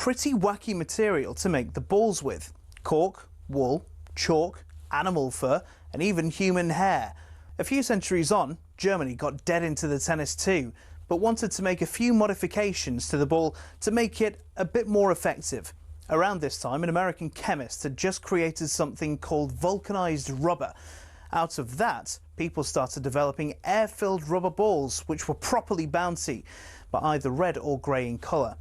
pretty wacky material to make the balls with. Cork, wool, chalk, animal fur and even human hair. A few centuries on, Germany got dead into the tennis too, but wanted to make a few modifications to the ball to make it a bit more effective. Around this time, an American chemist had just created something called vulcanized rubber. Out of that, people started developing air-filled rubber balls, which were properly bouncy, but either red or grey in colour.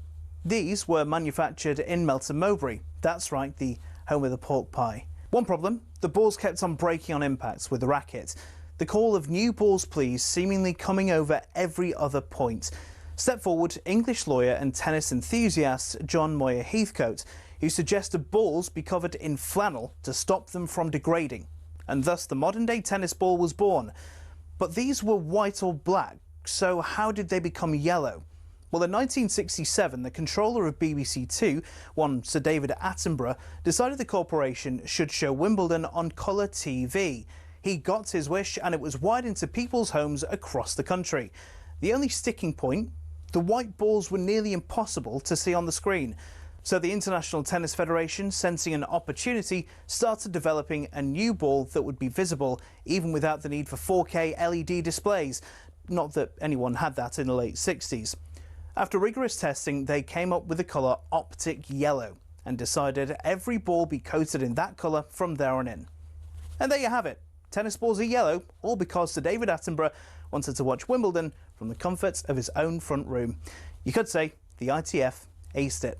These were manufactured in Melton Mowbray. That's right, the home of the pork pie. One problem, the balls kept on breaking on impacts with the racket. The call of new balls please seemingly coming over every other point. Step forward English lawyer and tennis enthusiast John Moyer Heathcote, who suggested balls be covered in flannel to stop them from degrading. And thus the modern-day tennis ball was born. But these were white or black, so how did they become yellow? Well, in 1967, the controller of BBC Two, one Sir David Attenborough, decided the corporation should show Wimbledon on colour TV. He got his wish and it was wide into people's homes across the country. The only sticking point, the white balls were nearly impossible to see on the screen. So the International Tennis Federation, sensing an opportunity, started developing a new ball that would be visible even without the need for 4K LED displays. Not that anyone had that in the late 60s. After rigorous testing, they came up with the colour optic yellow and decided every ball be coated in that colour from there on in. And there you have it. Tennis balls are yellow, all because Sir David Attenborough wanted to watch Wimbledon from the comfort of his own front room. You could say the ITF aced it.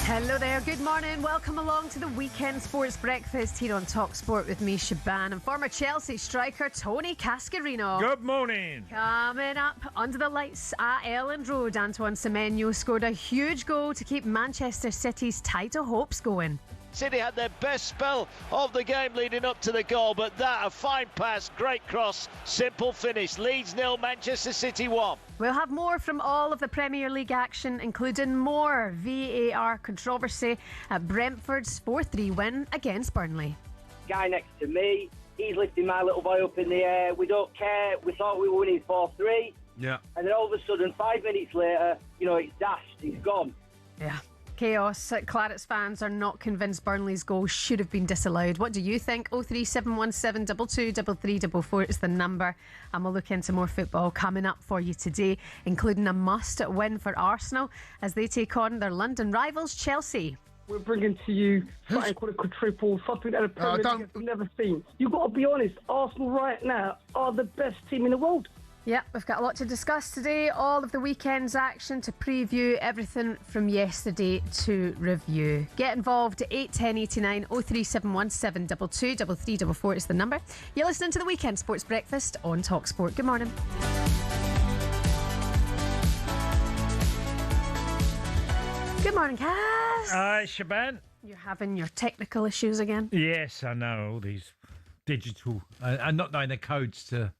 Hello there, good morning. Welcome along to the Weekend Sports Breakfast here on talkSPORT with me, Shebahn, and former Chelsea striker Tony Cascarino. Good morning. Coming up under the lights at Elland Road, Antoine Semenyo scored a huge goal to keep Manchester City's title hopes going. City had their best spell of the game leading up to the goal, but that, a fine pass, great cross, simple finish. Leeds 0, Manchester City 1. We'll have more from all of the Premier League action, including more VAR controversy at Brentford's 4-3 win against Burnley. Guy next to me, he's lifting my little boy up in the air. We don't care. We thought we were winning 4-3. Yeah. And then all of a sudden, 5 minutes later, it's dashed. It's gone. Yeah. Chaos. Clarets fans are not convinced Burnley's goal should have been disallowed. What do you think? 03717 223344 is the number. And we'll look into more football coming up for you today, including a must-win for Arsenal as they take on their London rivals, Chelsea. We're bringing to you something called a quadruple, something that the Premier League has never seen. You've got to be honest, Arsenal right now are the best team in the world. Yep, we've got a lot to discuss today. All of the weekend's action to preview, everything from yesterday to review. Get involved at 81089 03717 223344 is the number. You're listening to the Weekend Sports Breakfast on talkSPORT. Good morning. Good morning, Cass. Hi, Shebahn. You're having your technical issues again? Yes, I know, all these digital and not knowing the codes to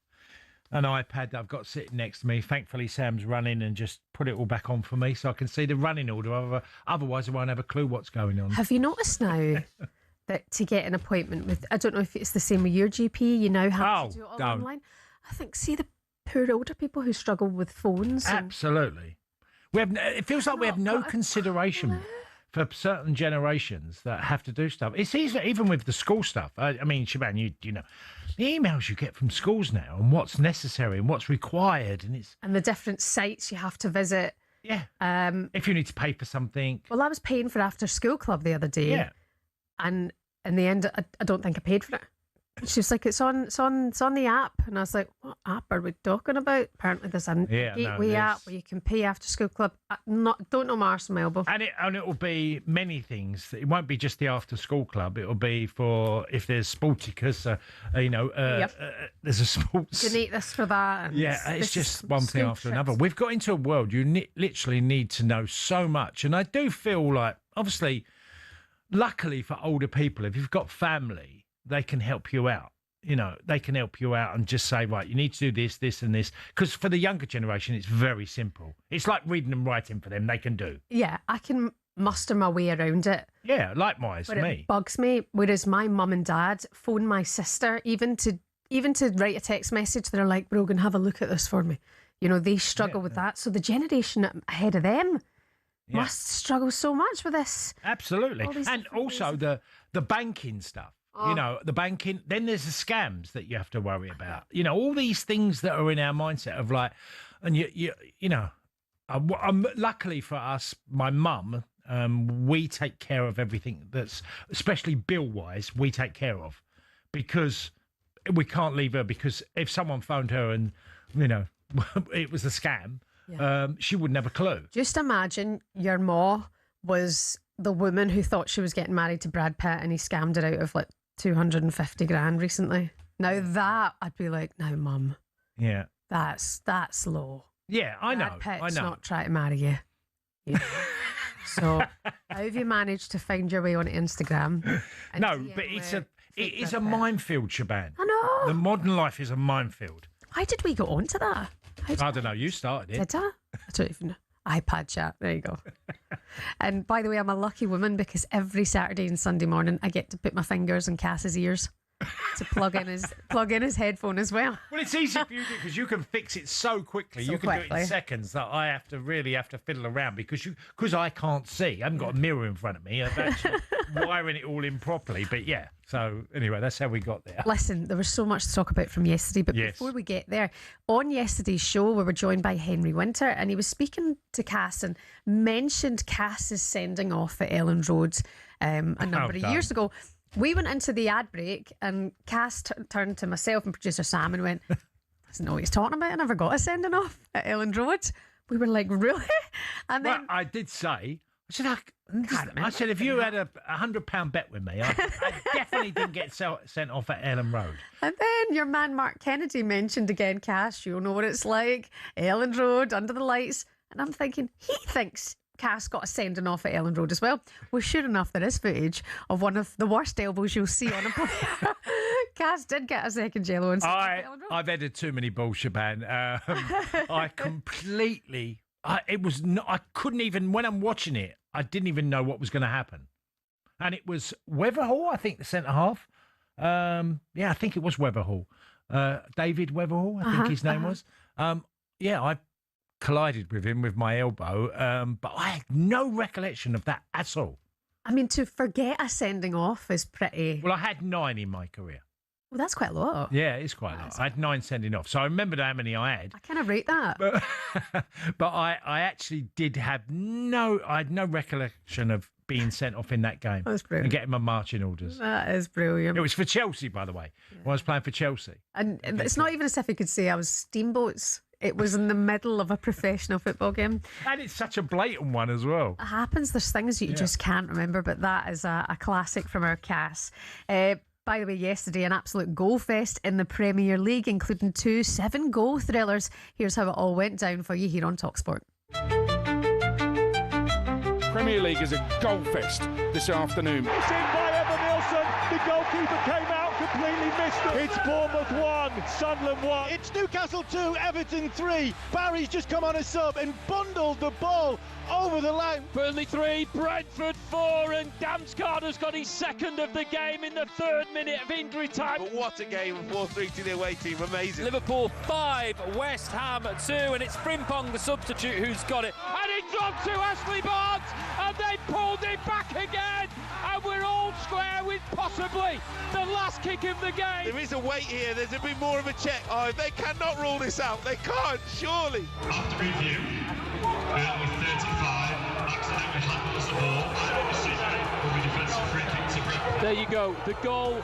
an iPad that I've got sitting next to me. Thankfully, Sam's run in and just put it all back on for me so I can see the running order. Otherwise, I won't have a clue what's going on. Have you noticed now that to get an appointment with, I don't know if it's the same with your GP, you now have to do it all online? I think, see the poor older people who struggle with phones. Absolutely. It feels like we have no consideration for certain generations that have to do stuff. It's easy, even with the school stuff. I mean, Shebahn, you know, the emails you get from schools now and what's necessary and what's required, and the different sites you have to visit. Yeah. If you need to pay for something. Well, I was paying for after school club the other day. Yeah. And in the end, I don't think I paid for it. She was like, it's on the app. And I was like, what app are we talking about? Apparently there's a Gateway app where you can pay after school club. Don't know my arse from my elbow. And it will be many things. It won't be just the after school club. It will be for if there's Sporticus, there's a sports. Donate this for that. And it's just one thing after another. We've got into a world you literally need to know so much. And I do feel like, obviously, luckily for older people, if you've got family, they can help you out. They can help you out and just say, right, you need to do this, this and this. Because for the younger generation, it's very simple. It's like reading and writing for them. They can do. Yeah, I can muster my way around it. Yeah, likewise, but me. It bugs me. Whereas my mum and dad phone my sister, even to write a text message, they're like, Brogan, have a look at this for me. They struggle with that. So the generation ahead of them must struggle so much with this. Absolutely. And also the banking stuff. The banking, then there's the scams that you have to worry about. All these things that are in our mindset of like, and I'm luckily for us, my mum, we take care of everything that's, especially bill-wise, we take care of because we can't leave her because if someone phoned her and, it was a scam, she wouldn't have a clue. Just imagine your ma was the woman who thought she was getting married to Brad Pitt and he scammed her out of like 250 grand recently. Now that I'd be like, no, mum. Yeah. That's low. Yeah, I know. Brad Pitt's I know. not trying to marry you. So how have you managed to find your way on Instagram? No, but it is a minefield, Shebahn. I know. The modern life is a minefield. Why did we go on to that? I don't know. You started it. Did I? I don't even know. iPad chat. There you go. And by the way, I'm a lucky woman because every Saturday and Sunday morning I get to put my fingers in Cass's ears to plug in his headphone as well. Well, it's easy for you because you can fix it so quickly. You can do it in seconds that I have to fiddle around because I can't see. I haven't got a mirror in front of me. I've actually wiring it all in properly. But yeah, so anyway, that's how we got there. Listen, there was so much to talk about from yesterday, but before we get there, on yesterday's show we were joined by Henry Winter and he was speaking to Cass and mentioned Cass's sending off at Ellen Road a number of years ago. We went into the ad break and Cass turned to myself and producer Sam and went, I don't know what he's talking about. I never got a sending off at Ellen Road. We were like, really? And then I did say, I said, if you had a £100 bet with me, I definitely didn't get sent off at Ellen Road. And then your man Mark Kennedy mentioned again, Cass, you'll know what it's like, Ellen Road, under the lights. And I'm thinking, he thinks Cass got a sending off at Ellen Road as well. Well, sure enough, there is footage of one of the worst elbows you'll see on a player. Cass did get a second yellow and I've edited too many balls, Shebahn. I couldn't even, when I'm watching it, I didn't even know what was going to happen. And it was Weatherhall, I think, the centre half. I think it was Weatherhall. David Weatherhall, I think his name was. I collided with him with my elbow, but I had no recollection of that at all. I mean, to forget a sending off is pretty... Well, I had 9 in my career. Well, that's quite a lot. Yeah, it's quite a lot. I had 9 sending off, so I remembered how many I had. I kind of rate that. But I actually did have I had no recollection of being sent off in that game. That's brilliant. And getting my marching orders. That is brilliant. It was for Chelsea, by the way, when I was playing for Chelsea. And it's not even as if he could say I was steamboats. It was in the middle of a professional football game. And it's such a blatant one as well. It happens. There's things you just can't remember, but that is a classic from our Cass. By the way, yesterday, an absolute goal fest in the Premier League, including 2 7-goal thrillers. Here's how it all went down for you here on talkSPORT. Premier League is a goal fest this afternoon. It's in by Evan Nielsen. The goalkeeper came out, completely missed it. It's Bournemouth 1, Sunderland 1. It's Newcastle 2, Everton 3. Barry's just come on a sub and bundled the ball over the line. Burnley 3, Brentford 4, and Damsgaard's got his second of the game in the 3rd minute of injury time. But what a game, 4-3 to the away team, amazing. Liverpool 5, West Ham 2, and it's Frimpong, the substitute, who's got it. And it's on to Ashley Barnes, and they pulled it back again, and we're all square with possibly the last kick of the game. There is a wait here, there's a bit more of a check. Oh, they cannot rule this out, they can't, surely. After review, with 35, accidentally handles the ball. Decision will be defensive free kick to Brentford. There you go. The goal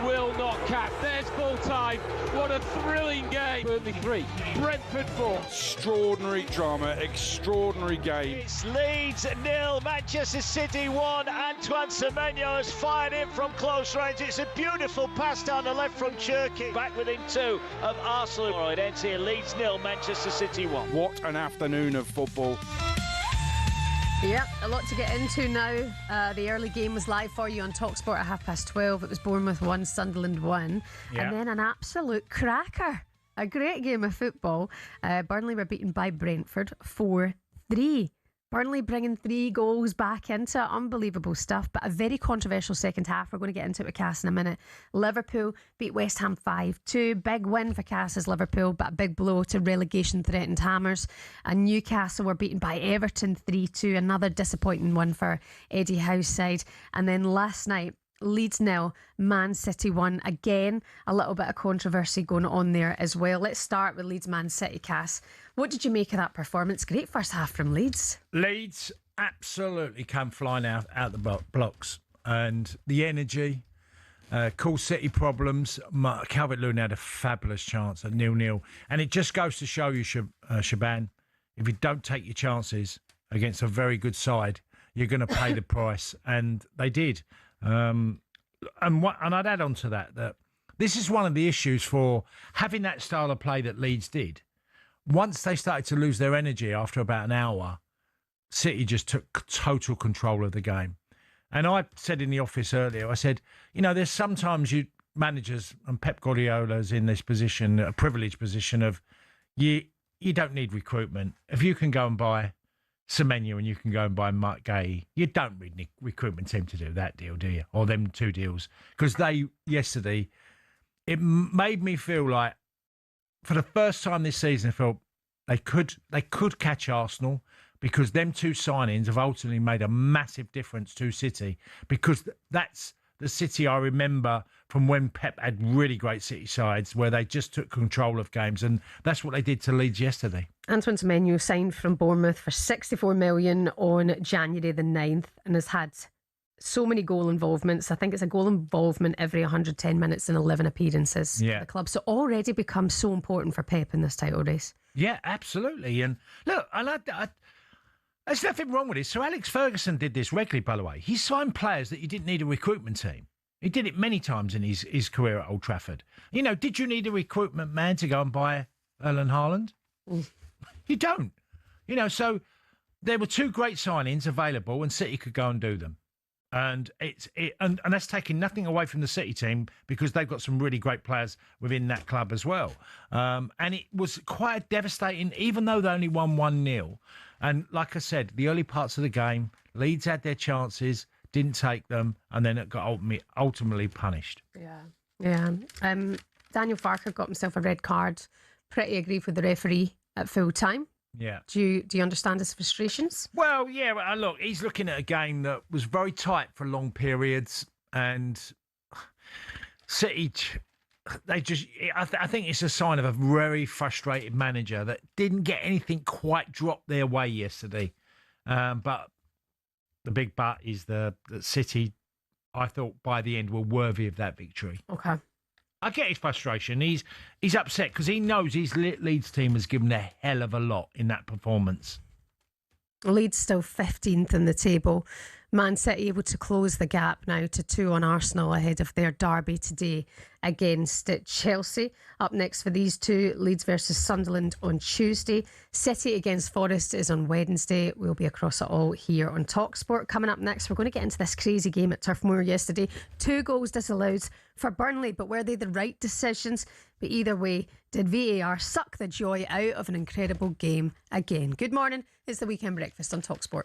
will not count. There's full time. What a thrilling game. Burnley 3, Brentford 4. Extraordinary drama, extraordinary game. It's Leeds 0, Manchester City 1. Antoine Semenyo has fired in from close range. It's a beautiful pass down the left from Cherky. Back within 2 of Arsenal. It ends here, Leeds 0, Manchester City 1. What an afternoon of football. Yep, a lot to get into now. The early game was live for you on talkSPORT at 12:30. It was Bournemouth 1, Sunderland 1. Yep. And then an absolute cracker. A great game of football. Burnley were beaten by Brentford 4-3. Burnley bringing 3 goals back into it. Unbelievable stuff, but a very controversial second half. We're going to get into it with Cass in a minute. Liverpool beat West Ham 5-2. Big win for Cass's Liverpool, but a big blow to relegation threatened Hammers. And Newcastle were beaten by Everton 3-2. Another disappointing one for Eddie Howe's side. And then last night, Leeds 0, Man City 1. Again, a little bit of controversy going on there as well. Let's start with Leeds Man City, Cass. What did you make of that performance? Great first half from Leeds. Leeds absolutely came flying out the blocks. And the energy, cool City problems. Calvert-Lewin had a fabulous chance at 0-0. And it just goes to show you, Shebahn, if you don't take your chances against a very good side, you're going to pay the price. And they did. And I'd add on to that this is one of the issues for having that style of play that Leeds did. Once they started to lose their energy after about an hour, City just took total control of the game. And I said in the office earlier, I said, there's sometimes managers, and Pep Guardiola's in this position, a privileged position of you don't need recruitment. If you can go and buy Semenyo and you can go and buy Mark Gay, you don't need a recruitment team to do that deal, do you? Or them 2 deals. Because yesterday, it made me feel like, for the first time this season, I felt they could catch Arsenal, because them 2 signings have ultimately made a massive difference to City, because that's the City I remember from when Pep had really great City sides where they just took control of games, and that's what they did to Leeds yesterday. Antoine Semenyo signed from Bournemouth for $64 million on January the 9th and has had so many goal involvements. I think it's a goal involvement every 110 minutes in 11 appearances for the club. So already become so important for Pep in this title race. Yeah, absolutely. And look, there's nothing wrong with it. So Alex Ferguson did this regularly, by the way. He signed players that you didn't need a recruitment team. He did it many times in his career at Old Trafford. Did you need a recruitment man to go and buy Erling Haaland? You don't. So there were 2 great signings available and City could go and do them. And and that's taking nothing away from the City team, because they've got some really great players within that club as well. And it was quite devastating, even though they only won 1-0. And like I said, the early parts of the game, Leeds had their chances, didn't take them, and then it got ultimately punished. Yeah. Daniel Farke got himself a red card. Pretty aggrieved with the referee at full time. Yeah. Do you understand his frustrations? Well, yeah. Look, he's looking at a game that was very tight for long periods, and City, I think it's a sign of a very frustrated manager that didn't get anything quite dropped their way yesterday. But the big but is that City, I thought by the end, were worthy of that victory. Okay. I get his frustration. He's upset because he knows his Leeds team has given a hell of a lot in that performance. Leeds still 15th in the table. Man City able to close the gap now to 2 on Arsenal ahead of their derby today against Chelsea. Up next for these 2, Leeds versus Sunderland on Tuesday. City against Forest is on Wednesday. We'll be across it all here on talkSPORT. Coming up next, we're going to get into this crazy game at Turf Moor yesterday. 2 goals disallowed for Burnley, but were they the right decisions? But either way, did VAR suck the joy out of an incredible game again? Good morning. It's the Weekend Breakfast on talkSPORT.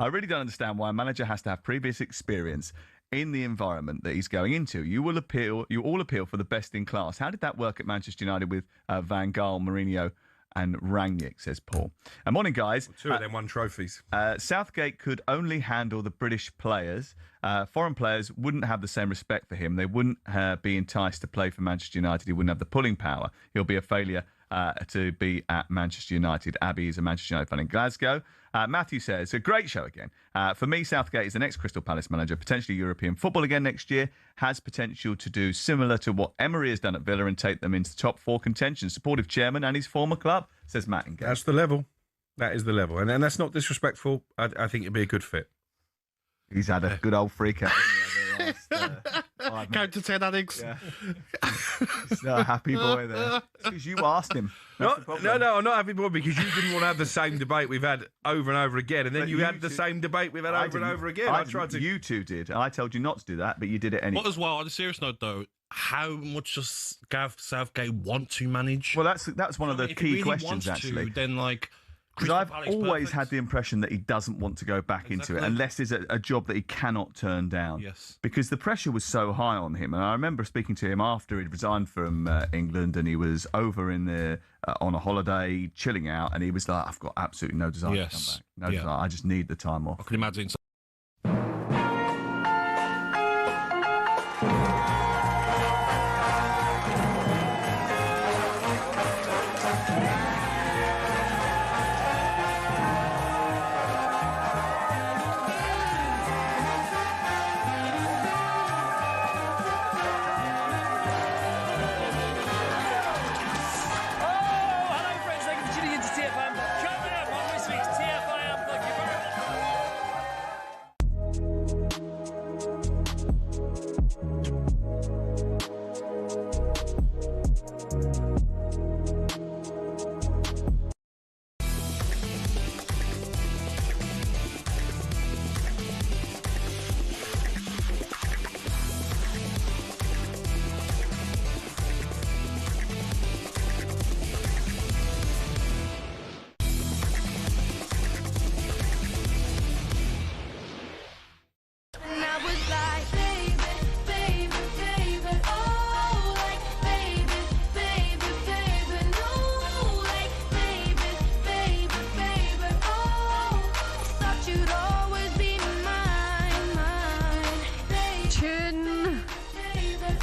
I really don't understand why a manager has to have previous experience in the environment that he's going into. You all appeal for the best in class. How did that work at Manchester United with Van Gaal, Mourinho and Rangnick, says Paul. And morning, guys. Well, 2 of them won trophies. Southgate could only handle the British players. Foreign players wouldn't have the same respect for him. They wouldn't be enticed to play for Manchester United. He wouldn't have the pulling power. He'll be a failure to be at Manchester United. Abby is a Manchester United fan in Glasgow. Matthew says, a great show again. For me, Southgate is the next Crystal Palace manager, potentially European football again next year, has potential to do similar to what Emery has done at Villa and take them into the top 4 contention. Supportive chairman and his former club, says Matt in Glasgow. That's the level. That is the level. And that's not disrespectful. I think it'd be a good fit. He's had a good old freak out. Count to 10 addicts. Yeah. He's not a happy boy there. Because you asked him. No, I'm not happy boy because you didn't want to have the same debate we've had over and over again, and then you had the same debate we've had over and over again. I tried to. You two did. I told you not to do that, but you did it anyway. But as well, on a serious note, though, how much does Gareth Southgate want to manage? Well, that's one of the key questions, actually. Then, like. Because I've always had the impression that he doesn't want to go back into it unless it's a job that he cannot turn down. Yes. Because the pressure was so high on him. And I remember speaking to him after he'd resigned from England and he was over in on a holiday, chilling out, and he was like, I've got absolutely no desire to come back. No desire. I just need the time off. I can imagine.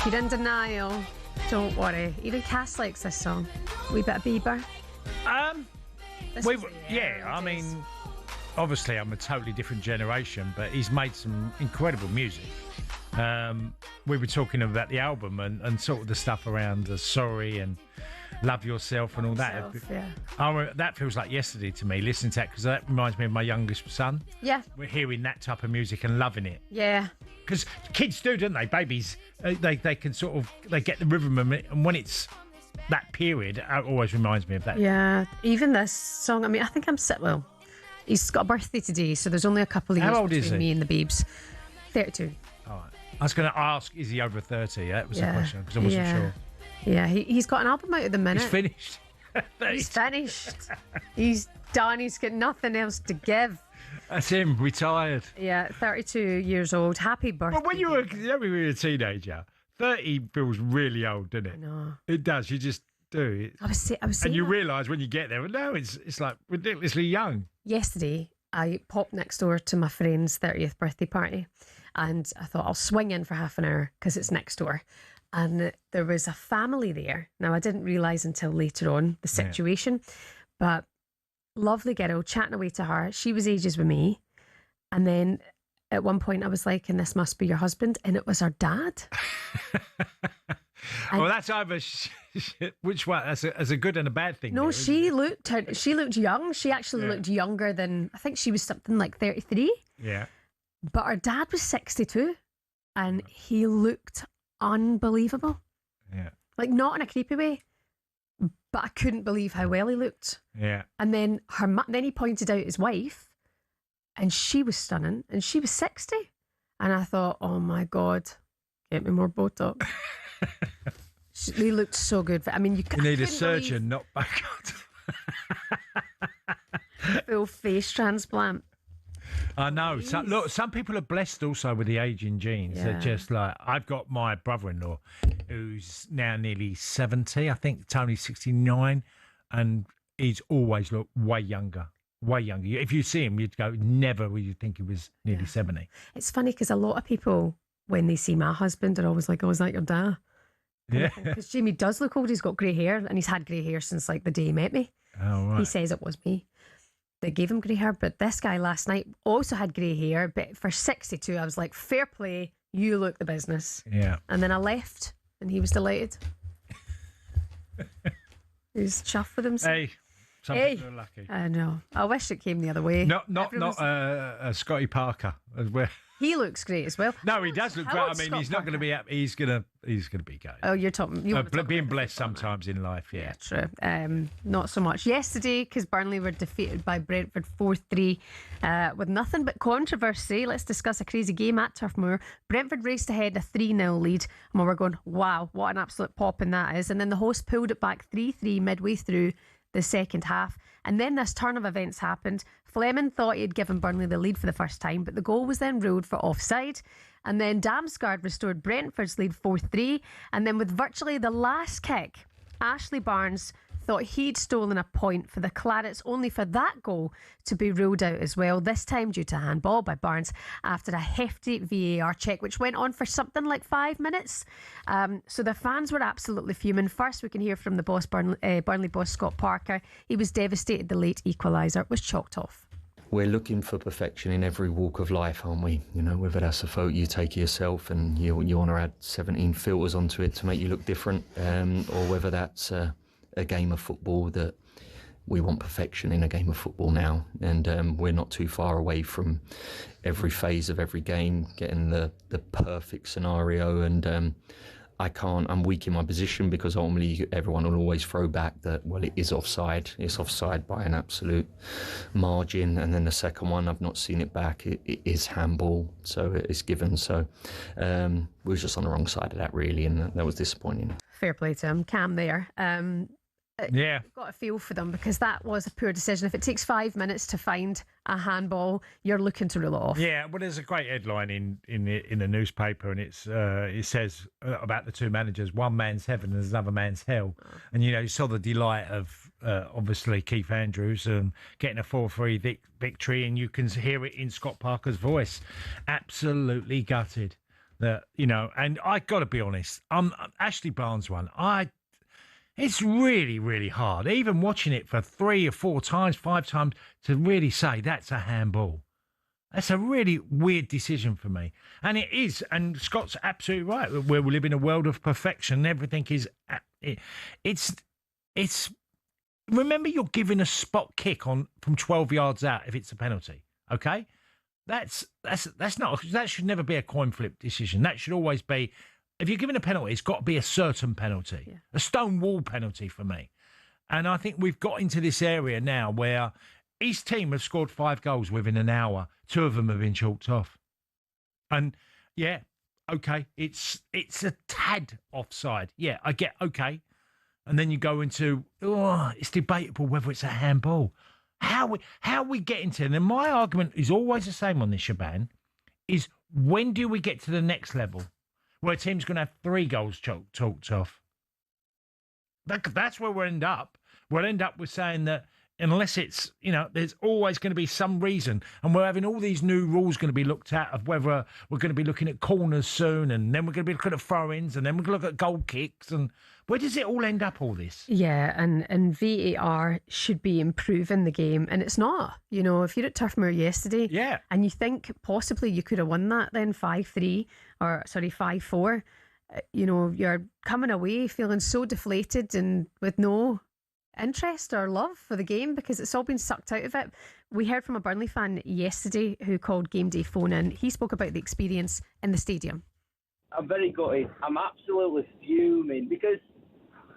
You're in denial. Don't worry. Even Cass likes this song. Wee bit of Bieber. I mean, obviously I'm a totally different generation, but he's made some incredible music. We were talking about the album and sort of the stuff around Sorry and Love Yourself and all that. That feels like yesterday to me, listening to that, because that reminds me of my youngest son. Yeah. We're hearing that type of music and loving it. Yeah. Because kids do, don't they? Babies, they can sort of, they get the rhythm of it, and when it's that period, it always reminds me of that. Yeah. Even this song, I mean, I think well, he's got a birthday today, so there's only a couple of years between me and the Beebs. 32. All right. I was going to ask, is he over 30? That was the question, because I wasn't sure. Yeah, he's got an album out at the minute. He's finished. He's finished. He's done. He's got nothing else to give. That's him, retired. Yeah, 32 years old. Happy birthday. But when you were a teenager, 30 feels really old, doesn't it? I know. It does. You just do. I was saying and you realise when you get there, no, it's like ridiculously young. Yesterday, I popped next door to my friend's 30th birthday party, and I thought I'll swing in for half an hour because it's next door. And there was a family there. Now, I didn't realise until later on the situation, but lovely girl, chatting away to her. She was ages with me. And then at one point I was like, and this must be your husband. And it was her dad. Well, that's either which one? That's a good and a bad thing. No, there, she looked young. She actually looked younger than, I think she was something like 33. Yeah. But her dad was 62 and he looked unbelievable. Yeah. Like, not in a creepy way, but I couldn't believe how well he looked. Yeah. And then then he pointed out his wife, and she was stunning, and she was 60. And I thought, oh my God, get me more Botox. They looked so good. I mean, you need a surgeon, not back full face transplant. I know. So, look, some people are blessed also with the aging genes. They're just like, I've got my brother-in-law who's now nearly 70. I think Tony's 69, and he's always looked way younger. Way younger. If you see him, you'd go, never would you think he was nearly 70. It's funny because a lot of people, when they see my husband, are always like, oh, is that your dad? Yeah. Because Jamie does look old. He's got grey hair, and he's had grey hair since like the day he met me. Oh, right. He says it was me that gave him grey hair, but this guy last night also had grey hair, but for 62, I was like, fair play, you look the business. Yeah. And then I left, and he was delighted. He was chuffed with himself. Hey. Some people are lucky. I know. I wish it came the other way. Not Scotty Parker. He looks great as well. No, he does look great. I mean, he's not going to be. He's going to be going. Oh, you're talking. Being blessed sometimes in life. Yeah, true. Not so much yesterday because Burnley were defeated by Brentford 4-3 with nothing but controversy. Let's discuss a crazy game at Turf Moor. Brentford raced ahead a 3-0 lead, and we were going, wow, what an absolute popping that is. And then the host pulled it back 3-3 midway through the second half, and then this turn of events happened. Fleming thought he had given Burnley the lead for the first time, but the goal was then ruled for offside, and then Damsgaard restored Brentford's lead 4-3, and then with virtually the last kick, Ashley Barnes thought he'd stolen a point for the Clarets, only for that goal to be ruled out as well, this time due to handball by Barnes after a hefty VAR check, which went on for something like 5 minutes. So the fans were absolutely fuming. First, we can hear from the boss, Burnley boss Scott Parker. He was devastated the late equaliser was chalked off. We're looking for perfection in every walk of life, aren't we? You know, whether that's a photo you take yourself and you want to add 17 filters onto it to make you look different, or whether that's a game of football that we want perfection in a game of football now, and we're not too far away from every phase of every game getting the perfect scenario, and I'm weak in my position because ultimately everyone will always throw back that, well, it is offside. It's offside by an absolute margin. And then the second one, I've not seen it back. It is handball, so it's given. So we were just on the wrong side of that, really, and that was disappointing. Fair play to him. Cam there. Yeah. You've got to feel for them because that was a poor decision. If it takes 5 minutes to find a handball, you're looking to rule it off. Yeah, well, there's a great headline in the newspaper, and it says about the two managers: one man's heaven and another man's hell. And you saw the delight of obviously Keith Andrews getting a 4-3 victory, and you can hear it in Scott Parker's voice, absolutely gutted. That and I got to be honest, Ashley Barnes one, it's really, really hard, even watching it for 3 or 4 times, 5 times, to really say that's a handball. That's a really weird decision for me. And it is, and Scott's absolutely right. We live in a world of perfection. Everything is, it's. Remember, you're giving a spot kick from 12 yards out if it's a penalty, okay? That's not, that should never be a coin flip decision. That should always be, if you're given a penalty, it's got to be a certain penalty, a stone wall penalty for me. And I think we've got into this area now where each team have scored 5 goals within an hour. 2 of them have been chalked off. And yeah, okay, it's a tad offside. Yeah, I get okay. And then you go into, it's debatable whether it's a handball. How we get into it? And my argument is always the same on this, Shebahn, is when do we get to the next level where a team's going to have 3 goals chalked off? That's where we'll end up. We'll end up with saying that unless it's, there's always going to be some reason, and we're having all these new rules going to be looked at of whether we're going to be looking at corners soon, and then we're going to be looking at throw-ins, and then we're going to look at goal kicks, and where does it all end up, all this? Yeah, and VAR should be improving the game, and it's not. If you're at Turf Moor yesterday, and you think possibly you could have won that then 5-3, or sorry, 5-4, you're coming away feeling so deflated and with no interest or love for the game because it's all been sucked out of it. We heard from a Burnley fan yesterday who called Game Day Phone in. He spoke about the experience in the stadium. I'm very gutted. I'm absolutely fuming because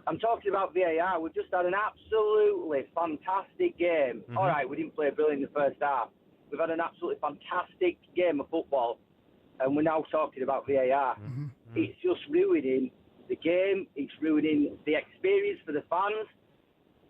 I'm talking about VAR. We've just had an absolutely fantastic game. All right, we didn't play brilliant in the first half. We've had an absolutely fantastic game of football, and we're now talking about VAR. It's just ruining the game. It's ruining the experience for the fans.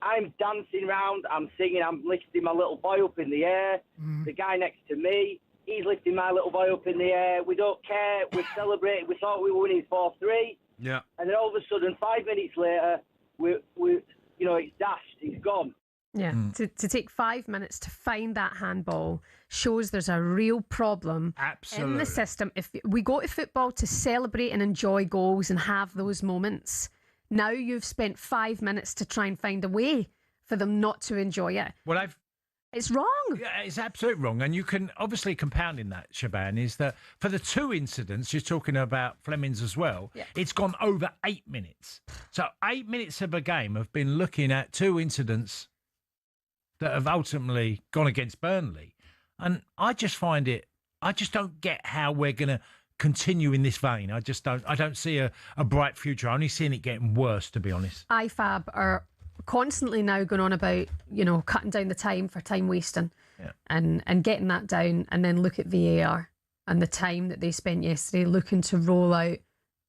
I'm dancing round, I'm singing, I'm lifting my little boy up in the air. The guy next to me, he's lifting my little boy up in the air. We don't care. We're celebrating. We thought we were winning 4-3. Yeah. And then all of a sudden, 5 minutes later, it's dashed. It's gone. Yeah. To take 5 minutes to find that handball shows there's a real problem in the system. If we go to football to celebrate and enjoy goals and have those moments, now you've spent 5 minutes to try and find a way for them not to enjoy it. Well, it's wrong. Yeah, it's absolutely wrong. And you can obviously compound in that, Shebahn, is that for the 2 incidents, you're talking about Fleming's as well, it's gone over 8 minutes. So 8 minutes of a game have been looking at 2 incidents that have ultimately gone against Burnley. And I just don't get how we're going to continue in this vein. I don't see a bright future. I'm only seeing it getting worse, to be honest. IFAB are constantly now going on about, cutting down the time for time wasting and getting that down, and then look at VAR and the time that they spent yesterday looking to roll out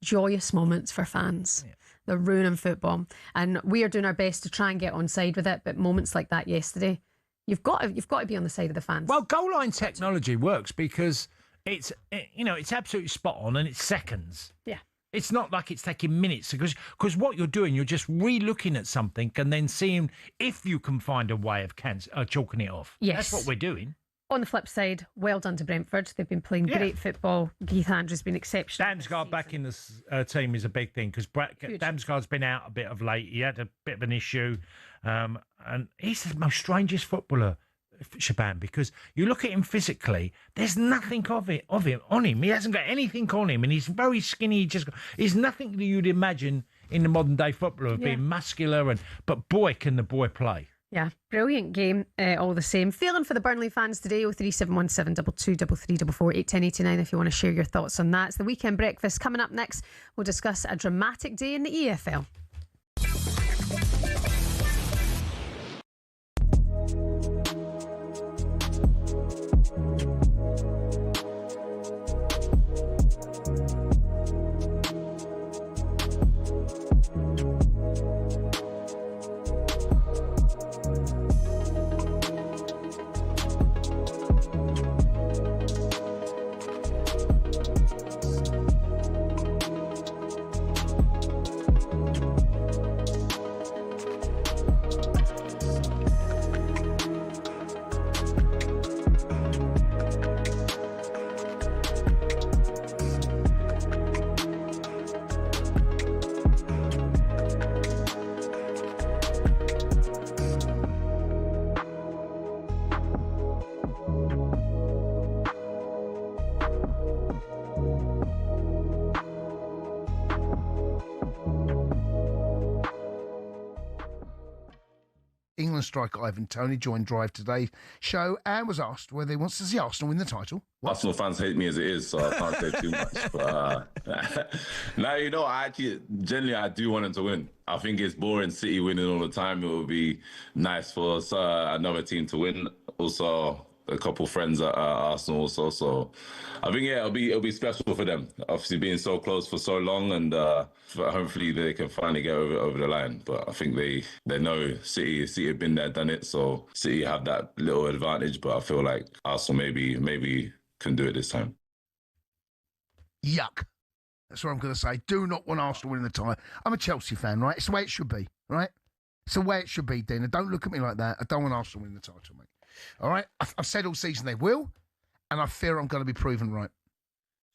joyous moments for fans. Yeah. They're ruining football, and we are doing our best to try and get on side with it, but moments like that yesterday, you've got to be on the side of the fans. Well, goal line technology works because it's absolutely spot on and it's seconds. Yeah. It's not like it's taking minutes, because what you're doing, you're just re-looking at something and then seeing if you can find a way of chalking it off. Yes. That's what we're doing. On the flip side, well done to Brentford. They've been playing great football. Keith Andrew's been exceptional. Damsgaard back in the team is a big thing, because Damsgaard's been out a bit of late. He had a bit of an issue. And he's the most strangest footballer, Shebahn, because you look at him physically, there's nothing of him on him. He hasn't got anything on him, and he's very skinny. He's nothing that you'd imagine in the modern day footballer of being muscular. But boy, can the boy play. Yeah, brilliant game all the same. Feeling for the Burnley fans today, 03717 223344 81089 if you want to share your thoughts on that. It's the Weekend Breakfast. Coming up next, we'll discuss a dramatic day in the EFL. England striker Ivan Toney joined Drive Today's show and was asked whether he wants to see Arsenal win the title. Arsenal fans hate me as it is, so I can't say too much. But now, I do want them to win. I think it's boring City winning all the time. It would be nice for us, another team to win. Also, a couple friends at Arsenal also. So I think, it'll be special for them. Obviously being so close for so long, and hopefully they can finally get over the line. But I think they know City have been there, done it. So City have that little advantage, but I feel like Arsenal maybe can do it this time. Yuck. That's what I'm going to say. Do not want Arsenal winning the title. I'm a Chelsea fan, right? It's the way it should be, right? It's the way it should be, Dina. Don't look at me like that. I don't want Arsenal winning the title, mate. All right? I've said all season they will, and I fear I'm going to be proven right.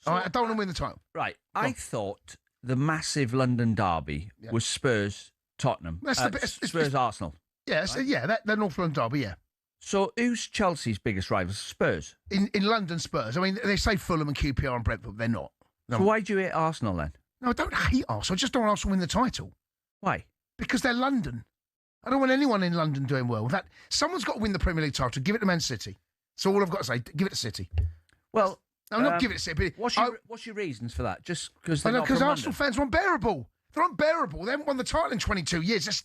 All right? I don't want to win the title. Right. I thought the massive London derby was Spurs-Tottenham. Spurs-Arsenal. Yes, right? They're North London derby, yeah. So who's Chelsea's biggest rivals? Spurs? In London, Spurs. I mean, they say Fulham and QPR and Brentford. They're not. No. So why do you hate Arsenal then? No, I don't hate Arsenal. I just don't want Arsenal to win the title. Why? Because they're London. I don't want anyone in London doing well. In fact, someone's got to win the Premier League title. Give it to Man City. That's all I've got to say. Give it to City. Well, no, not give it to City. What's your reasons for that? Just because they're not from London? Arsenal fans are unbearable. They're unbearable. They haven't won the title in 22 years.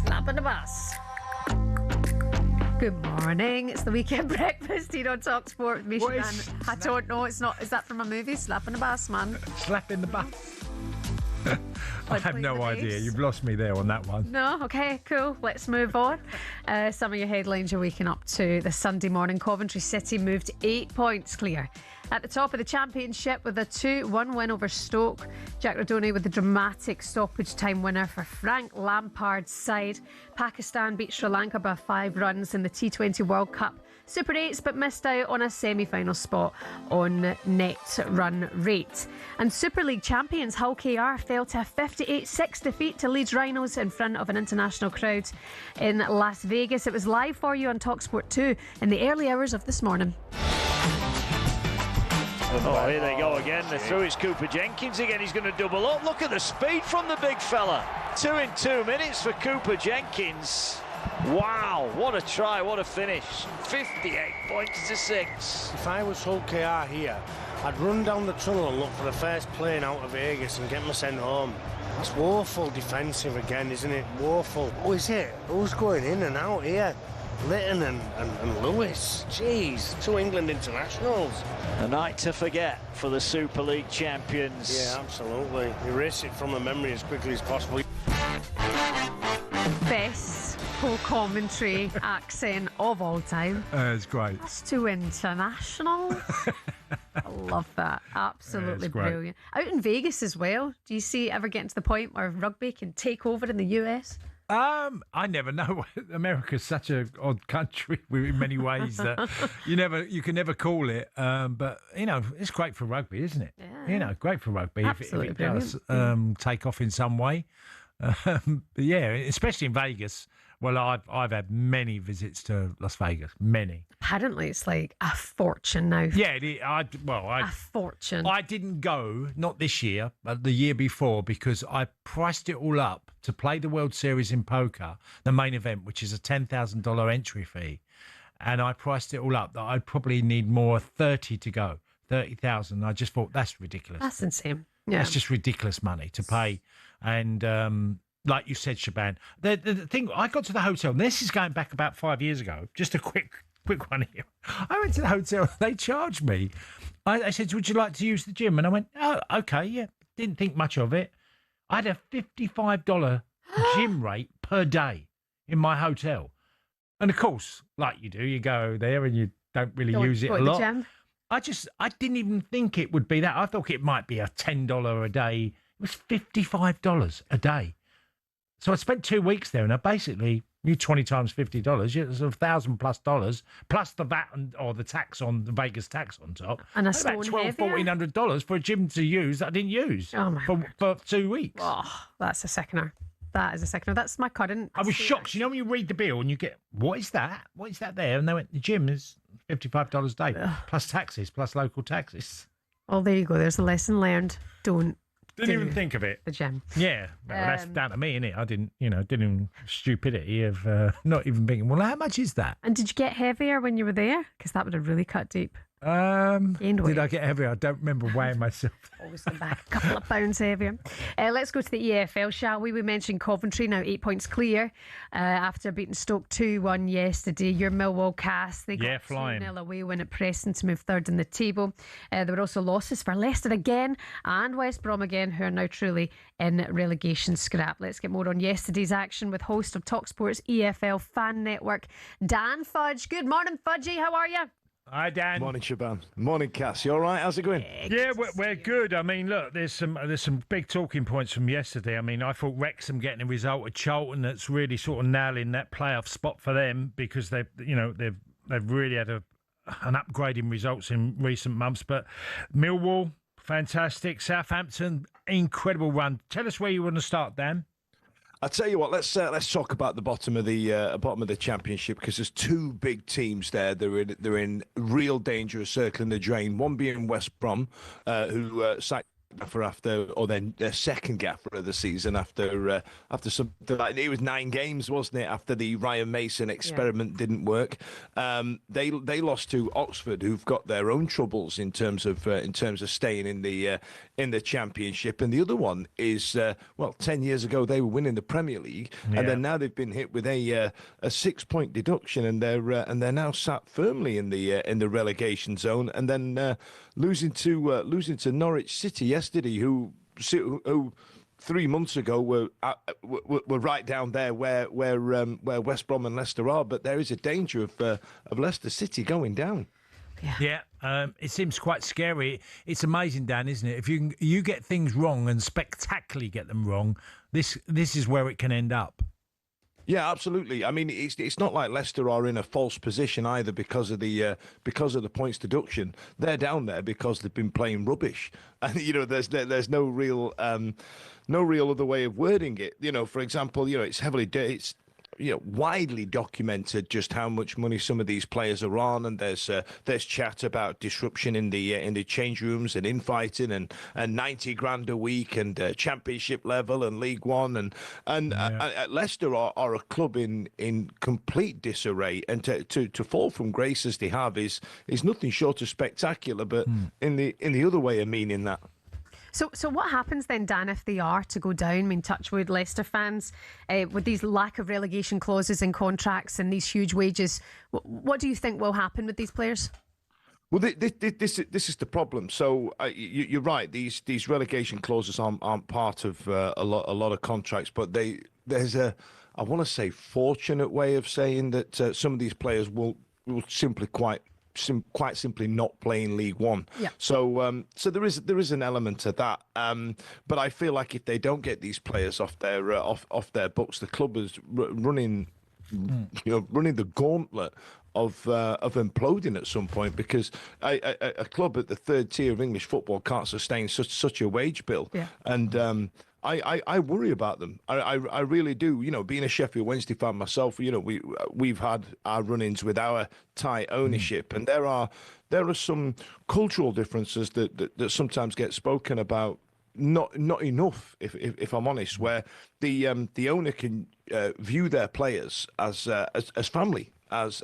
Snapping the bus. Good morning. It's the weekend breakfast here on talkSPORT with me, Shebahn. I don't know. It's not. Is that from a movie? Slapping the bus, man. Slapping the bus. I have no idea. You've lost me there on that one. No? Okay, cool. Let's move on. Some of your headlines you're waking up to this Sunday morning. Coventry City moved 8 points clear at the top of the championship with a 2-1 win over Stoke. Jack Rodoni with the dramatic stoppage time winner for Frank Lampard's side. Pakistan beat Sri Lanka by 5 runs in the T20 World Cup Super 8s, but missed out on a semi-final spot on net run rate. And Super League champions Hull KR fell to a 58-6 defeat to Leeds Rhinos in front of an international crowd in Las Vegas. It was live for you on talkSPORT 2 in the early hours of this morning. Oh, here they go again. They're through. It's Cooper Jenkins again. He's going to double up. Look at the speed from the big fella. 2 in 2 minutes for Cooper Jenkins. Wow, what a try, what a finish. 58 points to 6. If I was Hull KR here, I'd run down the tunnel and look for the first plane out of Vegas and get me sent home. That's woeful defensive again, isn't it? Woeful. Oh, is it? Who's going in and out here? Litton and Lewis. Jeez, 2 England internationals. A night to forget for the Super League champions. Yeah, absolutely. Erase it from the memory as quickly as possible. Best co-commentary accent of all time. It's great. That's 2 internationals. I love that. Absolutely brilliant. Out in Vegas as well. Do you see it ever getting to the point where rugby can take over in the US? I never know. America's such an odd country in many ways that you can never call it. But it's great for rugby, isn't it? Yeah. Great for rugby if it does take off in some way. Yeah, especially in Vegas. Well, I've had many visits to Las Vegas, many. Apparently, it's like a fortune now. Yeah, a fortune. I didn't go, not this year, but the year before, because I priced it all up to play the World Series in poker, the main event, which is a $10,000 entry fee, and I priced it all up that I'd probably need more 30 to go, 30,000. I just thought that's ridiculous. That's insane. Yeah, it's just ridiculous money to pay, and. Like you said, Shebahn, the thing, I got to the hotel, and this is going back about 5 years ago, just a quick one here. I went to the hotel, they charged me. I said, would you like to use the gym? And I went, oh, okay, yeah. Didn't think much of it. I had a $55 gym rate per day in my hotel. And of course, like you do, you go there and you don't really use it a lot. I didn't even think it would be that. I thought it might be a $10 a day. It was $55 a day. So I spent 2 weeks there, and I basically, 20 times $50, it was $1,000+ plus the VAT or the tax on the Vegas tax on top. And about $1,200-$1,400 for a gym to use that I didn't use for 2 weeks. Oh, that's a seconder. That is a seconder. That's my current. I was shocked. You know when you read the bill and you get, what is that? What is that there? And they went, the gym is $55 a day, plus taxes, plus local taxes. Well, there you go. There's a lesson learned. Didn't even think of it. The gym. Yeah. Well, that's down to me, innit? I didn't even stupidity of not even thinking, well, how much is that? And did you get heavier when you were there? Because that would have really cut deep. Did I get heavier? I don't remember weighing myself. Obviously back a couple of pounds heavier. Let's go to the EFL, shall we? We mentioned Coventry, now 8 points clear after beating Stoke 2-1 yesterday. Your Millwall Cast, they got 2-0 away win at Preston to move third in the table. There were also losses for Leicester again and West Brom again, who are now truly in relegation scrap. Let's get more on yesterday's action with host of talkSPORT's EFL Fan Network, Dan Fudge. Good morning, Fudgy. How are you? Hi, Dan. Morning, Shebahn. Morning, Cass. You all right? How's it going? Yeah, we're good. I mean, look, there's some big talking points from yesterday. I mean, I thought Wrexham getting a result at Charlton that's really sort of nailing that playoff spot for them, because they've really had an upgrade in results in recent months. But Millwall, fantastic. Southampton, incredible run. Tell us where you want to start, Dan. I'll tell you what. Let's talk about the bottom of the championship, because there's two big teams there. They're in real danger of circling the drain. One being West Brom, who sacked gaffer after, or then their second gaffer of the season after something like, it was 9 games, wasn't it? After the Ryan Mason experiment didn't work, they lost to Oxford, who've got their own troubles in terms of staying in the Championship, and the other one is 10 years ago they were winning the Premier League, and then now they've been hit with a 6-point deduction, and they're now sat firmly in the relegation zone, and then losing to Norwich City yesterday, who 3 months ago were right down there where West Brom and Leicester are, but there is a danger of Leicester City going down. Yeah, it seems quite scary. It's amazing, Dan, isn't it? If you get things wrong and spectacularly get them wrong, this is where it can end up. Yeah, absolutely. I mean, it's not like Leicester are in a false position either because of the points deduction. They're down there because they've been playing rubbish, and there's no real other way of wording it. For example, it's widely documented just how much money some of these players are on, and there's chat about disruption in the change rooms and infighting and 90 grand a week and Championship level and League One and Leicester are a club in complete disarray, and to fall from grace as they have is nothing short of spectacular, but in the other way of meaning that. So what happens then, Dan, if they are to go down? I mean, touchwood, Leicester fans, with these lack of relegation clauses in contracts and these huge wages, what do you think will happen with these players? Well, this is the problem. So you're right. These relegation clauses aren't part of a lot of contracts, but there's I want to say, fortunate way of saying that some of these players will simply quite simply not playing League One. Yeah. So there is an element to that. But I feel like if they don't get these players off their books, the club is running the gauntlet of imploding at some point, because a club at the third tier of English football can't sustain such a wage bill. Yeah. And I worry about them. I really do. Being a Sheffield Wednesday fan myself, we've had our run-ins with our tight ownership, and there are some cultural differences that sometimes get spoken about. Not enough, if I'm honest, where the owner can view their players as family, as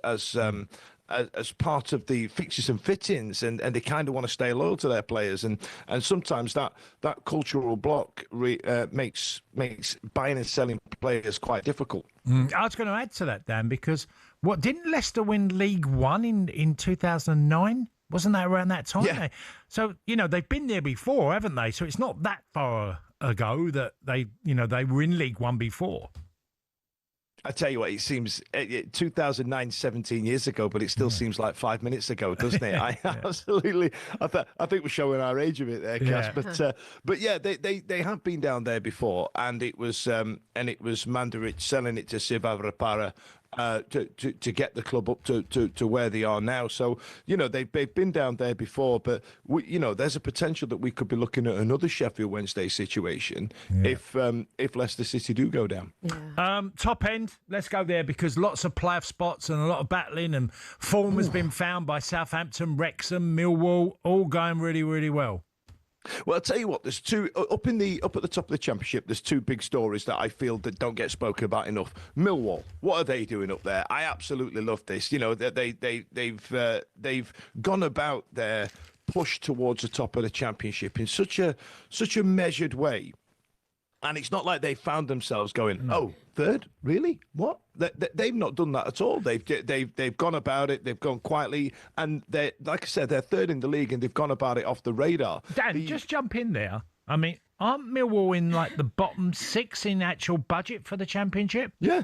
part of the fixtures and fittings, and they kind of want to stay loyal to their players, and sometimes that cultural block makes buying and selling players quite difficult. I was going to add to that, Dan, because didn't Leicester win League One in 2009? Wasn't that around that time? Yeah. So they've been there before, haven't they? So it's not that far ago that they were in League One before. I tell you what, it seems 2009, 17 years ago, but it still seems like 5 minutes ago, doesn't it? Absolutely. I think we're showing our age a bit there, Cass. Yeah. But yeah, they have been down there before, and it was Mandaric selling it to Shebahn Aherne to get the club up to where they are now. So they've been down there before, but there's a potential that we could be looking at another Sheffield Wednesday situation if Leicester City do go down. Yeah. Top end, let's go there, because lots of playoff spots and a lot of battling, and form has been found by Southampton, Wrexham, Millwall, all going really, really well. Well, I'll tell you what, there's two up at the top of the Championship. There's two big stories that I feel that don't get spoken about enough. Millwall, what are they doing up there? I absolutely love this. They've gone about their push towards the top of the Championship in such a measured way. And it's not like they found themselves going, oh, third? Really? What? They've not done that at all. They've gone about it. They've gone quietly. And they're, like I said, they're third in the league, and they've gone about it off the radar. Dan, just jump in there. I mean, aren't Millwall in like the bottom 6 in actual budget for the Championship? Yeah.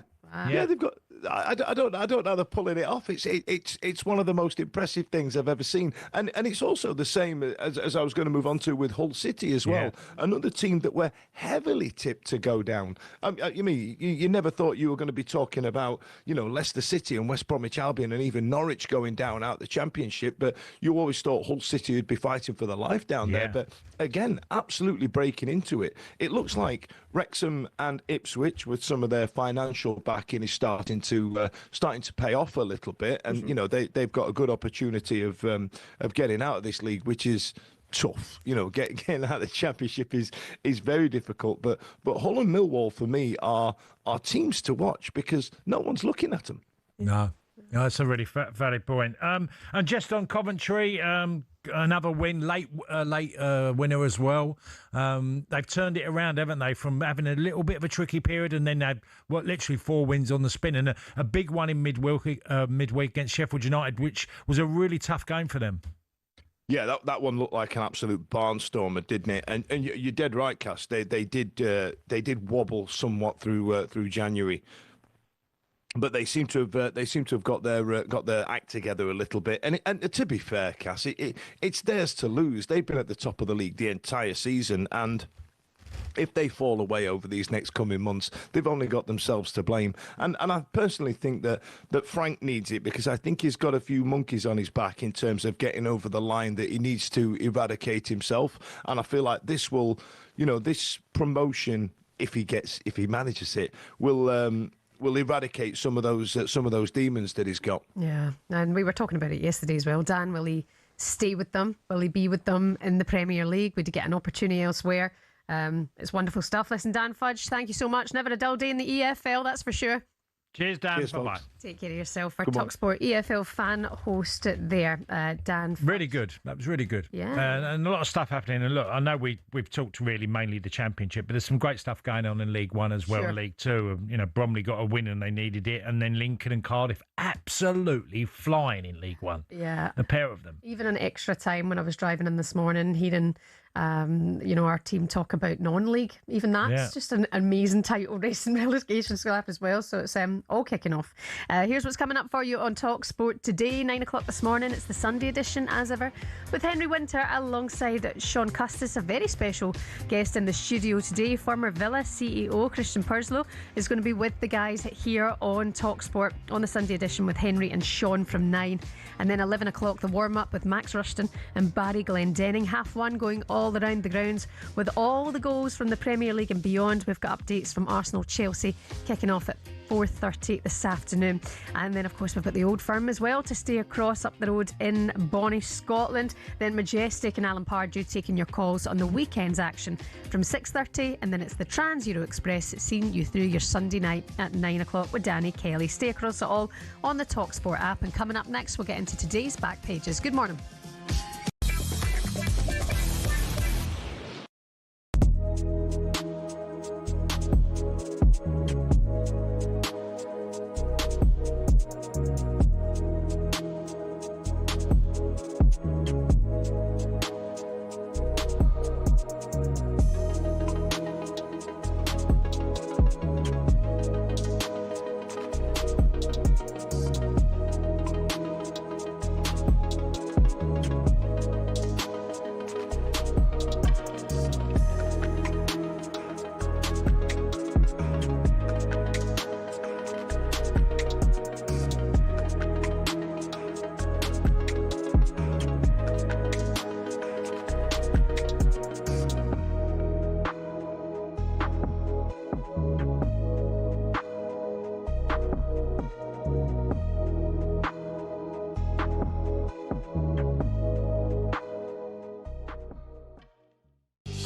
Yeah, they've got. I don't know how they're pulling it off. It's one of the most impressive things I've ever seen, and it's also the same as I was going to move on to with Hull City as well. Yeah. Another team that were heavily tipped to go down. You never thought you were going to be talking about Leicester City and West Bromwich Albion and even Norwich going down out the Championship, but you always thought Hull City would be fighting for their life down there. But again, absolutely breaking into it. It looks like Wrexham and Ipswich, with some of their financial backing, is starting to pay off a little bit, and they've got a good opportunity of getting out of this league, which is tough. You know, getting out of the Championship is very difficult. But Hull and Millwall for me are teams to watch because no one's looking at them. No, that's a really valid point. And just on Coventry, another win, late winner as well. They've turned it around, haven't they, from having a little bit of a tricky period, and then they've literally 4 wins on the spin, and a big one in midweek against Sheffield United, which was a really tough game for them. Yeah, that one looked like an absolute barnstormer, didn't it? And you're dead right, Cass. They did wobble somewhat through January. But they seem to have got their act together a little bit, and to be fair, Cass, it's theirs to lose. They've been at the top of the league the entire season, and if they fall away over these next coming months, they've only got themselves to blame. And I personally think that Frank needs it, because I think he's got a few monkeys on his back in terms of getting over the line that he needs to eradicate himself. And I feel like this will, this promotion, if he manages it, will eradicate some of those demons that he's got. Yeah, and we were talking about it yesterday as well. Dan, will he stay with them? Will he be with them in the Premier League? Would he get an opportunity elsewhere? It's wonderful stuff. Listen, Dan Fudge, thank you so much. Never a dull day in the EFL, that's for sure. Cheers, Dan. Bye-bye. Take care of yourself. Our talkSPORT EFL fan host there, Dan Fudge. Really good. That was really good. Yeah. And a lot of stuff happening. And look, I know we've talked really mainly the Championship, but there's some great stuff going on in League One as well, Sure. in League Two. Bromley got a win and they needed it. And then Lincoln and Cardiff absolutely flying in League One. Yeah. A pair of them. Even an extra time when I was driving in this morning, hearing our team talk about non-league. Even that's just an amazing title race and relegation scrap as well. So it's all kicking off. Here's what's coming up for you on talkSPORT today, 9 o'clock this morning. It's the Sunday edition, as ever, with Henry Winter alongside Sean Custis, a very special guest in the studio today. Former Villa CEO Christian Purslow is going to be with the guys here on talkSPORT on the Sunday edition with Henry and Sean from 9. And then 11 o'clock, the warm-up with Max Rushton and Barry Glendenning. Half one going all around the grounds with all the goals from the Premier League and beyond. We've got updates from Arsenal, Chelsea, kicking off at 4:30 this afternoon. And then, of course, we've got the Old Firm as well to stay across up the road in Bonnie, Scotland. Then Majestic and Alan Pardew taking your calls on the weekend's action from 6:30. And then it's the Trans Euro Express seeing you through your Sunday night at 9 o'clock with Danny Kelly. Stay across it all on the talkSPORT app. And coming up next, we'll get into today's back pages. Good morning.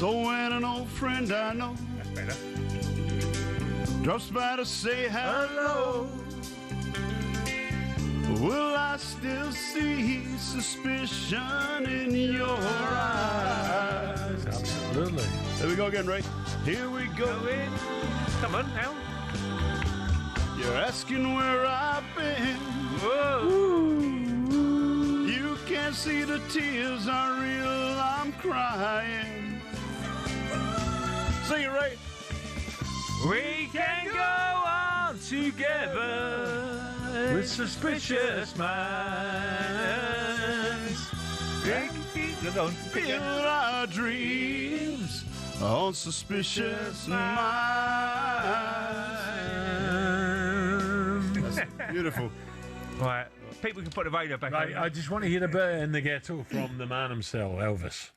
So when an old friend I know drops by to say hello, will I still see suspicion in your eyes? Absolutely. There we go again, Ray. Here we go. Come on now. You're asking where I've been. Whoa. You can't see the tears are real, I'm crying. Sing it, Ray. We can go on together with suspicious minds. Build our dreams on suspicious minds. That's beautiful. Right. People can put the radio back on. I just want to hear the bit in the ghetto from the man himself, Elvis.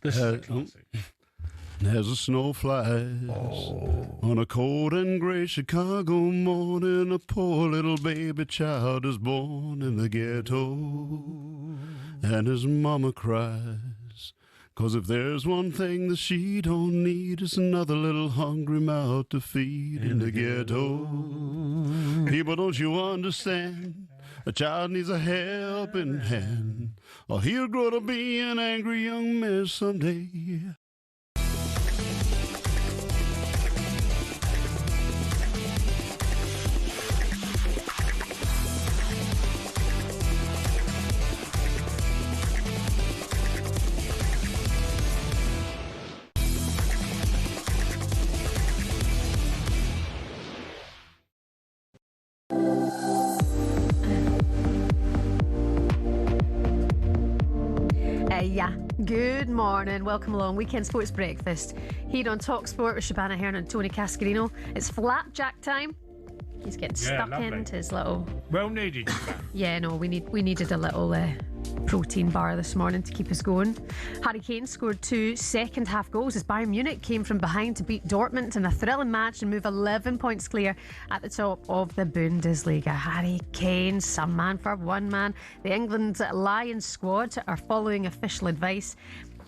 This is a classic. There's a snow flies on a cold and grey Chicago morning. A poor little baby child is born in the ghetto, and his mama cries 'Cause if there's one thing that she don't need, it's another little hungry mouth to feed in the ghetto. People, don't you understand? A child needs a helping hand, or he'll grow to be an angry young man someday. Good morning, welcome along. Weekend Sports Breakfast here on talkSPORT with Shebahn Aherne and Tony Cascarino. It's flapjack time. He's getting stuck into his little... Well needed. Yeah, no, we needed a little protein bar this morning to keep us going. Harry Kane scored 2 second-half goals as Bayern Munich came from behind to beat Dortmund in a thrilling match and move 11 points clear at the top of the Bundesliga. Harry Kane, some man for one man. The England Lions squad are following official advice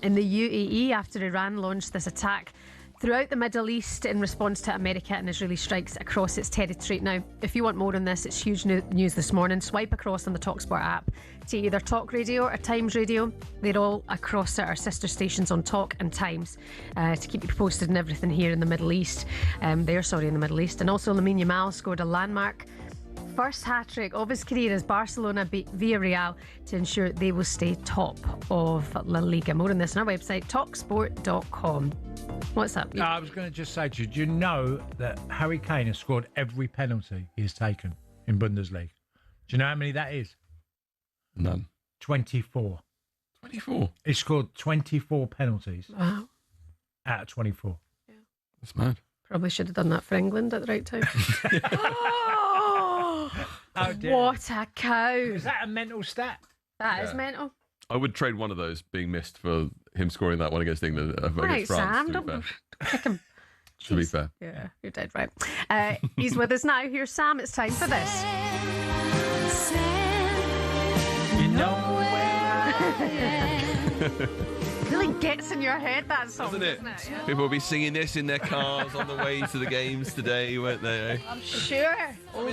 in the UAE after Iran launched this attack throughout the Middle East in response to America and Israeli strikes across its territory. Now, if you want more on this, it's huge news this morning. Swipe across on the talkSPORT app to either Talk Radio or Times Radio. They're all across our sister stations on Talk and Times to keep you posted on everything here in the Middle East. In the Middle East. And also, Lamine Yamal scored a landmark first hat-trick of his career as Barcelona beat Villarreal to ensure they will stay top of La Liga. More on this on our website, talksport.com. What's up? I was going to just say to you, do you know that Harry Kane has scored every penalty he's taken in Bundesliga? Do you know how many that is? None. 24. 24? He scored 24 penalties. Wow. Out of 24. Yeah. That's mad. Probably should have done that for England at the right time. Oh, dear. What a cow. Is that a mental stat? That is mental. I would trade one of those being missed for him scoring that one against England against France. Sam, don't kick him. To be fair. Yeah, you're dead right. He's with us now. Here's Sam. It's time for this. You know where I am. Really gets in your head, that song, Doesn't it? Yeah. People will be singing this in their cars on the way to the games today, won't they? I'm sure. Does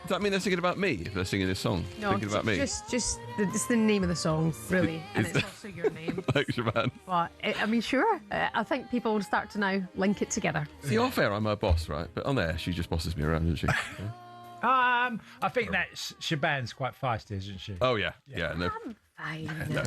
that mean they're singing about me if they're singing this song? No, thinking about me. Just it's the name of the song, really, and it's also your name. Thanks, Shebahn. But I mean, sure. I think people will start to now link it together. See, off air, I'm her boss, right? But on there, she just bosses me around, doesn't she? I think that Shebahn's quite feisty, isn't she? Oh yeah. No. Fine. No,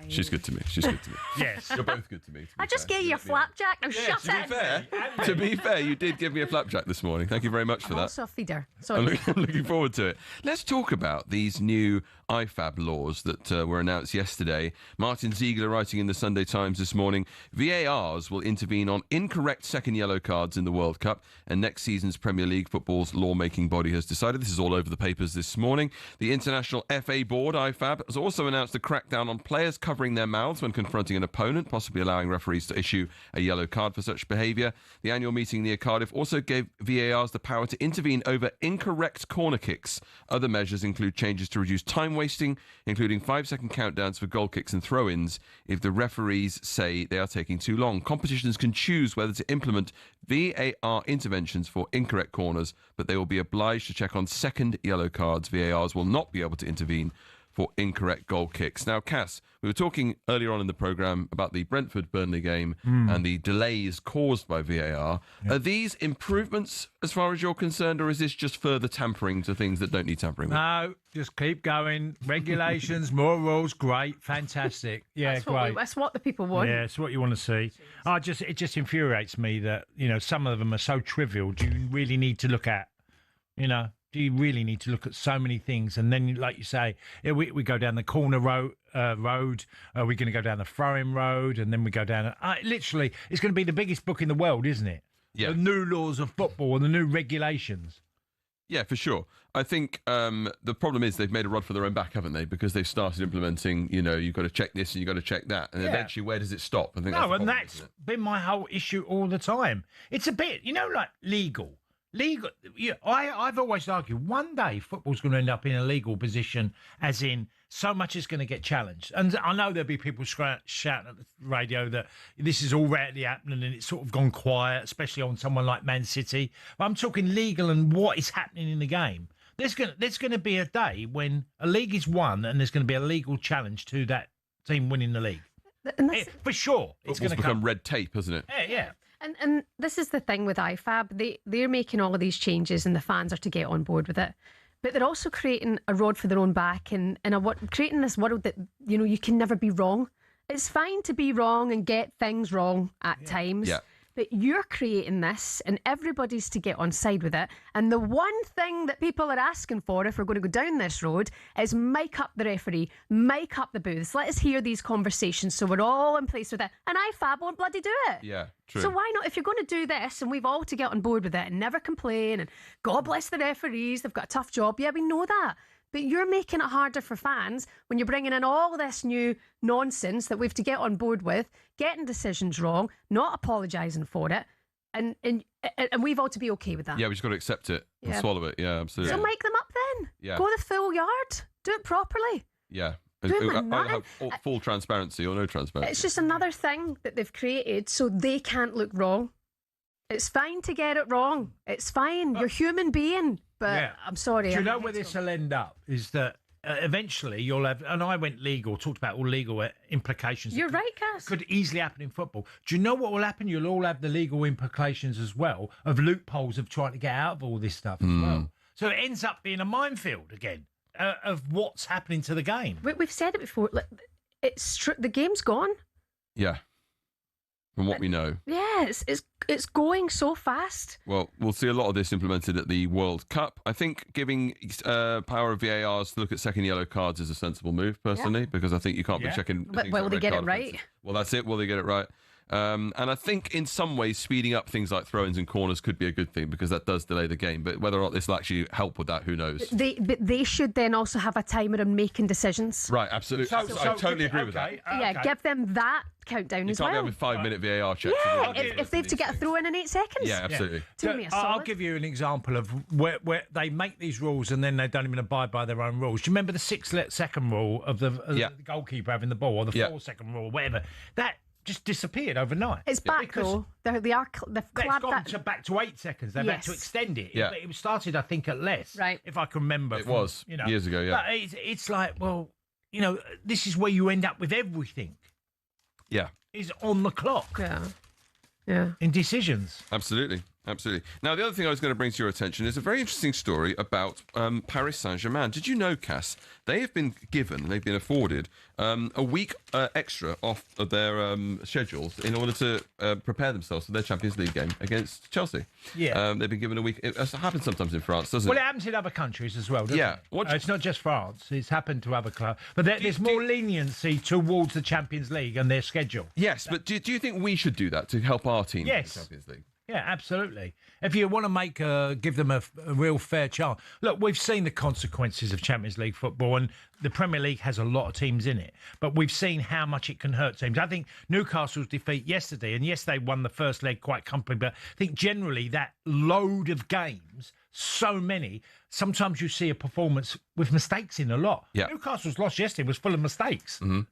she's good to me. She's good to me. Yes. You're both good to me. I just gave you a flapjack. Now shut it. To be fair, you did give me a flapjack this morning. Thank you very much for that. Also a feeder. Sorry. I'm looking forward to it. Let's talk about these new IFAB laws that were announced yesterday. Martin Ziegler writing in the Sunday Times this morning, VARs will intervene on incorrect second yellow cards in the World Cup, and next season's Premier League football's lawmaking body has decided. This is all over the papers this morning. The International FA Board, IFAB, has also announced a crackdown on players covering their mouths when confronting an opponent, possibly allowing referees to issue a yellow card for such behaviour. The annual meeting near Cardiff also gave VARs the power to intervene over incorrect corner kicks. Other measures include changes to reduce time wasting, including 5-second countdowns for goal kicks and throw-ins if the referees say they are taking too long. Competitions can choose whether to implement VAR interventions for incorrect corners, but they will be obliged to check on second yellow cards. VARs will not be able to intervene for incorrect goal kicks. Now, Cass, we were talking earlier on in the programme about the Brentford-Burnley game and the delays caused by VAR. Are these improvements as far as you're concerned, or is this just further tampering to things that don't need tampering with? No, just keep going. Regulations, more rules, great, fantastic. Yeah, great. That's what the people want. Yeah, it's what you want to see. It just infuriates me that, some of them are so trivial. Do you really need to look at, Do you really need to look at so many things? And then, like you say, we go down the corner road. We're going to go down the throwing road, and then we go down. Literally, it's going to be the biggest book in the world, isn't it? Yeah. The new laws of football and the new regulations. Yeah, for sure. I think the problem is they've made a rod for their own back, haven't they? Because they've started implementing, you've got to check this and you've got to check that. And eventually, where does it stop? I think that's been my whole issue all the time. It's a bit, like legal. Legal. Yeah, I've always argued one day football's going to end up in a legal position, as in so much is going to get challenged. And I know there'll be people shouting at the radio that this is already happening and it's sort of gone quiet, especially on someone like Man City. But I'm talking legal and what is happening in the game. There's going to be a day when a league is won and there's going to be a legal challenge to that team winning the league. For sure. It's going to become red tape, hasn't it? Yeah. And this is the thing with IFAB. They're making all of these changes and the fans are to get on board with it. But they're also creating a rod for their own back and creating this world that, you can never be wrong. It's fine to be wrong and get things wrong at times. Yeah. But you're creating this and everybody's to get on side with it. And the one thing that people are asking for, if we're going to go down this road, is mic up the referee, mic up the booths. Let us hear these conversations so we're all in place with it. And IFAB won't bloody do it. Yeah, true. So why not? If you're going to do this and we've all to get on board with it and never complain and God bless the referees, they've got a tough job. Yeah, we know that. But you're making it harder for fans when you're bringing in all this new nonsense that we have to get on board with, getting decisions wrong, not apologising for it, and we've all to be okay with that. Yeah, we just got to accept it and swallow it. Yeah, absolutely. So make them up then. Yeah. Go the full yard. Do it properly. Yeah. I have full transparency or no transparency. It's just another thing that they've created so they can't look wrong. It's fine to get it wrong. It's fine. You're a human being. But I'm sorry. Do you know where this will end up? Is that eventually you'll have, and I went legal, talked about all legal implications. You're right, Cass. Could easily happen in football. Do you know what will happen? You'll all have the legal implications as well of loopholes of trying to get out of all this stuff as well. So it ends up being a minefield again of what's happening to the game. We've said it before. The game's gone. Yeah. From what we know. Yeah, it's going so fast. Well, we'll see a lot of this implemented at the World Cup. I think giving power of VARs to look at second yellow cards is a sensible move, personally, because I think you can't be checking. But will they get it right? Well, that's it. Will they get it right? And I think in some ways speeding up things like throw-ins and corners could be a good thing because that does delay the game. But whether or not this will actually help with that, who knows? They should then also have a timer on making decisions. Right, absolutely. I totally agree with that. Yeah, give them that countdown as well. You can't be having 5-minute VAR checks. Yeah, if they've to get a throw in 8 seconds. Yeah, absolutely. I'll give you an example of where they make these rules and then they don't even abide by their own rules. Do you remember the 6-second rule of the goalkeeper having the ball, or the 4-second rule, whatever? That just disappeared overnight. It's back though. They've gone back to 8 seconds. They've had to extend it. Yeah. It started, I think, at less. Right. If I can remember. It was years ago. Yeah. But it's like, well, this is where you end up with everything. Yeah. Is on the clock. Yeah. In decisions. Absolutely. Now, the other thing I was going to bring to your attention is a very interesting story about Paris Saint-Germain. Did you know, Cass, they've been afforded a week extra off of their schedules in order to prepare themselves for their Champions League game against Chelsea. Yeah. They've been given a week. It happens sometimes in France, doesn't it? Well, it happens in other countries as well, doesn't it? It's not just France. It's happened to other clubs. But there's more leniency towards the Champions League and their schedule. Yes, but do you think we should do that to help our team in the Champions League? Yeah, absolutely. If you want to give them a real fair chance. Look, we've seen the consequences of Champions League football, and the Premier League has a lot of teams in it. But we've seen how much it can hurt teams. I think Newcastle's defeat yesterday, and yes, they won the first leg quite comfortably, but I think generally that load of games, so many, sometimes you see a performance with mistakes in a lot. Yeah. Newcastle's loss yesterday was full of mistakes. Mm-hmm.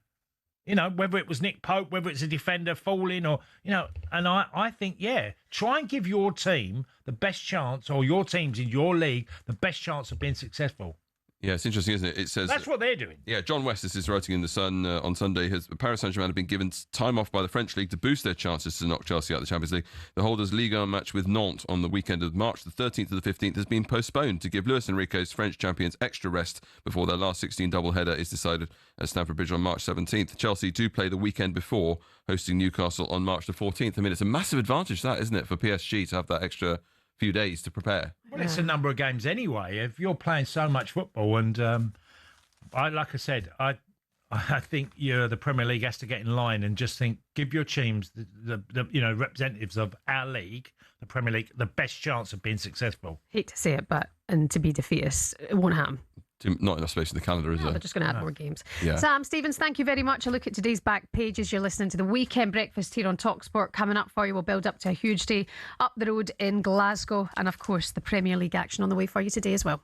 Whether it was Nick Pope, whether it's a defender falling or, and I think, try and give your team the best chance, or your teams in your league, the best chance of being successful. Yeah, it's interesting, isn't it? It says that's what they're doing. Yeah, John West, this is writing in The Sun on Sunday, Paris Saint-Germain have been given time off by the French League to boost their chances to knock Chelsea out of the Champions League. The holders' Ligue 1 match with Nantes on the weekend of March the 13th to the 15th has been postponed to give Luis Enrique's French champions extra rest before their last 16 double-header is decided at Stamford Bridge on March 17th. Chelsea do play the weekend before, hosting Newcastle on March the 14th. I mean, it's a massive advantage, that, isn't it, for PSG to have that extra few days to prepare? Well, it's a number of games anyway. If you're playing so much football and... like I said, I think the Premier League has to get in line and just give your teams the representatives of our league, the Premier League, the best chance of being successful. Hate to say it, and to be defeatist, it won't happen. Not in space in the calendar, is there? They're just going to add more games. Yeah. Sam Stevens, thank you very much. A look at today's back pages. You're listening to the Weekend Breakfast here on talkSPORT. Coming up for you, we'll build up to a huge day up the road in Glasgow. And of course, the Premier League action on the way for you today as well.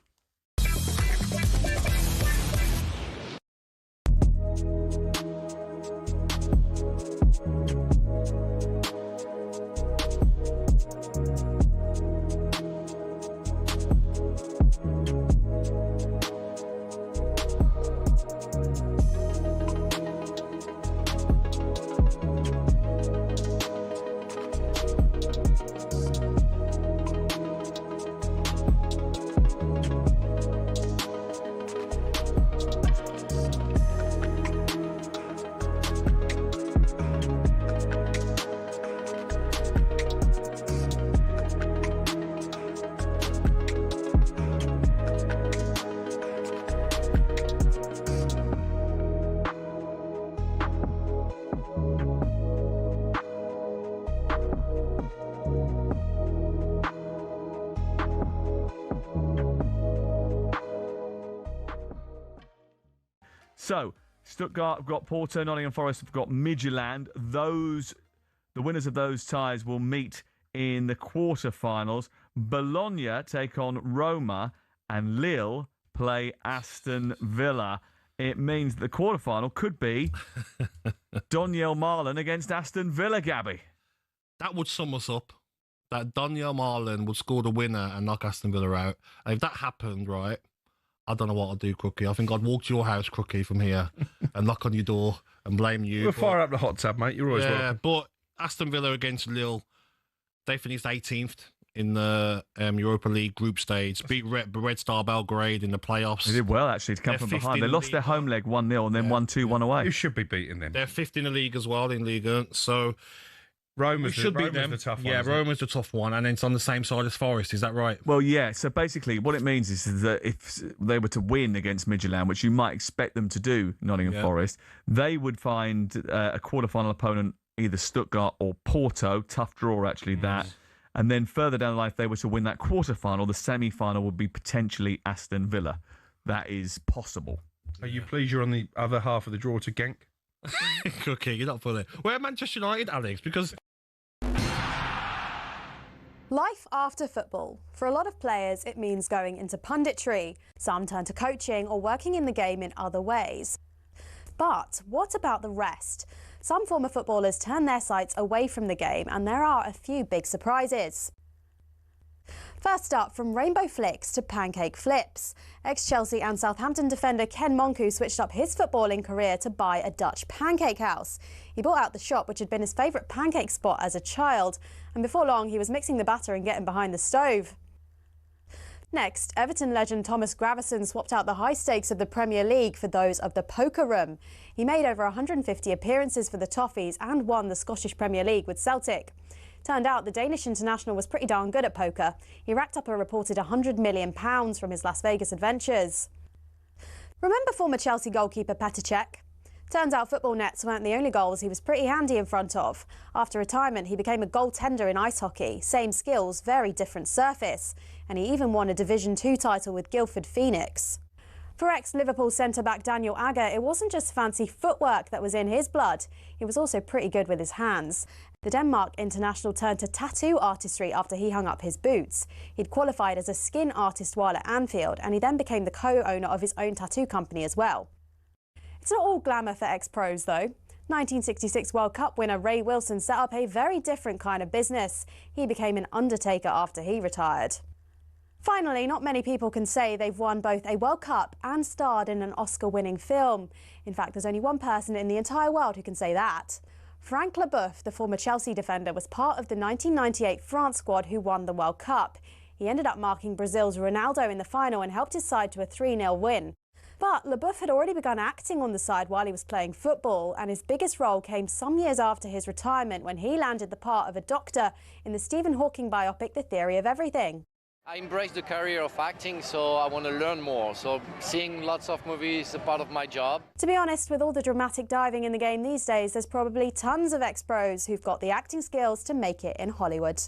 So, Stuttgart have got Porto, Nottingham Forest have got Midtjylland. The winners of those ties will meet in the quarter-finals. Bologna take on Roma and Lille play Aston Villa. It means the quarter-final could be Donyell Marlon against Aston Villa, Gabby. That would sum us up. That Donyell Marlon would score the winner and knock Aston Villa out. And if that happened, right, I don't know what I'd do, Crookie. I think I'd walk to your house, Crookie, from here and knock on your door and blame you. We'll fire up the hot tub, mate. You're always welcome. But Aston Villa against Lille, they finished 18th in the Europa League group stage. Beat Red Star Belgrade in the playoffs. They did well, actually, to come from behind. They lost their home leg 1-0 and then 1-2-1 away. You should be beating them. They're 5th in the league as well, in Liga. So Roma's should beat them. the tough one. Yeah, Roma's the tough one, and it's on the same side as Forest. Is that right? Well, yeah. So basically, what it means is that if they were to win against Midtjylland, which you might expect them to do, Nottingham Forest, they would find a quarter-final opponent, either Stuttgart or Porto. Tough draw, actually, that. And then further down the line, if they were to win that quarter-final, the semi-final would be potentially Aston Villa. That is possible. Are you pleased you're on the other half of the draw to Genk? Cookie, you're not funny. Where Manchester United, Alex? Because life after football. For a lot of players, it means going into punditry. Some turn to coaching or working in the game in other ways. But what about the rest? Some former footballers turn their sights away from the game, and there are a few big surprises. First up, from rainbow flicks to pancake flips. Ex-Chelsea and Southampton defender Ken Monku switched up his footballing career to buy a Dutch pancake house. He bought out the shop, which had been his favourite pancake spot as a child, and before long he was mixing the batter and getting behind the stove. Next, Everton legend Thomas Gravesen swapped out the high stakes of the Premier League for those of the poker room. He made over 150 appearances for the Toffees and won the Scottish Premier League with Celtic. Turned out the Danish international was pretty darn good at poker. He racked up a reported £100 million from his Las Vegas adventures. Remember former Chelsea goalkeeper Petr Cech? Turns out football nets weren't the only goals he was pretty handy in front of. After retirement, he became a goaltender in ice hockey. Same skills, very different surface. And he even won a Division 2 title with Guildford Phoenix. For ex-Liverpool centre-back Daniel Agger, it wasn't just fancy footwork that was in his blood. He was also pretty good with his hands. The Denmark international turned to tattoo artistry after he hung up his boots. He'd qualified as a skin artist while at Anfield, and he then became the co-owner of his own tattoo company as well. It's not all glamour for ex-pros, though. 1966 World Cup winner Ray Wilson set up a very different kind of business. He became an undertaker after he retired. Finally, not many people can say they've won both a World Cup and starred in an Oscar-winning film. In fact, there's only one person in the entire world who can say that. Frank Leboeuf, the former Chelsea defender, was part of the 1998 France squad who won the World Cup. He ended up marking Brazil's Ronaldo in the final and helped his side to a 3-0 win. But Leboeuf had already begun acting on the side while he was playing football, and his biggest role came some years after his retirement when he landed the part of a doctor in the Stephen Hawking biopic The Theory of Everything. I embrace the career of acting, so I want to learn more. So seeing lots of movies is a part of my job. To be honest, with all the dramatic diving in the game these days, there's probably tons of ex-pros who've got the acting skills to make it in Hollywood.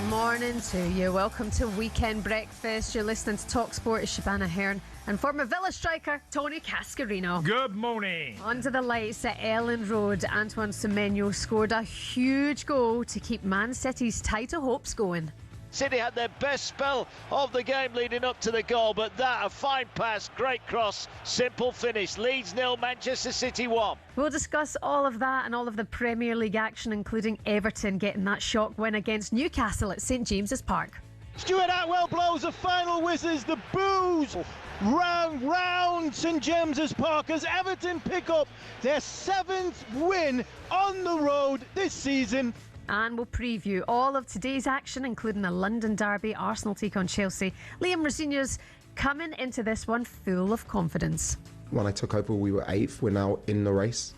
morning to you. Welcome to Weekend Breakfast. You're listening to talkSPORT. It's Shebahn Aherne and former Villa striker Tony Cascarino. Good morning. Under the lights at Ellen Road, Antoine Semenyo scored a huge goal to keep Man City's title hopes going. City had their best spell of the game leading up to the goal, but that, a fine pass, great cross, simple finish. Leeds 0, Manchester City 1. We'll discuss all of that and all of the Premier League action, including Everton getting that shock win against Newcastle at St James's Park. Stuart Atwell blows the final whistles, the boos round St James's Park as Everton pick up their 7th win on the road this season. And we'll preview all of today's action, including the London derby, Arsenal take on Chelsea. Liam Rosenior's coming into this one full of confidence. When I took over, we were 8th. We're now in the race.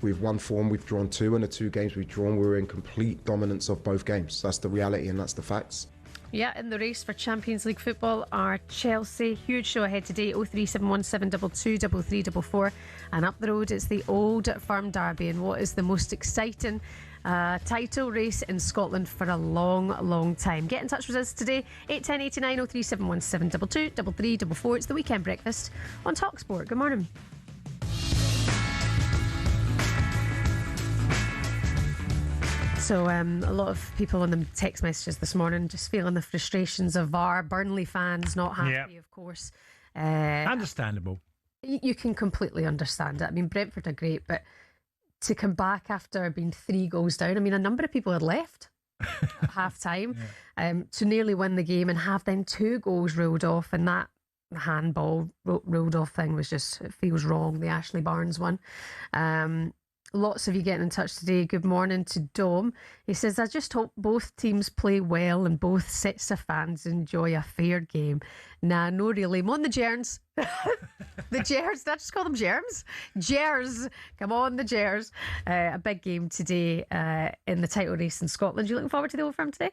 We've won 4 and we've drawn 2, and the 2 games we've drawn, we were in complete dominance of both games. That's the reality and that's the facts. Yeah, in the race for Champions League football are Chelsea. Huge show ahead today, 03717223344. And up the road, it's the Old Firm derby and what is the most exciting title race in Scotland for a long, long time. Get in touch with us today, 81089 03717223344. It's the Weekend Breakfast on talkSPORT. Good morning. So a lot of people on the text messages this morning just feeling the frustrations of our Burnley fans not happy, of course. Understandable. You can completely understand it. I mean, Brentford are great, but to come back after being 3 goals down, I mean, a number of people had left at half-time to nearly win the game and have then 2 goals ruled off, and that handball ruled off thing was just, it feels wrong, the Ashley Barnes one. Lots of you getting in touch today. Good morning to Dom. He says, I just hope both teams play well and both sets of fans enjoy a fair game. Nah, no really. I'm on the Germs. The Gers. Did I just call them Germs? Gers. Come on, the Gers. A big game today in the title race in Scotland. You looking forward to the Old Firm today?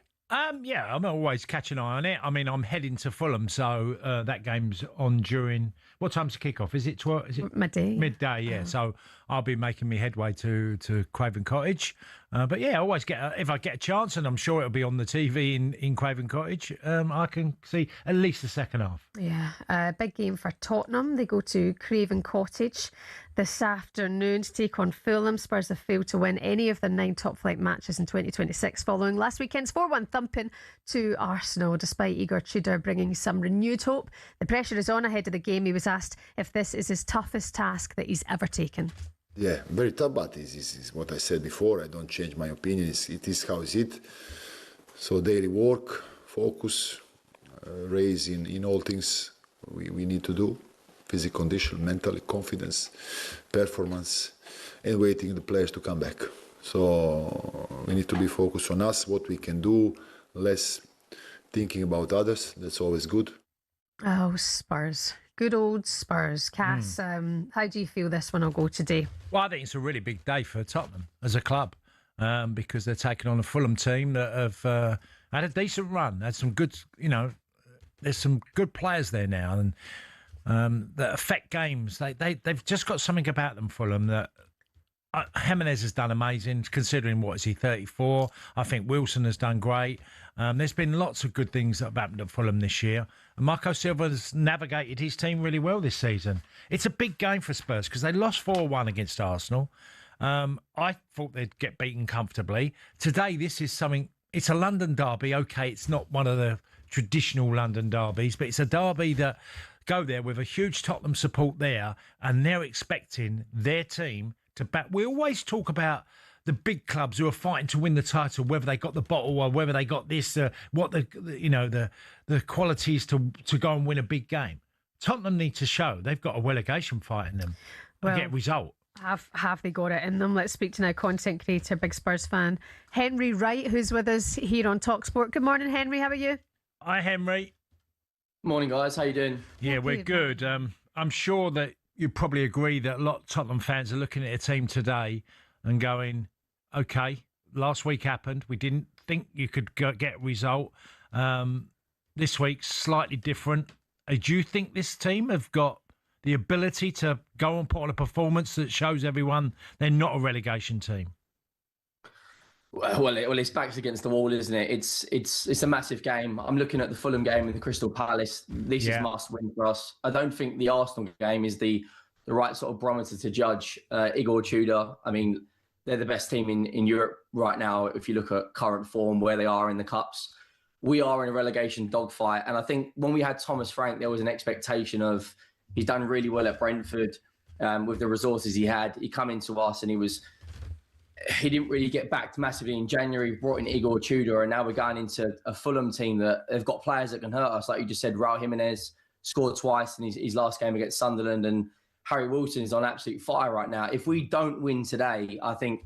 Yeah, I'm always catching an eye on it. I mean, I'm heading to Fulham, so that game's on during... What time's the kick-off? Is it 12? Is it midday? Midday, yeah. So I'll be making me headway to Craven Cottage. But yeah, I always if I get a chance, and I'm sure it'll be on the TV in Craven Cottage, I can see at least the second half. Yeah, big game for Tottenham. They go to Craven Cottage this afternoon to take on Fulham. Spurs have failed to win any of the 9 top-flight matches in 2026 following last weekend's 4-1 thumping to Arsenal, despite Igor Tudor bringing some renewed hope. The pressure is on ahead of the game. He was asked if this is his toughest task that he's ever taken. Yeah, very tough, but this is what I said before. I don't change my opinion. It is how is it. So daily work, focus, raise in all things we need to do. Physical condition, mental confidence, performance, and waiting the players to come back. So we need to be focused on us, what we can do, less thinking about others. That's always good. Oh, Spurs. Good old Spurs. Cass, how do you feel this one will go today? Well, I think it's a really big day for Tottenham as a club because they're taking on a Fulham team that have had a decent run, had some good, there's some good players there now and that affect games. They've just got something about them, Fulham, that Jimenez has done amazing, considering, what is he, 34? I think Wilson has done great. There's been lots of good things that have happened at Fulham this year. And Marco Silva has navigated his team really well this season. It's a big game for Spurs because they lost 4-1 against Arsenal. I thought they'd get beaten comfortably. Today, this is something, it's a London derby. OK, it's not one of the traditional London derbies, but it's a derby that go there with a huge Tottenham support there, and they're expecting their team to back. We always talk about the big clubs who are fighting to win the title, whether they got the bottle or whether they got this, what the qualities to go and win a big game. Tottenham need to show they've got a relegation fight in them and get a result. Have they got it in them? Let's speak to now content creator, big Spurs fan, Henry Wright, who's with us here on talkSPORT. Good morning, Henry. How are you? Hi, Henry. Morning, guys. How you doing? Yeah, we're good. I'm sure that you probably agree that a lot of Tottenham fans are looking at a team today and going, OK, last week happened. We didn't think you could get a result. This week's slightly different. Do you think this team have got the ability to go and put on a performance that shows everyone they're not a relegation team? Well, it's backs against the wall, isn't it? It's a massive game. I'm looking at the Fulham game and the Crystal Palace. This is must win for us. I don't think the Arsenal game is the right sort of barometer to judge Igor Tudor. I mean, they're the best team in Europe right now. If you look at current form, where they are in the cups, we are in a relegation dogfight. And I think when we had Thomas Frank, there was an expectation of he's done really well at Brentford with the resources he had. He come into us and he didn't really get backed massively in January. We brought in Igor Tudor, and now we're going into a Fulham team that have got players that can hurt us. Like you just said, Raul Jimenez scored twice in his last game against Sunderland, and Harry Wilson is on absolute fire right now. If we don't win today, I think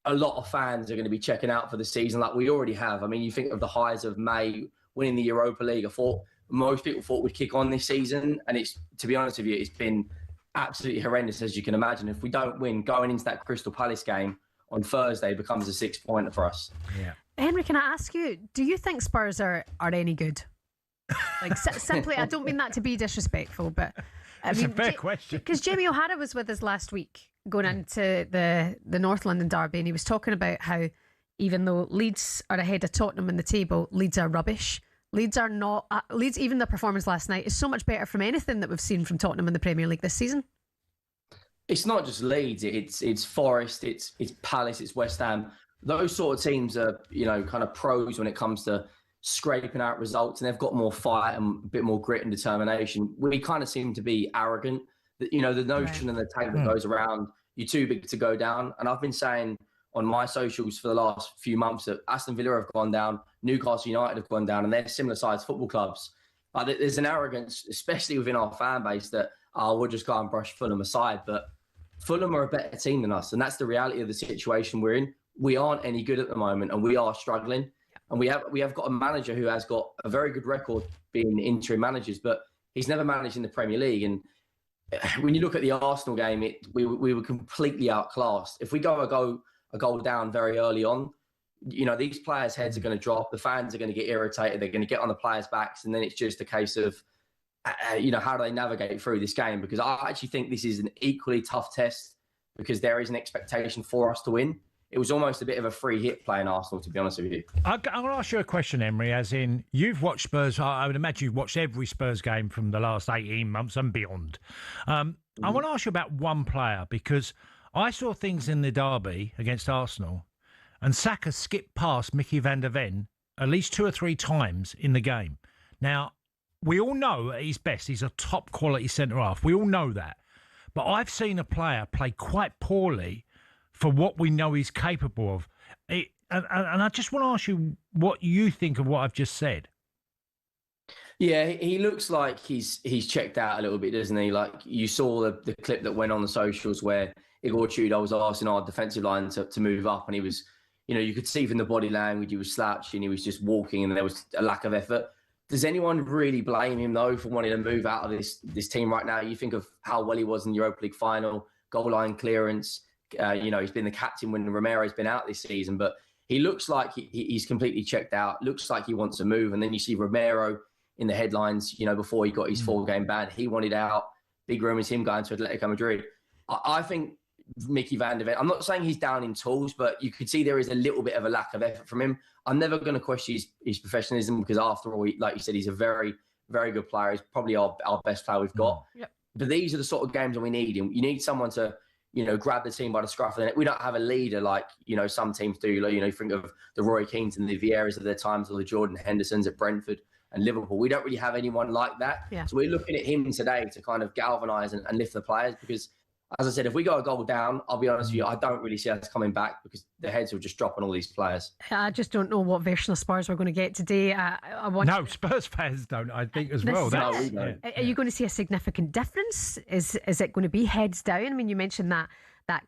a lot of fans are going to be checking out for the season like we already have. I mean, you think of the highs of May, winning the Europa League. I thought most people thought we'd kick on this season, and it's, to be honest with you, it's been absolutely horrendous, as you can imagine. If we don't win, going into that Crystal Palace game on Thursday becomes a 6-pointer for us. Yeah. Henry, can I ask you, do you think Spurs are any good? Like, simply, I don't mean that to be disrespectful, but it's a fair question. Because Jamie O'Hara was with us last week going into the North London derby, and he was talking about how even though Leeds are ahead of Tottenham in the table, Leeds are rubbish. Leeds are not. Leeds, even the performance last night, is so much better from anything that we've seen from Tottenham in the Premier League this season. It's not just Leeds, it's Forest, it's Palace, it's West Ham. Those sort of teams are, kind of pros when it comes to scraping out results, and they've got more fight and a bit more grit and determination. We kind of seem to be arrogant. The notion and the tag that goes around, you're too big to go down. And I've been saying on my socials for the last few months that Aston Villa have gone down, Newcastle United have gone down, and they're similar-sized football clubs. There's an arrogance, especially within our fan base, that we'll just go and brush Fulham aside. But Fulham are a better team than us, and that's the reality of the situation we're in. We aren't any good at the moment, and we are struggling. And we have got a manager who has got a very good record being interim managers, but he's never managed in the Premier League. And when you look at the Arsenal game, we were completely outclassed. If we go a goal down very early on, these players' heads are going to drop. The fans are going to get irritated. They're going to get on the players' backs, and then it's just a case of how do they navigate through this game? Because I actually think this is an equally tough test because there is an expectation for us to win. It was almost a bit of a free hit playing Arsenal, to be honest with you. I'm going to ask you a question, Emery, as in, you've watched Spurs. I would imagine you've watched every Spurs game from the last 18 months and beyond. I want to ask you about one player, because I saw things in the derby against Arsenal, and Saka skipped past Mickey van der Ven at least 2 or 3 times in the game. Now, we all know at his best, he's a top-quality centre-half. We all know that. But I've seen a player play quite poorly for what we know he's capable of. And I just want to ask you what you think of what I've just said. Yeah, he looks like he's checked out a little bit, doesn't he? Like, you saw the clip that went on the socials where Igor Tudor was asking our defensive line to move up, and he was, you could see from the body language, he was slouching, he was just walking, and there was a lack of effort. Does anyone really blame him, though, for wanting to move out of this team right now? You think of how well he was in the Europa League final, goal line clearance. He's been the captain when Romero's been out this season, but he looks like he's completely checked out, looks like he wants to move. And then you see Romero in the headlines, before he got his 4-game ban, he wanted out. Big rumours him going to Atletico Madrid. I think Mickey van der Ven, I'm not saying he's down in tools, but you could see there is a little bit of a lack of effort from him. I'm never going to question his professionalism because, after all, like you said, he's a very, very good player. He's probably our best player we've got. Yep. But these are the sort of games that we need. And you need someone to, grab the team by the scruff of the neck. We don't have a leader like, some teams do. Like, think of the Roy Keanes and the Vieiras of their times, or the Jordan Hendersons at Brentford and Liverpool. We don't really have anyone like that. Yeah. So we're looking at him today to kind of galvanise and lift the players because, as I said, if we go a goal down, I'll be honest with you, I don't really see us coming back because the heads will just drop on all these players. I just don't know what version of Spurs we're going to get today. No, Spurs fans don't, I think, as well. We don't. Are you going to see a significant difference? Is it going to be heads down? I mean, you mentioned that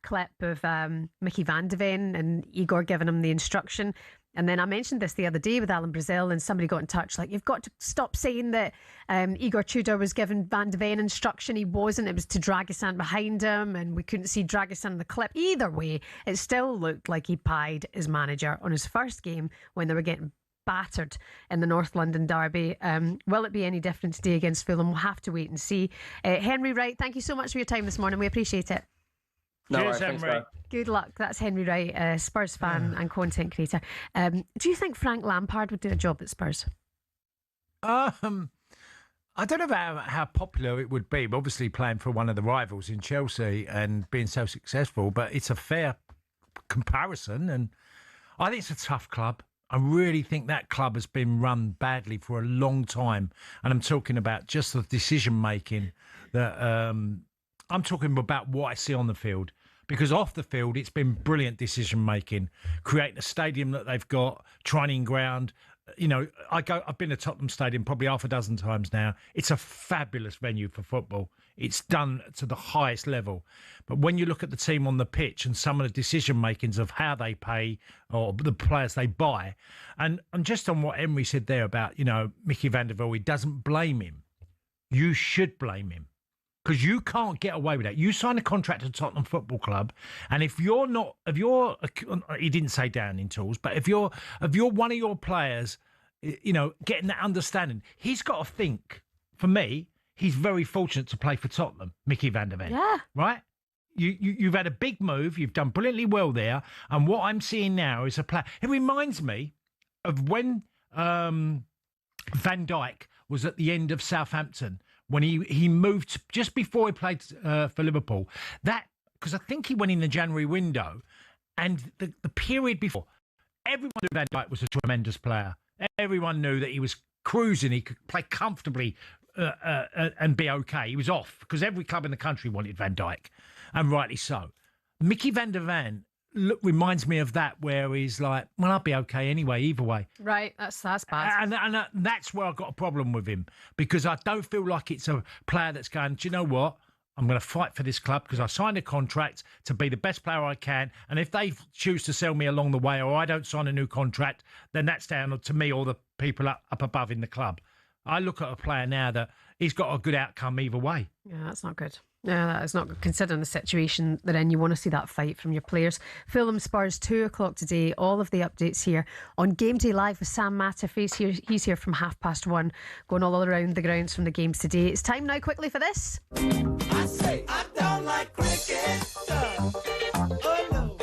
clip of Mickey van der Ven and Igor giving him the instruction. And then I mentioned this the other day with Alan Brazil, and somebody got in touch, like, you've got to stop saying that Igor Tudor was giving Van der Ven instruction. He wasn't. It was to Dragusan behind him, and we couldn't see Dragusan in the clip. Either way, it still looked like he pied his manager on his first game when they were getting battered in the North London derby. Will it be any different today against Fulham? We'll have to wait and see. Henry Wright, thank you so much for your time this morning. We appreciate it. No Cheers, worries, thanks, Henry. guys. Good luck. That's Henry Wright, Spurs fan and content creator. Do you think Frank Lampard would do a job at Spurs? I don't know about how popular it would be, but obviously playing for one of the rivals in Chelsea and being so successful, but it's a fair comparison, and I think it's a tough club. I really think that club has been run badly for a long time, and I'm talking about just the decision-making that I'm talking about what I see on the field. Because off the field, it's been brilliant decision-making, creating a stadium that they've got, training ground. You know, I've been to Tottenham Stadium probably half a dozen times now. It's a fabulous venue for football. It's done to the highest level. But when you look at the team on the pitch and some of the decision-makings of how they pay or the players they buy, and just on what Emery said there about, you know, Mickey van der Vel, he doesn't blame him. You should blame him. Because you can't get away with that. You sign a contract to Tottenham Football Club, and he didn't say down in tools, but if you're one of your players, you know, getting that understanding, he's got to think. For me, he's very fortunate to play for Tottenham, Mickey van der Ven. Yeah. Right? You've had a big move. You've done brilliantly well there, and what I'm seeing now is a player. It reminds me of when Van Dijk was at the end of Southampton. When he moved just before he played for Liverpool, because I think he went in the January window, and the period before, everyone knew Van Dijk was a tremendous player. Everyone knew that he was cruising, he could play comfortably and be okay. He was off because every club in the country wanted Van Dijk, and rightly so. Mickey van der Ven reminds me of that, where he's like, well, I'll be okay anyway, either way. Right, that's bad. And that's where I've got a problem with him, because I don't feel like it's a player that's going, do you know what? I'm going to fight for this club because I signed a contract to be the best player I can. And if they choose to sell me along the way, or I don't sign a new contract, then that's down to me or the people up above in the club. I look at a player now that he's got a good outcome either way. Yeah, that's not good. No, that is not good. Considering the situation they're in, you want to see that fight from your players. Fulham Spurs, 2 o'clock today. All of the updates here on Game Day Live with Sam Matterface. He's here from 1:30, going all around the grounds from the games today. It's time now quickly for this. I say I don't like cricket. Oh no.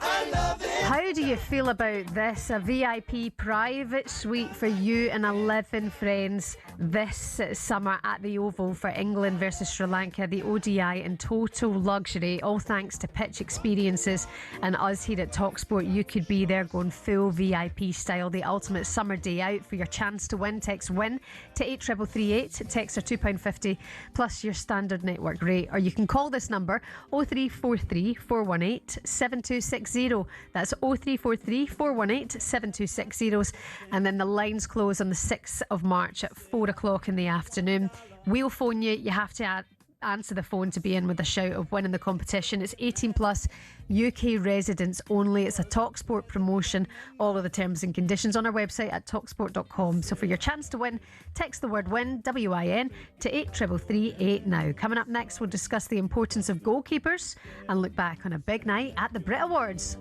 I love it. How do you feel about this? A VIP private suite for you and 11 friends this summer at the Oval for England versus Sri Lanka. The ODI in total luxury, all thanks to Pitch Experiences and us here at talkSPORT. You could be there going full VIP style. The ultimate summer day out. For your chance to win, text WIN to 83338. Texts are £2.50 plus your standard network rate. Or you can call this number 0343 418 7260. That's 0343 418 7260. And then the lines close on the 6th of March at 4 o'clock in the afternoon. We'll phone you. You have to answer the phone to be in with a shout of winning the competition. It's 18 plus, UK residents only. It's a talkSPORT promotion. All of the terms and conditions on our website at talksport.com. So for your chance to win, text the word WIN, WIN, to 83338 now. Coming up next, we'll discuss the importance of goalkeepers and look back on a big night at the Brit Awards.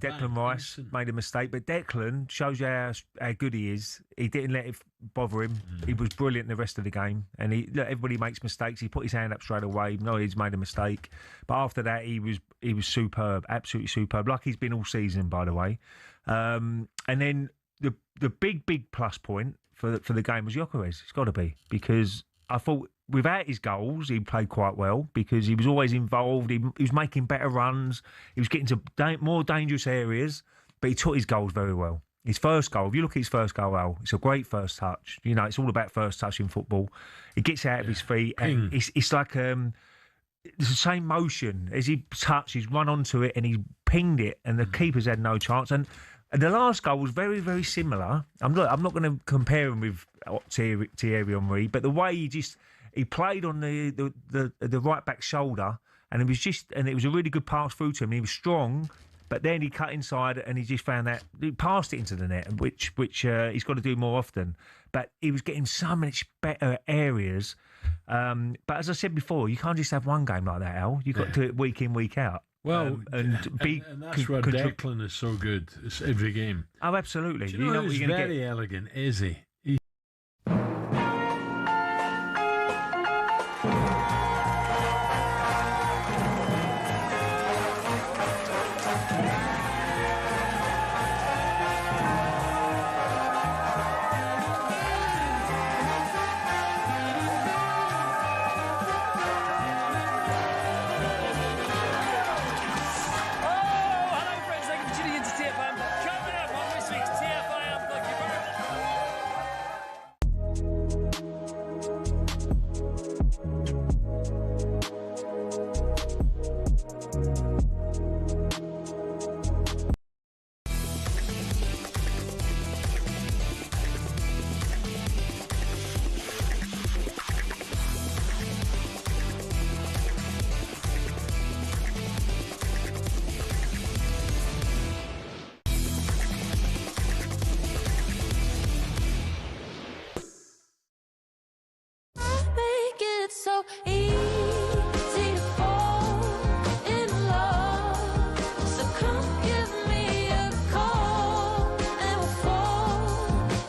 Declan Rice made a mistake, but Declan shows you how good he is. He didn't let it bother him. He was brilliant the rest of the game. And everybody makes mistakes. He put his hand up straight away. No, he's made a mistake. But after that, he was superb, absolutely superb, like he's been all season, by the way. And then the big plus point for the game was Gyökeres. It's got to be, because I thought without his goals he played quite well, because he was always involved. He was making better runs. He was getting to more dangerous areas, but he took his goals very well. His first goal, if you look at his first goal, Al, it's a great first touch. You know, it's all about first touch in football. He gets out of his feet, and it's like it's the same motion as he touched. He's run onto it and he pinged it, and the keeper's had no chance. And the last goal was very, very similar. I'm not going to compare him with Thierry Henry, but the way he played on the right back shoulder, and it was a really good pass through to him. He was strong. But then he cut inside and he just found that he passed it into the net, which he's got to do more often. But he was getting so much better areas. But as I said before, you can't just have one game like that, Al. You've got to do it week in, week out. Well, and that's where Declan is so good. It's every game. Oh, absolutely. Do you know he's very elegant, is he? So easy to fall in love. So come give me a call and we'll fall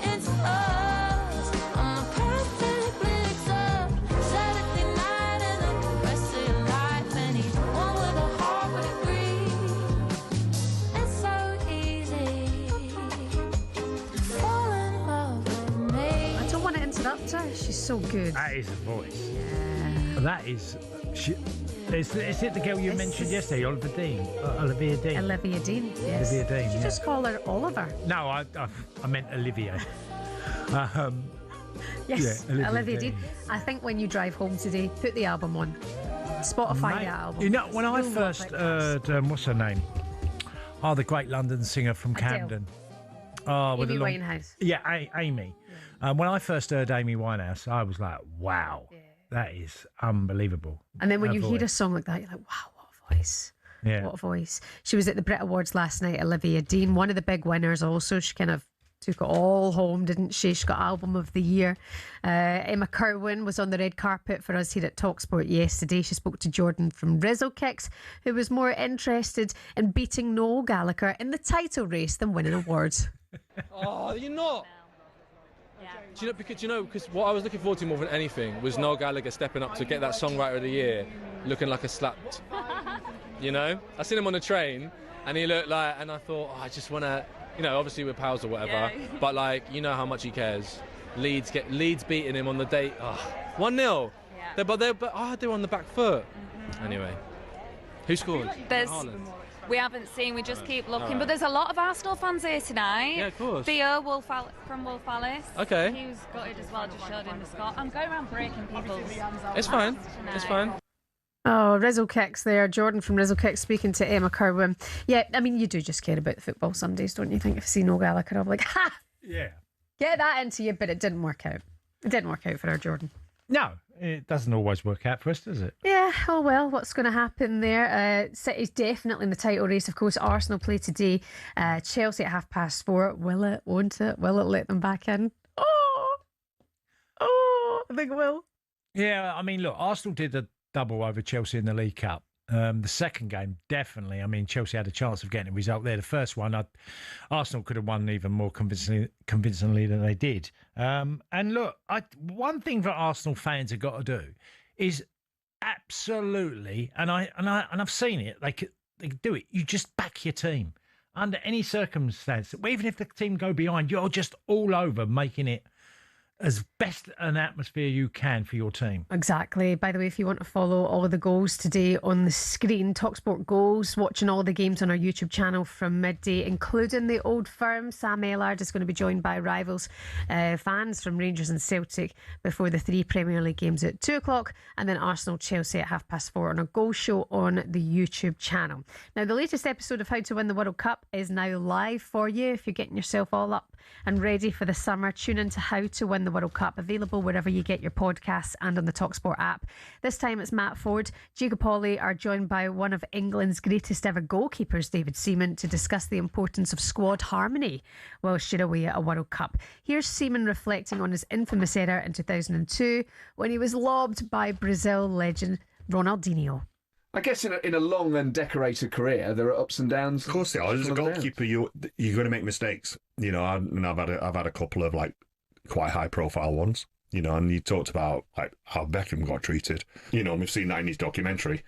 into us on the perfect mix of Saturday night and the rest of your life. Anyone with a heart would agree. It's so easy to fall in love with me. I don't want to interrupt her. She's so good. That is a voice. That is... Is it the girl you mentioned yesterday, Olivia Dean? Olivia Dean. Olivia Dean, yes. Olivia Dean, Did you just call her Oliver? No, I meant Olivia. Yes, yeah, Olivia Dean. I think when you drive home today, put the album on. Spotify the album. You know, when I first heard... what's her name? Oh, the great London singer from Camden. Oh, Amy Winehouse. Yeah, Amy. Yeah. When I first heard Amy Winehouse, I was like, wow. Yeah. That is unbelievable. And then when you hear a song like that, you're like, wow, what a voice. Yeah. What a voice. She was at the Brit Awards last night, Olivia Dean, one of the big winners also. She kind of took it all home, didn't she? She got Album of the Year. Emma Kerwin was on the red carpet for us here at talkSPORT yesterday. She spoke to Jordan from Rizzo Kicks, who was more interested in beating Noel Gallagher in the title race than winning awards. Oh, you're not. Do you know, because what I was looking forward to more than anything was Noel Gallagher stepping up to get that Songwriter of the Year, looking like a slapped. You know, I seen him on the train, and he looked like, and I thought, I just want to, obviously we're pals or whatever, but like, you know how much he cares. Leeds beating him on the day, 1-0. Yeah. They're on the back foot. Mm-hmm. Anyway, who scored? We haven't seen, we just keep looking. Right. But there's a lot of Arsenal fans here tonight. Yeah, of course. Theo from Wolf Alice. Okay. He was gutted as well, just showed in the score. I'm going around breaking people's... It's fine. Tonight. It's fine. Oh, Rizzo Kicks there. Jordan from Rizzo Kicks speaking to Emma Kerwin. Yeah, I mean, you do just care about football some days, don't you think? If you see Noel Gallagher, I'm like, ha! Yeah. Get that into you, but it didn't work out. It didn't work out for our Jordan. No, it doesn't always work out for us, does it? Yeah, oh well, what's going to happen there? City's definitely in the title race. Of course, Arsenal play today. Chelsea at 4:30. Will it? Won't it? Will it let them back in? Oh, I think it will. Yeah, I mean, look, Arsenal did a double over Chelsea in the League Cup. The second game, definitely. I mean, Chelsea had a chance of getting a result there. The first one, Arsenal could have won even more convincingly than they did. And look, one thing that Arsenal fans have got to do is absolutely, and I've seen it. They do it. You just back your team. under any circumstance, even if the team go behind, you're just all over making it as best an atmosphere you can for your team. Exactly. By the way, if you want to follow all of the goals today on the screen, talkSPORT Goals, watching all the games on our YouTube channel from midday, including the Old Firm. Sam Ellard is going to be joined by Rivals fans from Rangers and Celtic before the 3 Premier League games at 2 o'clock, and then Arsenal-Chelsea at 4:30 on a goal show on the YouTube channel. Now, the latest episode of How to Win the World Cup is now live for you. If you're getting yourself all up and ready for the summer, tune into How to Win the World Cup, available wherever you get your podcasts and on the talkSPORT app. This time it's Matt Ford. Giga are joined by one of England's greatest ever goalkeepers, David Seaman, to discuss the importance of squad harmony whilst you're away at a World Cup. Here's Seaman reflecting on his infamous error in 2002 when he was lobbed by Brazil legend Ronaldinho. I guess in a long and decorated career, there are ups and downs. Of course, there are. As a goalkeeper, you're going to make mistakes. You know, I've had a couple of like quite high profile ones. You know, and you talked about like how Beckham got treated. You know, and we've seen that in his documentary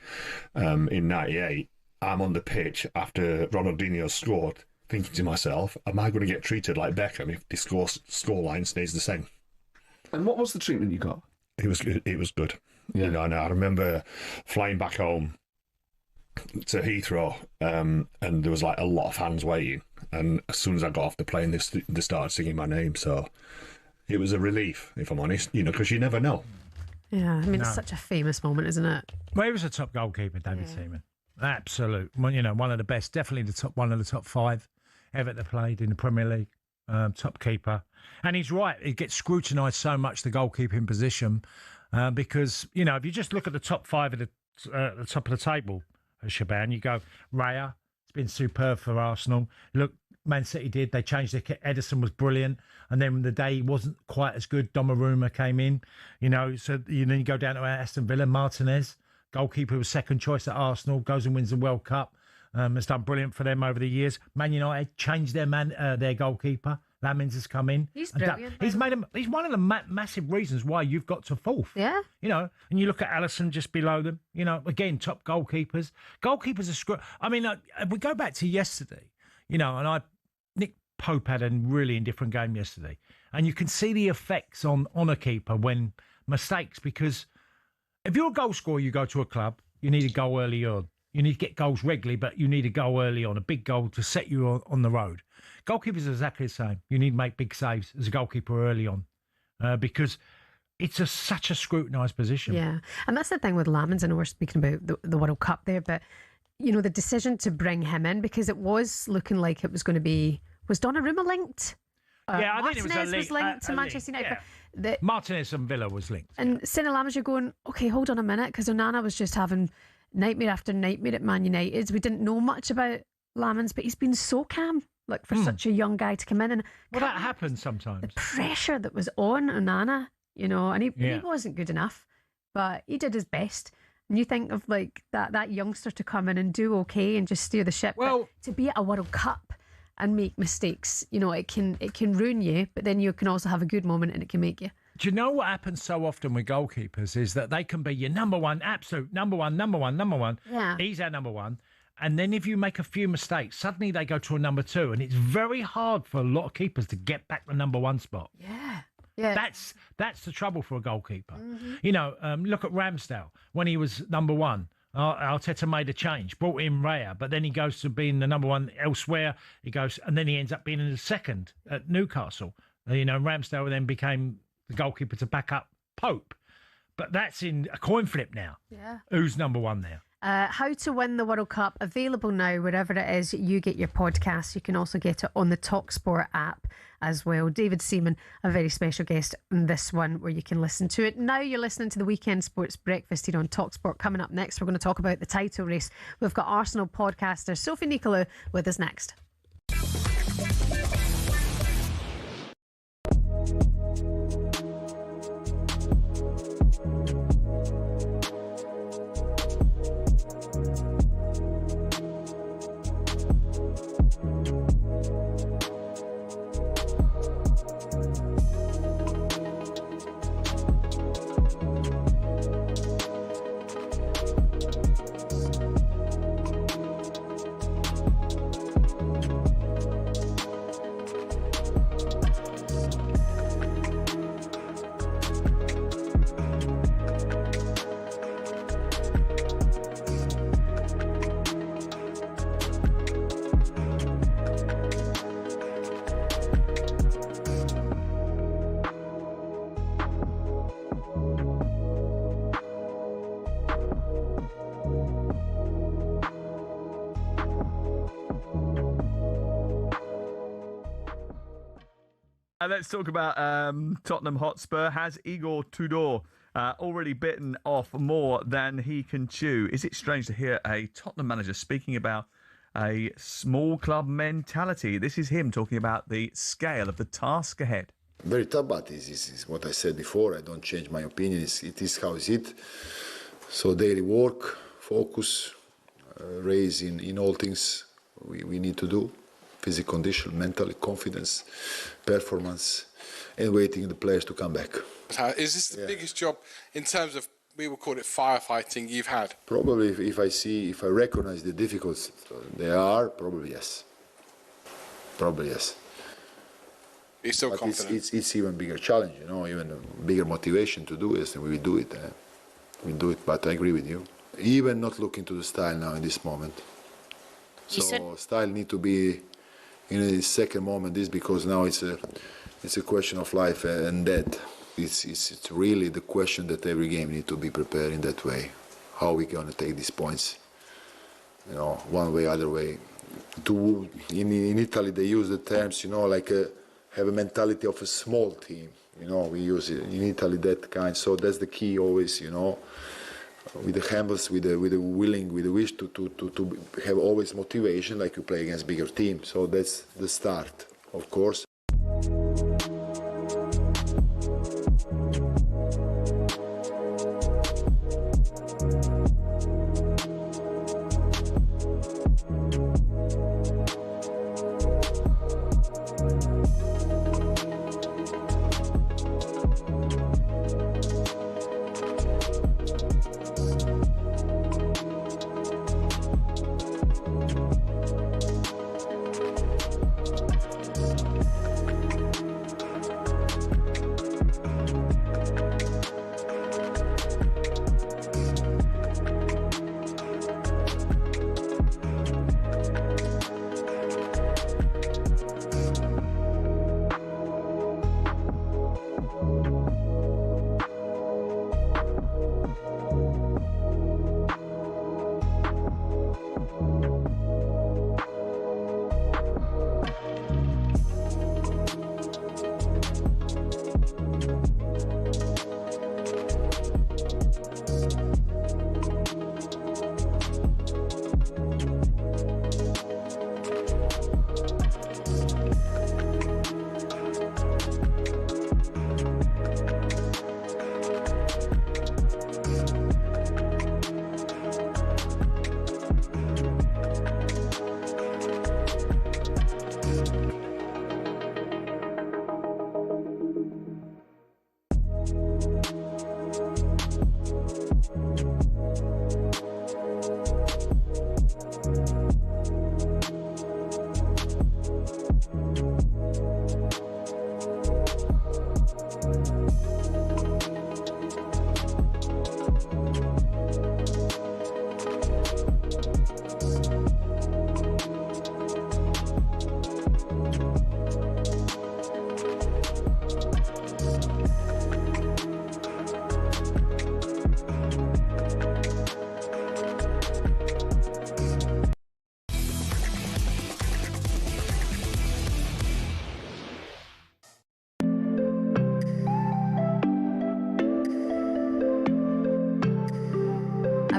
in '98. I'm on the pitch after Ronaldinho scored, thinking to myself, "Am I going to get treated like Beckham if the scoreline stays the same?" And what was the treatment you got? It was good. Yeah. You know, and I remember flying back home to Heathrow, and there was like a lot of fans waiting. And as soon as I got off the plane, they started singing my name. So it was a relief, if I'm honest. You know, because you never know. Yeah, I mean, it's such a famous moment, isn't it? Well, he was a top goalkeeper, David Seaman. Absolute, you know, one of the best. Definitely one of the top 5 ever that played in the Premier League. Top keeper, and he's right. It gets scrutinised so much, the goalkeeping position. Because, you know, if you just look at the top 5 at the top of the table, Shebahn, you go, Raya, it's been superb for Arsenal. Look, Man City did. They changed their kit. Edison was brilliant. And then the day he wasn't quite as good, Donnarumma came in. You know, so then you go down to Aston Villa, Martinez, goalkeeper was second choice at Arsenal, goes and wins the World Cup. Has done brilliant for them over the years. Man United changed their goalkeeper. Lamins has come in. He's brilliant. He's one of the massive reasons why you've got to 4th. Yeah. You know, and you look at Alisson just below them. You know, again, top goalkeepers. Goalkeepers are I mean, if we go back to yesterday, you know, and Nick Pope had a really indifferent game yesterday, and you can see the effects on a keeper when mistakes, because if you're a goal scorer, you go to a club, you need a goal early on. You need to get goals regularly, but you need a goal early on, a big goal to set you on the road. Goalkeepers are exactly the same. You need to make big saves as a goalkeeper early on because it's such a scrutinised position. Yeah, and that's the thing with Lamins. I know we're speaking about the World Cup there, but, you know, the decision to bring him in, because it was looking like it was going to be... Was Donnarumma linked? Yeah, I think it was a link. Was linked to Manchester United. Yeah. Martinez and Villa was linked. And Cine Lamins, you're going, okay, hold on a minute, because Onana was just having... nightmare after nightmare at Man United. We didn't know much about Lamins, but he's been so calm, like, for such a young guy to come in. And well, that happens sometimes. The pressure that was on Onana, you know, and he wasn't good enough, but he did his best. And you think of like that youngster to come in and do okay and just steer the ship. Well, but to be at a World Cup and make mistakes, you know, it can ruin you, but then you can also have a good moment and it can make you. Do you know what happens so often with goalkeepers is that they can be your number one, absolute number one. Yeah. He's our number one. And then if you make a few mistakes, suddenly they go to a number 2. And it's very hard for a lot of keepers to get back the number 1 spot. Yeah. Yeah. That's the trouble for a goalkeeper. Mm-hmm. You know, look at Ramsdale. When he was number 1, Arteta made a change, brought in Raya, but then he goes to being the number 1 elsewhere. He goes, and then he ends up being in the second at Newcastle. You know, Ramsdale then became the goalkeeper to back up Pope. But that's in a coin flip now. Yeah. Who's number 1 there? How to Win the World Cup, available now wherever it is you get your podcasts. You can also get it on the talkSPORT app as well. David Seaman, a very special guest in this one where you can listen to it. Now you're listening to the Weekend Sports Breakfast here on talkSPORT. Coming up next, we're going to talk about the title race. We've got Arsenal podcaster Sophie Nicolou with us next. And let's talk about Tottenham Hotspur. Has Igor Tudor already bitten off more than he can chew? Is it strange to hear a Tottenham manager speaking about a small club mentality? This is him talking about the scale of the task ahead. Very tough, but this is what I said before. I don't change my opinion. It is how is it. So daily work, focus, raise in all things we need to do. Physical condition, mentally, confidence, performance, and waiting the players to come back. Is this the biggest job in terms of, we will call it firefighting, you've had? Probably if I recognize the difficulties there are, probably yes. Probably yes. You're still but confident? It's even bigger challenge, you know, even a bigger motivation to do this, and we will do it. We do it, but I agree with you. Even not looking to the style now in this moment. So style need to be in a second moment. This because now it's a question of life and death. It's really the question that every game need to be prepared in that way. How we gonna take these points? You know, one way, other way. In Italy they use the terms, you know, like have a mentality of a small team. You know, we use it in Italy that kind. So that's the key always, you know. With the handles, with the willing, with the wish to have always motivation, like you play against bigger teams. So that's the start, of course.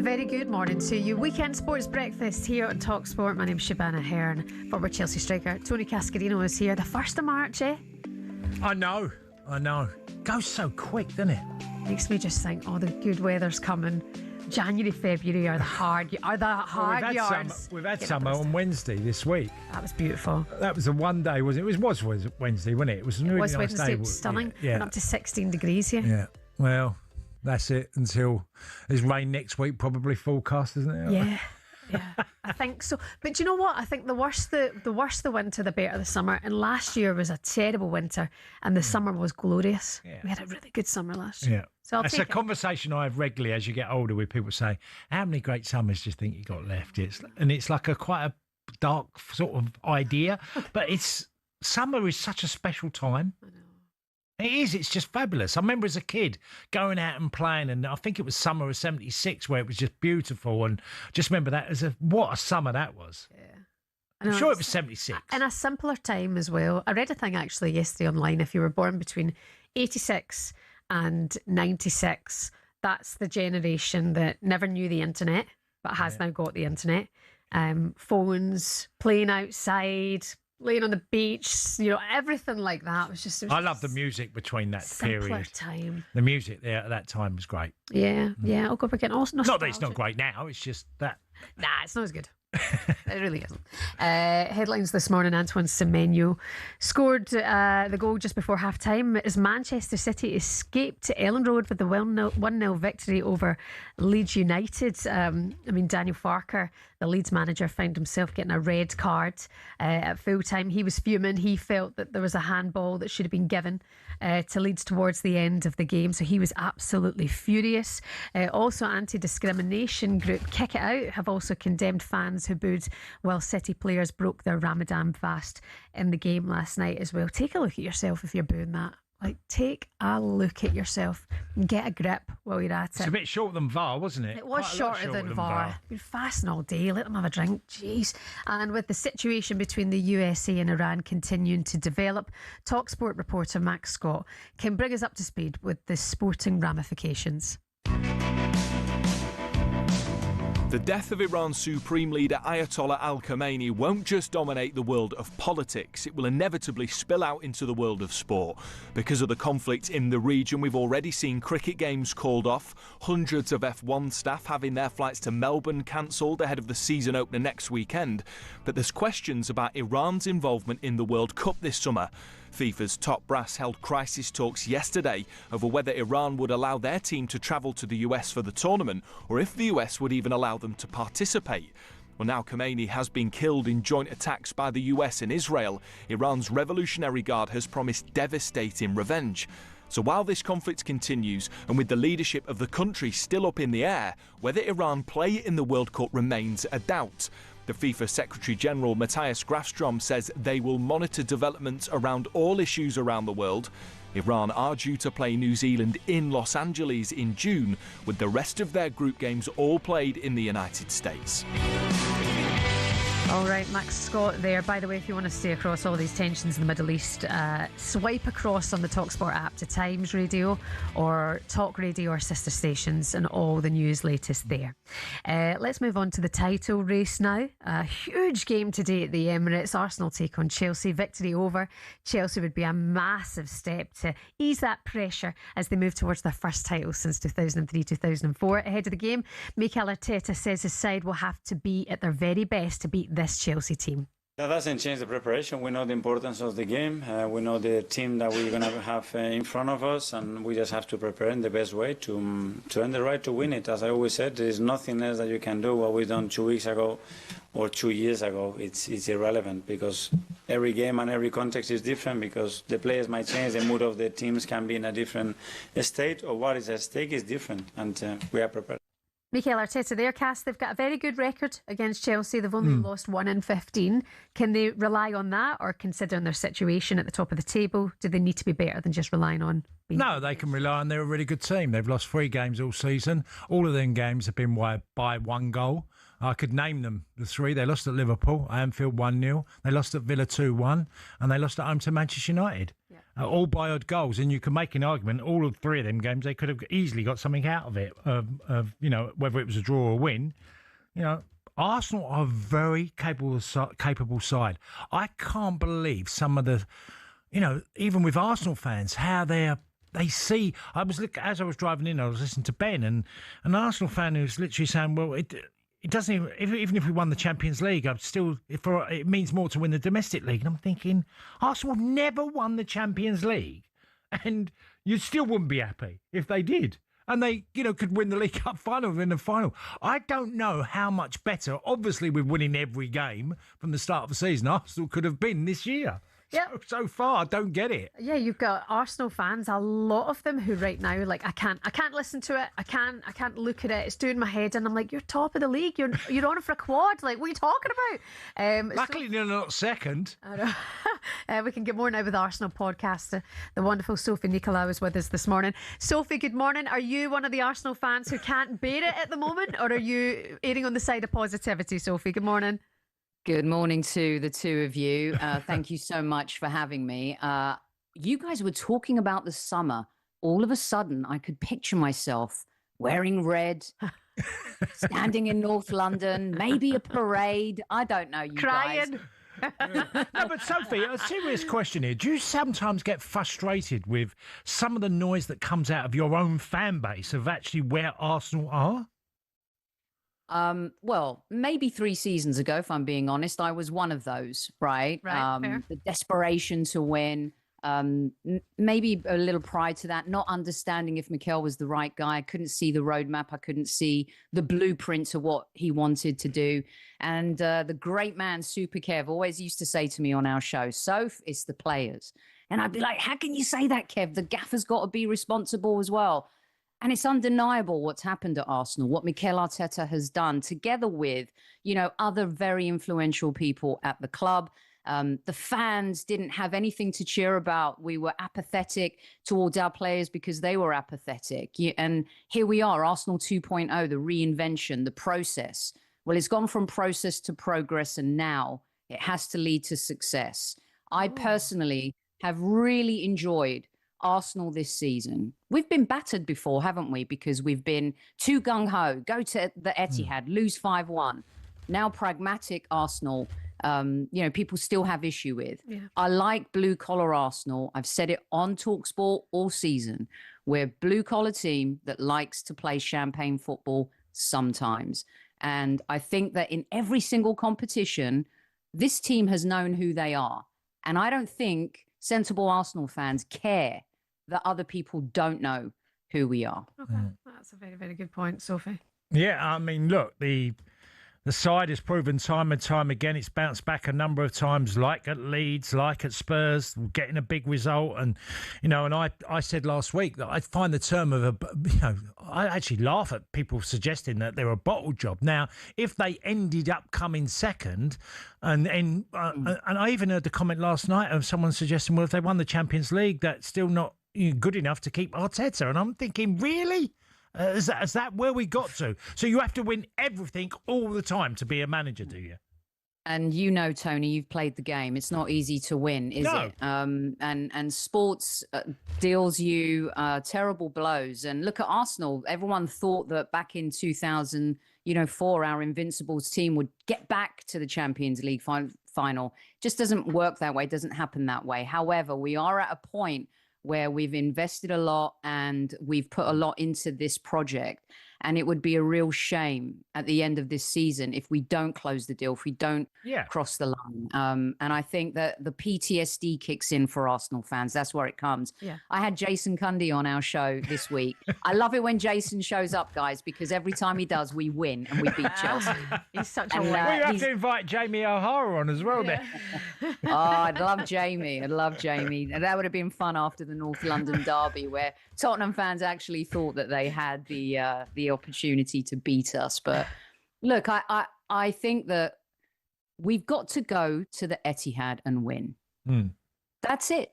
Very good morning to you. Weekend Sports Breakfast here on talkSPORT. My name's Shebahn Aherne. Former Chelsea striker Tony Cascarino is here. The 1st of March, eh? I know. Goes so quick, doesn't it? Makes me just think, oh, the good weather's coming. January, February are the hard yards. We've had summer on Wednesday this week. That was beautiful. That was a one day, wasn't it? It was Wednesday, wasn't it? It was a really nice Wednesday. day. It was stunning. Yeah. Went up to 16 degrees here. Yeah. Well, that's it until there's rain next week, probably forecast, isn't it? Yeah. I think so. But do you know what? I think the worse the winter, the better the summer. And last year was a terrible winter, and the summer was glorious. Yeah. We had a really good summer last year. Yeah. So it's a conversation I have regularly as you get older with people saying, how many great summers do you think you got left? It's like quite a dark sort of idea, but summer is such a special time. I know. It is. It's just fabulous. I remember as a kid going out and playing, and I think it was summer of '76 where it was just beautiful. And just remember that what a summer that was. Yeah. I know, I'm sure it it's- was 76. In a simpler time as well. I read a thing actually yesterday online. If you were born between 86 and 96, that's the generation that never knew the internet, but has now got the internet. Phones, playing outside, laying on the beach, everything like that. I love the music between that simpler period. time. The music there at that time was great. Yeah. Oh God, we're getting all Not that it's not great now, it's just that. Nah, it's not as good. It really isn't. Headlines this morning: Antoine Semenyo scored the goal just before half time as Manchester City escaped to Elland Road with the 1-0 victory over Leeds United. Daniel Farker, the Leeds manager, found himself getting a red card at full time. He was fuming. He felt that there was a handball that should have been given to Leeds towards the end of the game, so he was absolutely furious. Also, anti-discrimination group Kick It Out have also condemned fans who booed while City players broke their Ramadan fast in the game last night as well. Take a look at yourself if you're booing that. Take a look at yourself and get a grip while you're at it. It's a bit shorter than VAR, wasn't it? It was Quite a lot shorter than VAR. Been fasting all day. Let them have a drink. Jeez. And with the situation between the USA and Iran continuing to develop, talkSPORT reporter Max Scott can bring us up to speed with the sporting ramifications. The death of Iran's supreme leader Ayatollah Al-Khamenei won't just dominate the world of politics, it will inevitably spill out into the world of sport. Because of the conflict in the region, we've already seen cricket games called off, hundreds of F1 staff having their flights to Melbourne cancelled ahead of the season opener next weekend. But there's questions about Iran's involvement in the World Cup this summer. FIFA's top brass held crisis talks yesterday over whether Iran would allow their team to travel to the US for the tournament, or if the US would even allow them to participate. Well, now Khamenei has been killed in joint attacks by the US and Israel. Iran's Revolutionary Guard has promised devastating revenge. So while this conflict continues, and with the leadership of the country still up in the air, whether Iran play in the World Cup remains a doubt. The FIFA Secretary-General Matthias Grafstrom says they will monitor developments around all issues around the world. Iran are due to play New Zealand in Los Angeles in June, with the rest of their group games all played in the United States. All right, Max Scott there. By the way, if you want to stay across all these tensions in the Middle East, swipe across on the talkSPORT app to Times Radio or Talk Radio or sister stations and all the news latest there. Let's move on to the title race now. A huge game today at the Emirates. Arsenal take on Chelsea. Victory over Chelsea would be a massive step to ease that pressure as they move towards their first title since 2003-2004. Ahead of the game, Michael Arteta says his side will have to be at their very best to beat this Chelsea team. That doesn't change the preparation. We know the importance of the game. We know the team that we're going to have in front of us, and we just have to prepare in the best way to earn the right to win it. As I always said, there is nothing else that you can do. What we've done 2 weeks ago or 2 years ago, it's irrelevant, because every game and every context is different, because the players might change, the mood of the teams can be in a different state, or what is at stake is different, and we are prepared. Mikel Arteta there, Cass. They've got a very good record against Chelsea. They've only lost 1 in 15. Can they rely on that, or considering their situation at the top of the table, do they need to be better than just relying on being... No, they can rely on they're a really good team. They've lost 3 games all season. All of them games have been by 1 goal. I could name them, the 3. They lost at Liverpool, Anfield 1-0. They lost at Villa 2-1. And they lost at home to Manchester United. Yeah. All by odd goals. And you can make an argument, all of 3 of them games, they could have easily got something out of it, whether it was a draw or a win. Arsenal are a very capable side. I can't believe some of the, even with Arsenal fans, how they see. As I was driving in, I was listening to Ben, and an Arsenal fan who's literally saying, well, it doesn't even if we won the Champions League, it means more to win the domestic league. And I'm thinking, Arsenal never won the Champions League, and you still wouldn't be happy if they did. And they, could win the League Cup final, win the final. I don't know how much better, obviously with winning every game from the start of the season, Arsenal could have been this year. Yeah. So far, I don't get it. Yeah, you've got Arsenal fans, a lot of them who right now, I can't listen to it. I can't look at it. It's doing my head in. I'm like, you're top of the league. You're on it for a quad. Like, what are you talking about? Luckily, they're not second. I know. We can get more now with the Arsenal podcast. The wonderful Sophie Nicolau is with us this morning. Sophie, good morning. Are you one of the Arsenal fans who can't bear it at the moment, or are you erring on the side of positivity, Sophie? Good morning. Good morning to the two of you. Thank you so much for having me. You guys were talking about the summer. All of a sudden, I could picture myself wearing red, standing in North London, maybe a parade. I don't know, you guys. Crying. No, but Sophie, a serious question here. Do you sometimes get frustrated with some of the noise that comes out of your own fan base of actually where Arsenal are? Well, maybe 3 seasons ago, if I'm being honest, I was one of those, right? Fair. The desperation to win, maybe a little pride to that, not understanding if Mikel was the right guy. I couldn't see the roadmap. I couldn't see the blueprint to what he wanted to do. And the great man, Super Kev, always used to say to me on our show, Soph, it's the players. And I'd be like, how can you say that, Kev? The gaffer's got to be responsible as well. And it's undeniable what's happened at Arsenal, what Mikel Arteta has done, together with, other very influential people at the club. The fans didn't have anything to cheer about. We were apathetic towards our players because they were apathetic. And here we are, Arsenal 2.0, the reinvention, the process. Well, it's gone from process to progress, and now it has to lead to success. I personally have really enjoyed Arsenal this season. We've been battered before, haven't we? Because we've been too gung-ho, go to the Etihad, lose 5-1. Now pragmatic Arsenal, people still have issue with. Yeah. I like blue-collar Arsenal. I've said it on talkSPORT all season. We're a blue-collar team that likes to play champagne football sometimes. And I think that in every single competition, this team has known who they are. And I don't think sensible Arsenal fans care that other people don't know who we are. Okay, that's a very, very good point, Sophie. Yeah, I mean, look, the side has proven time and time again. It's bounced back a number of times, like at Leeds, like at Spurs, getting a big result. And, and I said last week that I find the term of I actually laugh at people suggesting that they're a bottle job. Now, if they ended up coming second, and I even heard the comment last night of someone suggesting, well, if they won the Champions League, that's still not good enough to keep Arteta. And I'm thinking, really? Is that where we got to? So you have to win everything all the time to be a manager, do you? And Tony, you've played the game. It's not easy to win, is it? And sports deals you terrible blows. And look at Arsenal. Everyone thought that back in 2004, our Invincibles team would get back to the Champions League final. Just doesn't work that way. It doesn't happen that way. However, we are at a point where we've invested a lot and we've put a lot into this project. And it would be a real shame at the end of this season if we don't close the deal, if we don't cross the line. And I think that the PTSD kicks in for Arsenal fans. That's where it comes. Yeah. I had Jason Cundy on our show this week. I love it when Jason shows up, guys, because every time he does, we win and we beat Chelsea. He's such a And, Well, you have to invite Jamie O'Hara on as well then. Oh, I'd love Jamie. And that would have been fun after the North London derby, where Tottenham fans actually thought that they had the opportunity to beat us. But look, I think that we've got to go to the Etihad and win. That's it,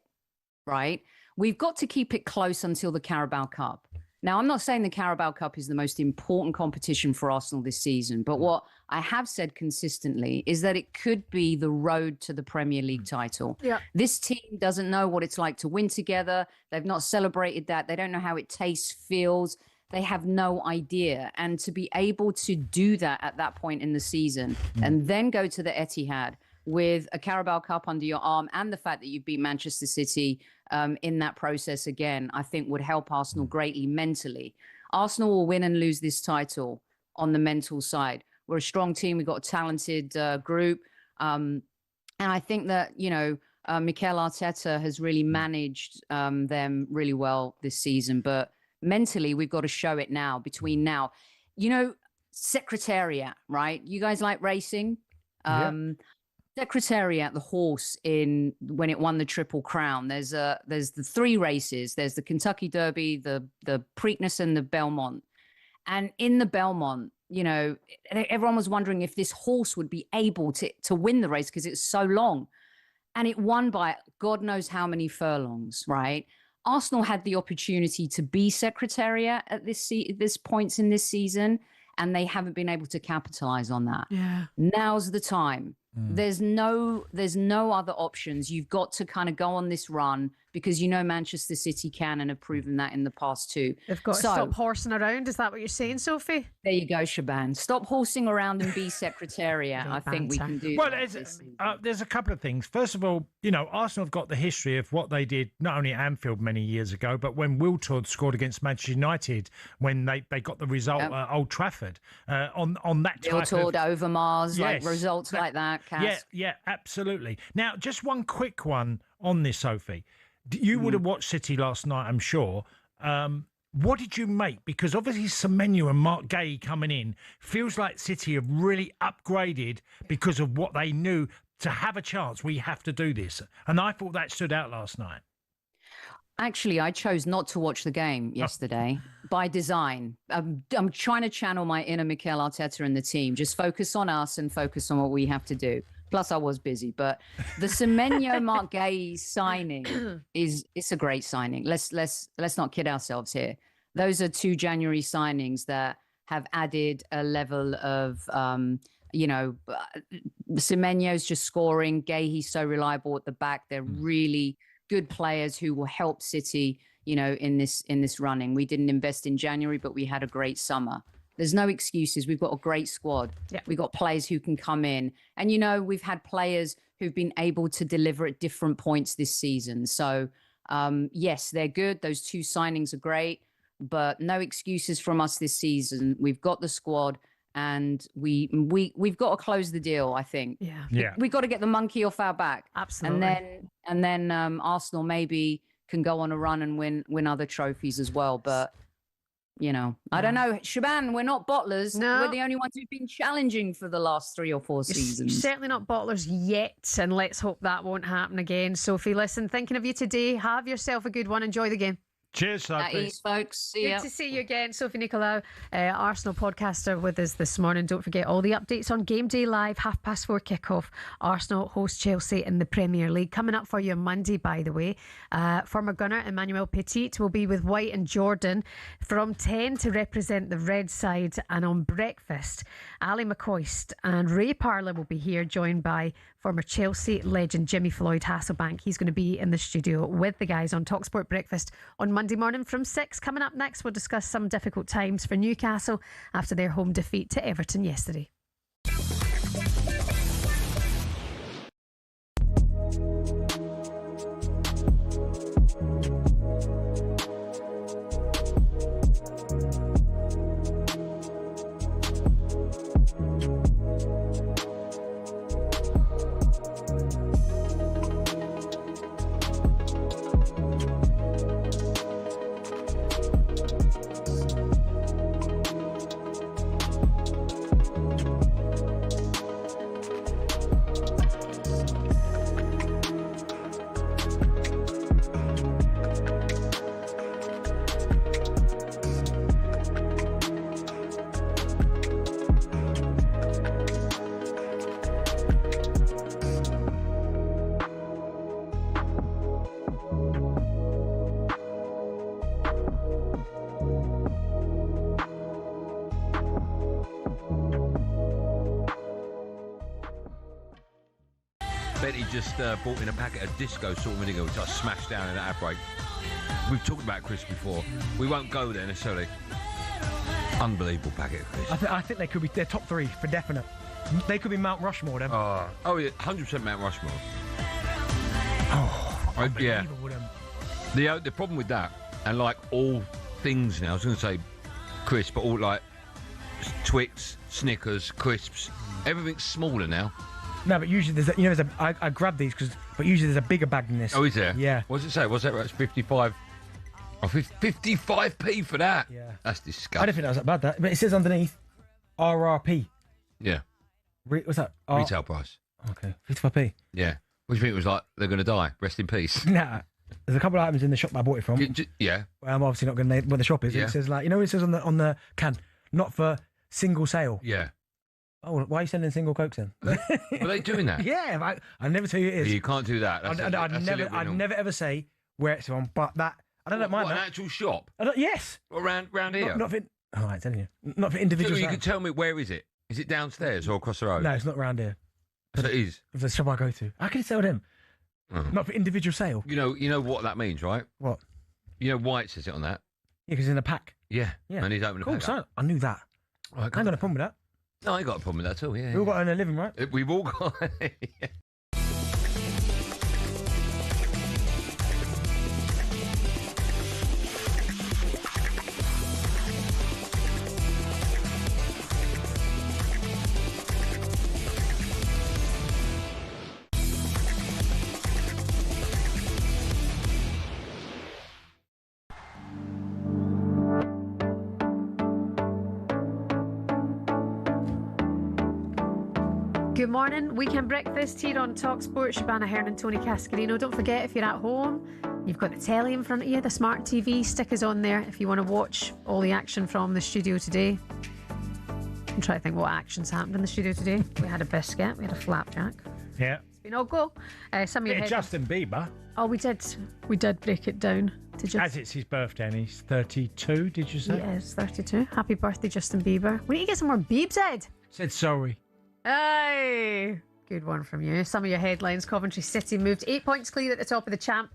right? We've got to keep it close until the Carabao Cup. Now, I'm not saying the Carabao Cup is the most important competition for Arsenal this season, but what I have said consistently is that it could be the road to the Premier League title. Yeah. This team doesn't know what it's like to win together. They've not celebrated that. They don't know how it tastes, feels. They have no idea. And to be able to do that at that point in the season and then go to the Etihad with a Carabao Cup under your arm and the fact that you beat Manchester City in that process again, I think would help Arsenal greatly mentally. Arsenal will win and lose this title on the mental side. We're a strong team. We've got a talented group. And I think that, Mikel Arteta has really managed them really well this season. But mentally, we've got to show it now, between now. Secretariat, right? You guys like racing? Secretariat, the horse when it won the Triple Crown. There's the 3 races. There's the Kentucky Derby, the Preakness, and the Belmont. And in the Belmont, everyone was wondering if this horse would be able to win the race because it's so long. And it won by God knows how many furlongs, right? Arsenal had the opportunity to be Secretariat at this points in this season, and they haven't been able to capitalize on that. Yeah. Now's the time There's no other options. You've got to kind of go on this run because Manchester City can and have proven that in the past too. They've got to stop horsing around. Is that what you're saying, Sophie? There you go, Shebahn. Stop horsing around and be secretariat. I think we can do that. There's a couple of things. First of all, Arsenal have got the history of what they did not only at Anfield many years ago, but when Wiltord scored against Manchester United when they got the result at Old Trafford on that type Wiltord, of Overmars, like results like that. Yeah, absolutely. Now, just one quick one on this, Sophie. You would have watched City last night, I'm sure. What did you make? Because obviously Semenyo and Mark Gay coming in feels like City have really upgraded because of what they knew to have a chance. We have to do this. And I thought that stood out last night. Actually, I chose not to watch the game yesterday by design. I'm trying to channel my inner Mikel Arteta and the team. Just focus on us and focus on what we have to do. Plus, I was busy, but the Semenyo Mark Gay signing it's a great signing. Let's not kid ourselves here. Those are 2 January signings that have added a level of Semenyo's just scoring. Gay, he's so reliable at the back. They're really good players who will help City, in this running. We didn't invest in January, but we had a great summer. There's no excuses. We've got a great squad. Yeah. We've got players who can come in. And, we've had players who've been able to deliver at different points this season. So, yes, they're good. Those 2 signings are great, but no excuses from us this season. We've got the squad and we've got to close the deal, I think. Yeah. We've got to get the monkey off our back. Absolutely. And then Arsenal maybe can go on a run and win other trophies as well. But I don't know. Shebahn, we're not bottlers. No. We're the only ones who've been challenging for the last 3 or 4 seasons. Certainly not bottlers yet, and let's hope that won't happen again. Sophie, listen, thinking of you today. Have yourself a good one. Enjoy the game. Cheers, Sophie. At ease, folks. See ya. Good to see you again. Sophie Nicolau, Arsenal podcaster with us this morning. Don't forget all the updates on Game Day Live, 4:30 kickoff. Arsenal host Chelsea in the Premier League. Coming up for you on Monday, by the way. Former gunner Emmanuel Petit will be with White and Jordan from 10 to represent the red side. And on breakfast, Ali McCoist and Ray Parlour will be here, joined by former Chelsea legend Jimmy Floyd Hasselbank. He's going to be in the studio with the guys on talkSPORT Breakfast on Monday morning from 6. Coming up next, we'll discuss some difficult times for Newcastle after their home defeat to Everton yesterday. Betty just brought in a packet of disco salt vinegar, which I smashed down in that ad break. We've talked about Chris before. We won't go there necessarily. Unbelievable packet of Chris. I think they could be their top 3 for definite. They could be Mount Rushmore, then. Oh yeah, 100% Mount Rushmore. Yeah. The problem with that, and like all things now, I was going to say Chris, but all like Twix, Snickers, crisps, everything's smaller now. No, but usually I grab these but usually there's a bigger bag than this. Oh, is there? Yeah. What does it say? What's that? It's 55. Oh, 55p for that. Yeah. That's disgusting. I don't think that was that bad. But it says underneath RRP. Yeah. What's that? Retail price. Okay, 55p. Yeah. What do you think it was like? They're going to die. Rest in peace. Nah. There's a couple of items in the shop I bought it from. Yeah. Well, I'm obviously not going to name what the shop is. Yeah. It says it says on the can, not for single sale. Yeah. Oh, why are you sending single cokes then? Were they doing that? Yeah, I never tell you it is. You can't do that. I'd never ever say where it's from, but that I don't mind what, that. An actual shop? Yes. Around here? Not for. Oh, I'm telling you, not for individuals. So you can tell me where is it? Is it downstairs or across the road? No, it's not around here. So it is. Of the shop I go to. How can you sell them? Not for individual sale. You know what that means, right? What? You know why it says it on that? Yeah, because in a pack. Yeah. Yeah. And he's opening Cool, a pack. so I knew that. I ain't got a problem with that. No, I ain't got a problem with that at all. Yeah. We all got to earn a living, right? We've all got. Good morning, Weekend Breakfast here on talkSPORT. Shebahn Aherne Tony Cascarino. Don't forget, if you're at home, you've got the telly in front of you, the smart TV. Stick us on there if you want to watch all the action from the studio today. I'm trying to think what actions happened in the studio today. We had a biscuit, we had a flapjack. Yeah. It's been all go. Some of your Bit of head- Justin Bieber. Oh, we did break it down to just. As it's his birthday and he's 32, did you say? Yes, 32. Happy birthday, Justin Bieber. We need to get some more Biebs, Ed. Said sorry. Hey, good one from you. Some of your headlines. Coventry City moved 8 points clear at the top of the champ,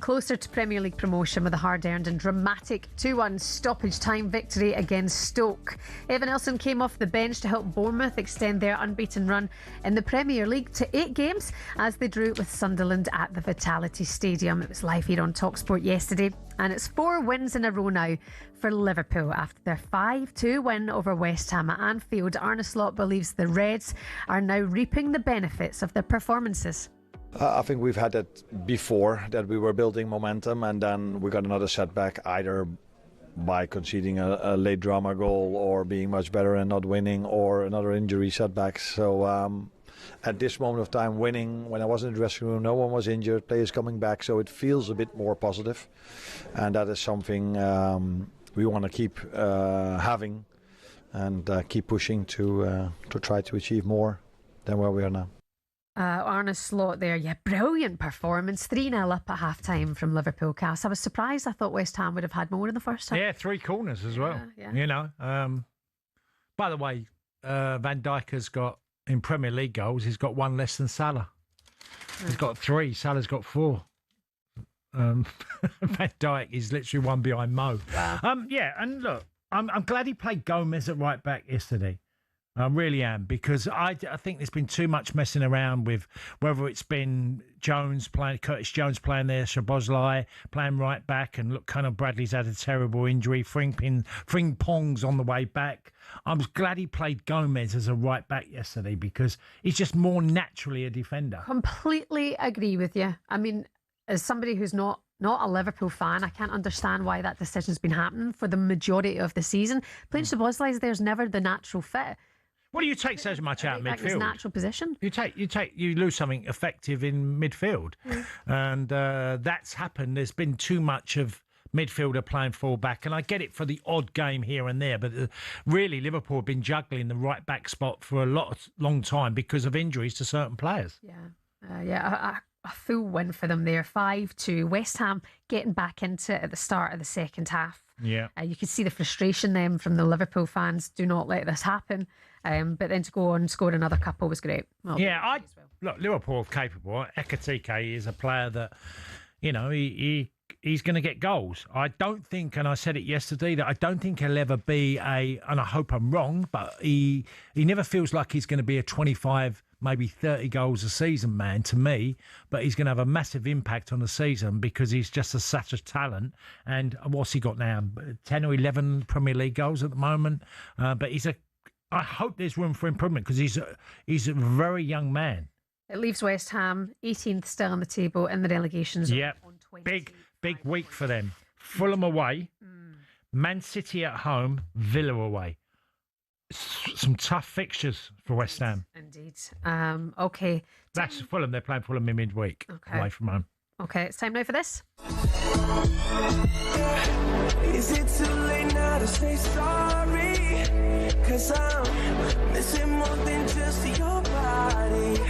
closer to Premier League promotion with a hard-earned and dramatic 2-1 stoppage time victory against Stoke. Evan Elson came off the bench to help Bournemouth extend their unbeaten run in the Premier League to 8 games as they drew with Sunderland at the Vitality Stadium. It was live here on talkSPORT yesterday, and it's 4 wins in a row now for Liverpool after their 5-2 win over West Ham at Anfield. Arne Slot believes the Reds are now reaping the benefits of their performances. I think we've had that before, that we were building momentum and then we got another setback, either by conceding a late drama goal or being much better and not winning, or another injury setback. So at this moment of time, winning, when I was in the dressing room, no one was injured, players coming back, so it feels a bit more positive. And that is something we want to keep having and keep pushing to try to achieve more than where we are now. Arne Slot there, yeah, brilliant performance. 3-0 up at half-time from Liverpool cast. I was surprised. I thought West Ham would have had more in the first half. Yeah, 3 corners as well. Yeah. You know. By the way, Van Dijk has got, in Premier League goals, he's got 1 less than Salah. He's got 3. Salah's got 4. Van Dijk is literally 1 behind Mo. Wow. Yeah, and look, I'm glad he played Gomez at right back yesterday. I really am, because I think there's been too much messing around with whether it's been Curtis Jones playing there, Szoboszlai playing right back, and look, Conor Bradley's had a terrible injury. Frimpong's on the way back. I was glad he played Gomez as a right back yesterday because he's just more naturally a defender. Completely agree with you. I mean, as somebody who's not a Liverpool fan, I can't understand why that decision's been happening for the majority of the season. Playing Szoboszlai there's never the natural fit. What do you take so much out of Back in his midfield? natural position. You lose something effective in midfield, and that's happened. There's been too much of midfielder playing full back, and I get it for the odd game here and there, but really Liverpool have been juggling the right back spot for a long time because of injuries to certain players. Yeah, a full win for them there, 5-2. West Ham getting back into it at the start of the second half. Yeah, you could see the frustration then from the Liverpool fans. Do not let this happen. But then to go on and score another couple was great. Look, Liverpool are capable. Ekitike is a player that, you know, he's going to get goals. I don't think, and I said it yesterday, that I don't think he'll ever be and I hope I'm wrong, but he never feels like he's going to be a 25, maybe 30 goals a season man to me, but he's going to have a massive impact on the season because he's just such a talent. And what's he got now? 10 or 11 Premier League goals at the moment. But I hope there's room for improvement because he's a very young man. It leaves West Ham 18th still on the table in the relegation zone. Yeah, big week for them. Fulham away, Man City at home, Villa away. Some tough fixtures for West Ham. Indeed. Okay. That's Fulham. They're playing Fulham in midweek away from home. Okay, it's time now for this. Is it too late now to say sorry? 'Cause I'm missing more than just your body.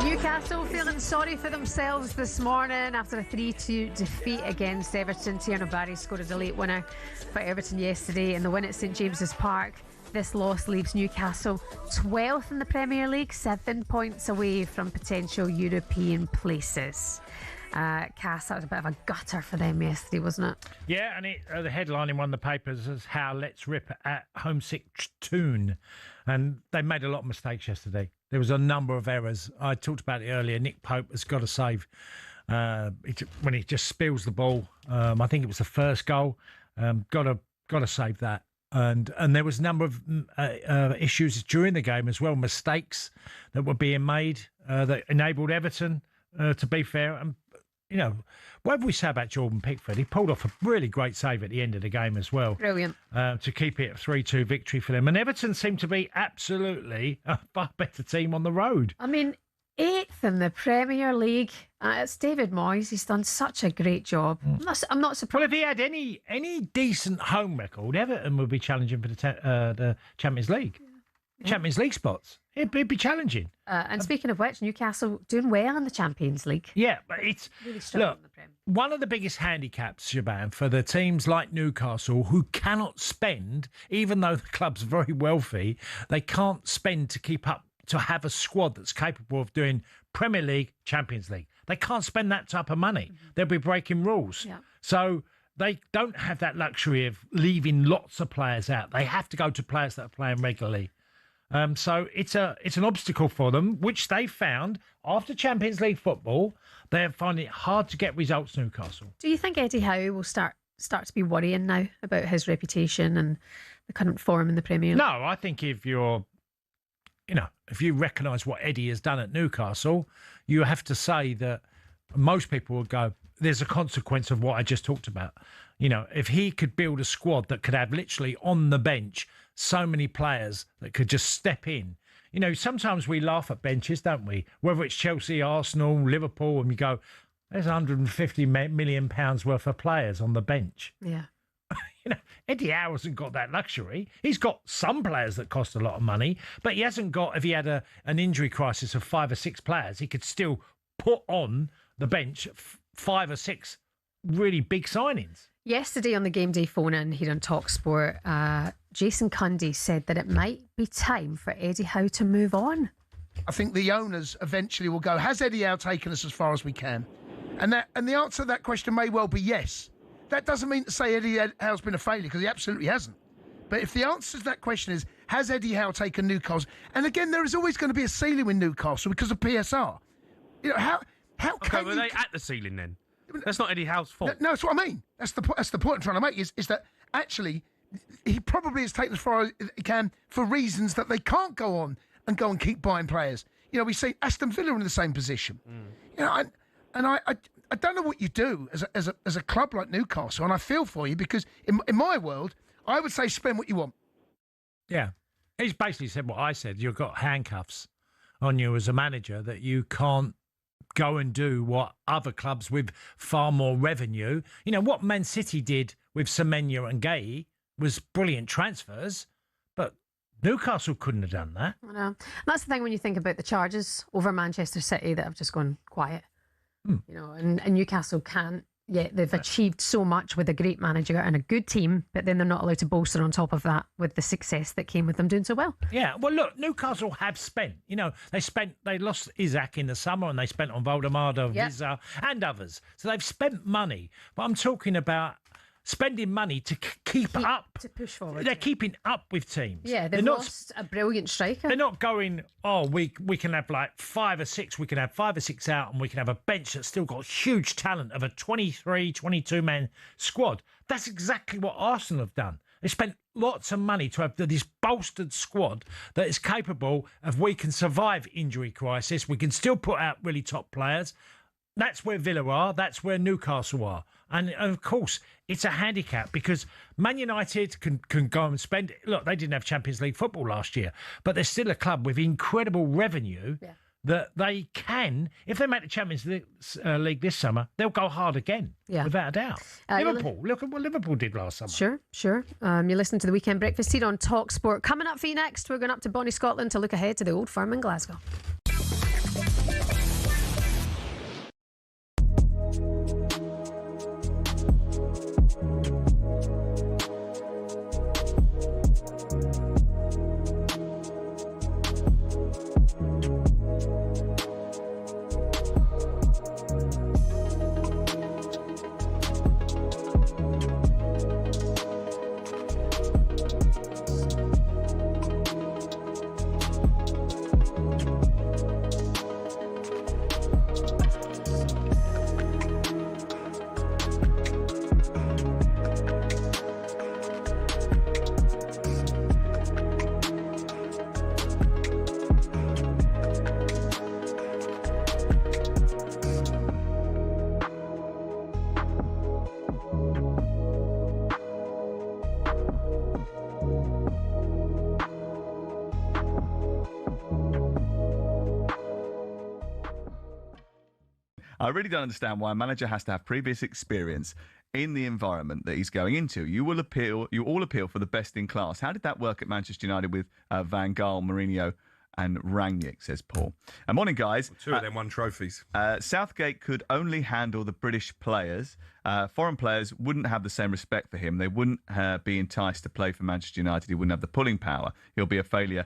Newcastle feeling sorry for themselves this morning after a 3-2 defeat against Everton. Tierno Barry scored a late winner for Everton yesterday in the win at St James's Park. this loss leaves Newcastle 12th in the Premier League, 7 points away from potential European places. Cass, that was a bit of a gutter for them yesterday, wasn't it? Yeah, and the headline in one of the papers is how let's rip at homesick tune. And they made a lot of mistakes yesterday. There was a number of errors. I talked about it earlier. Nick Pope has got to save when he just spills the ball. I think it was the first goal. Got to save that. And there was a number of issues during the game as well, mistakes that were being made that enabled Everton to be fair. And you know, whatever we say about Jordan Pickford, he pulled off a really great save at the end of the game as well. Brilliant. To keep it a 3-2 victory for them. And Everton seemed to be absolutely a far better team on the road. I mean, 8th in the Premier League. It's David Moyes. He's done such a great job. I'm not surprised. Well, if he had any decent home record, Everton would be challenging for the Champions League. Yeah. Champions League spots. It'd be challenging. And speaking of which, Newcastle doing well in the Champions League. Yeah, but it's really struggling in the Prem. One of the biggest handicaps, Shebahn, for the teams like Newcastle who cannot spend, even though the club's very wealthy, they can't spend to keep up, to have a squad that's capable of doing Premier League, Champions League. They can't spend that type of money. They'll be breaking rules. Yeah. So they don't have that luxury of leaving lots of players out. They have to go to players that are playing regularly. So it's an obstacle for them, which they found after Champions League football. They're finding it hard to get results, Newcastle. Do you think Eddie Howe will start to be worrying now about his reputation and the current form in the Premier League? No, I think if you recognise what Eddie has done at Newcastle, you have to say that most people would go, there's a consequence of what I just talked about. You know, if he could build a squad that could have literally on the bench so many players that could just step in. You know, sometimes we laugh at benches, don't we? Whether it's Chelsea, Arsenal, Liverpool, and we go, there's £150 million worth of players on the bench. Yeah. You know, Eddie Howe hasn't got that luxury. He's got some players that cost a lot of money, but he hasn't got, if he had an injury crisis of 5 or 6 players, he could still put on the bench 5 or 6 really big signings. Yesterday on the Game Day phone-in here on talkSPORT, Jason Cundy said that it might be time for Eddie Howe to move on. I think the owners eventually will go, has Eddie Howe taken us as far as we can? And the answer to that question may well be yes. That doesn't mean to say Eddie Howe's been a failure, because he absolutely hasn't. But if the answer to that question is, has Eddie Howe taken Newcastle? And again, there is always going to be a ceiling with Newcastle because of PSR. You know, how can were they at the ceiling then? That's not Eddie Howe's fault. No, that's what I mean. That's the point I'm trying to make is that actually he probably has taken as far as he can for reasons that they can't go on and keep buying players. You know, we see Aston Villa in the same position. You know, I don't know what you do as a club like Newcastle, and I feel for you because in my world, I would say spend what you want. Yeah. He's basically said what I said. You've got handcuffs on you as a manager that you can't go and do what other clubs with far more revenue. You know, what Man City did with Semenya and Gay was brilliant transfers, but Newcastle couldn't have done that. I know. That's the thing when you think about the charges over Manchester City that have just gone quiet. You know, and Newcastle can't yet. They've achieved so much with a great manager and a good team, but then they're not allowed to bolster on top of that with the success that came with them doing so well. Yeah, well, look, Newcastle have spent. You know, they lost Isaac in the summer and they spent on Valdemar, Visa and others. So they've spent money. But I'm talking about spending money to keep up. To push forward. They're keeping up with teams. Yeah, they've lost a brilliant striker. They're not going, we can have like 5 or 6. We can have 5 or 6 out and we can have a bench that's still got huge talent of a 23, 22-man squad. That's exactly what Arsenal have done. They spent lots of money to have this bolstered squad that is capable of, we can survive injury crisis. We can still put out really top players. That's where Villa are. That's where Newcastle are. And of course, it's a handicap because Man United can go and spend. Look, they didn't have Champions League football last year, but they're still a club with incredible revenue that they can, if they make the Champions League this summer, they'll go hard again, without a doubt. Liverpool, look at what Liverpool did last summer. Sure. You listen to the Weekend Breakfast here on talkSPORT. Coming up for you next, we're going up to Bonnie, Scotland to look ahead to the Old Firm in Glasgow. I really don't understand why a manager has to have previous experience in the environment that he's going into. You all appeal for the best in class. How did that work at Manchester United with Van Gaal, Mourinho and Rangnick, says Paul. Morning, guys. Two of them won trophies. Southgate could only handle the British players. Foreign players wouldn't have the same respect for him. They wouldn't be enticed to play for Manchester United. He wouldn't have the pulling power. He'll be a failure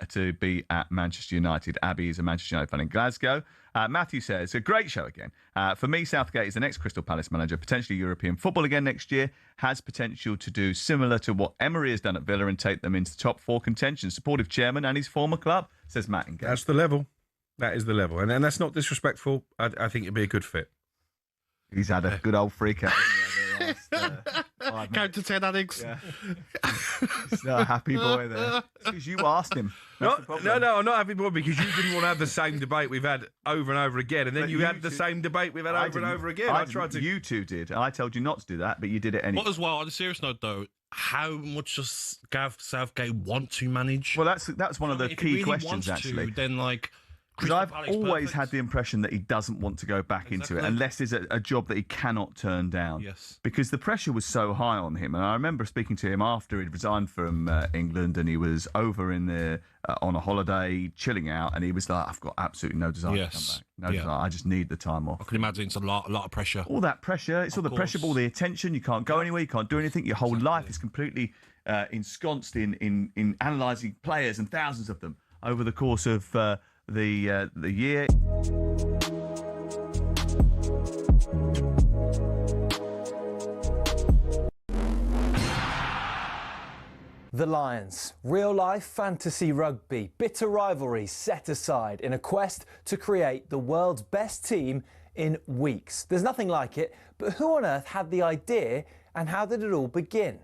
to be at Manchester United. Abby is a Manchester United fan in Glasgow. Matthew says, a great show again. For me, Southgate is the next Crystal Palace manager, potentially European football again next year, has potential to do similar to what Emery has done at Villa and take them into top 4 contention. Supportive chairman and his former club, says Matt in Glasgow. That's the level. That is the level. And that's not disrespectful. I think it'd be a good fit. He's had a good old freak out. Count to 10 addicts. Yeah. He's not a happy boy there. Because you asked him. No, I'm not happy boy because you didn't want to have the same debate we've had over and over again, and then you had the same debate we've had over and over again. I tried to. You two did. I told you not to do that, but you did it anyway. But as well, on a serious note, though, how much does Gareth Southgate want to manage? Well, that's one of the key questions, actually. Then, like, because I've always had the impression that he doesn't want to go back into it unless there's a job that he cannot turn down. Yes. Because the pressure was so high on him. And I remember speaking to him after he'd resigned from England and he was over in the on a holiday, chilling out, and he was like, I've got absolutely no desire to come back. No desire. I just need the time off. I can imagine it's a lot of pressure. All that pressure. It's all the pressure of all the attention. You can't go anywhere. You can't do anything. Your whole life is completely ensconced in analysing players and thousands of them over the course of the year. The Lions. Real-life fantasy rugby. Bitter rivalries set aside in a quest to create the world's best team in weeks. There's nothing like it, but who on earth had the idea and how did it all begin?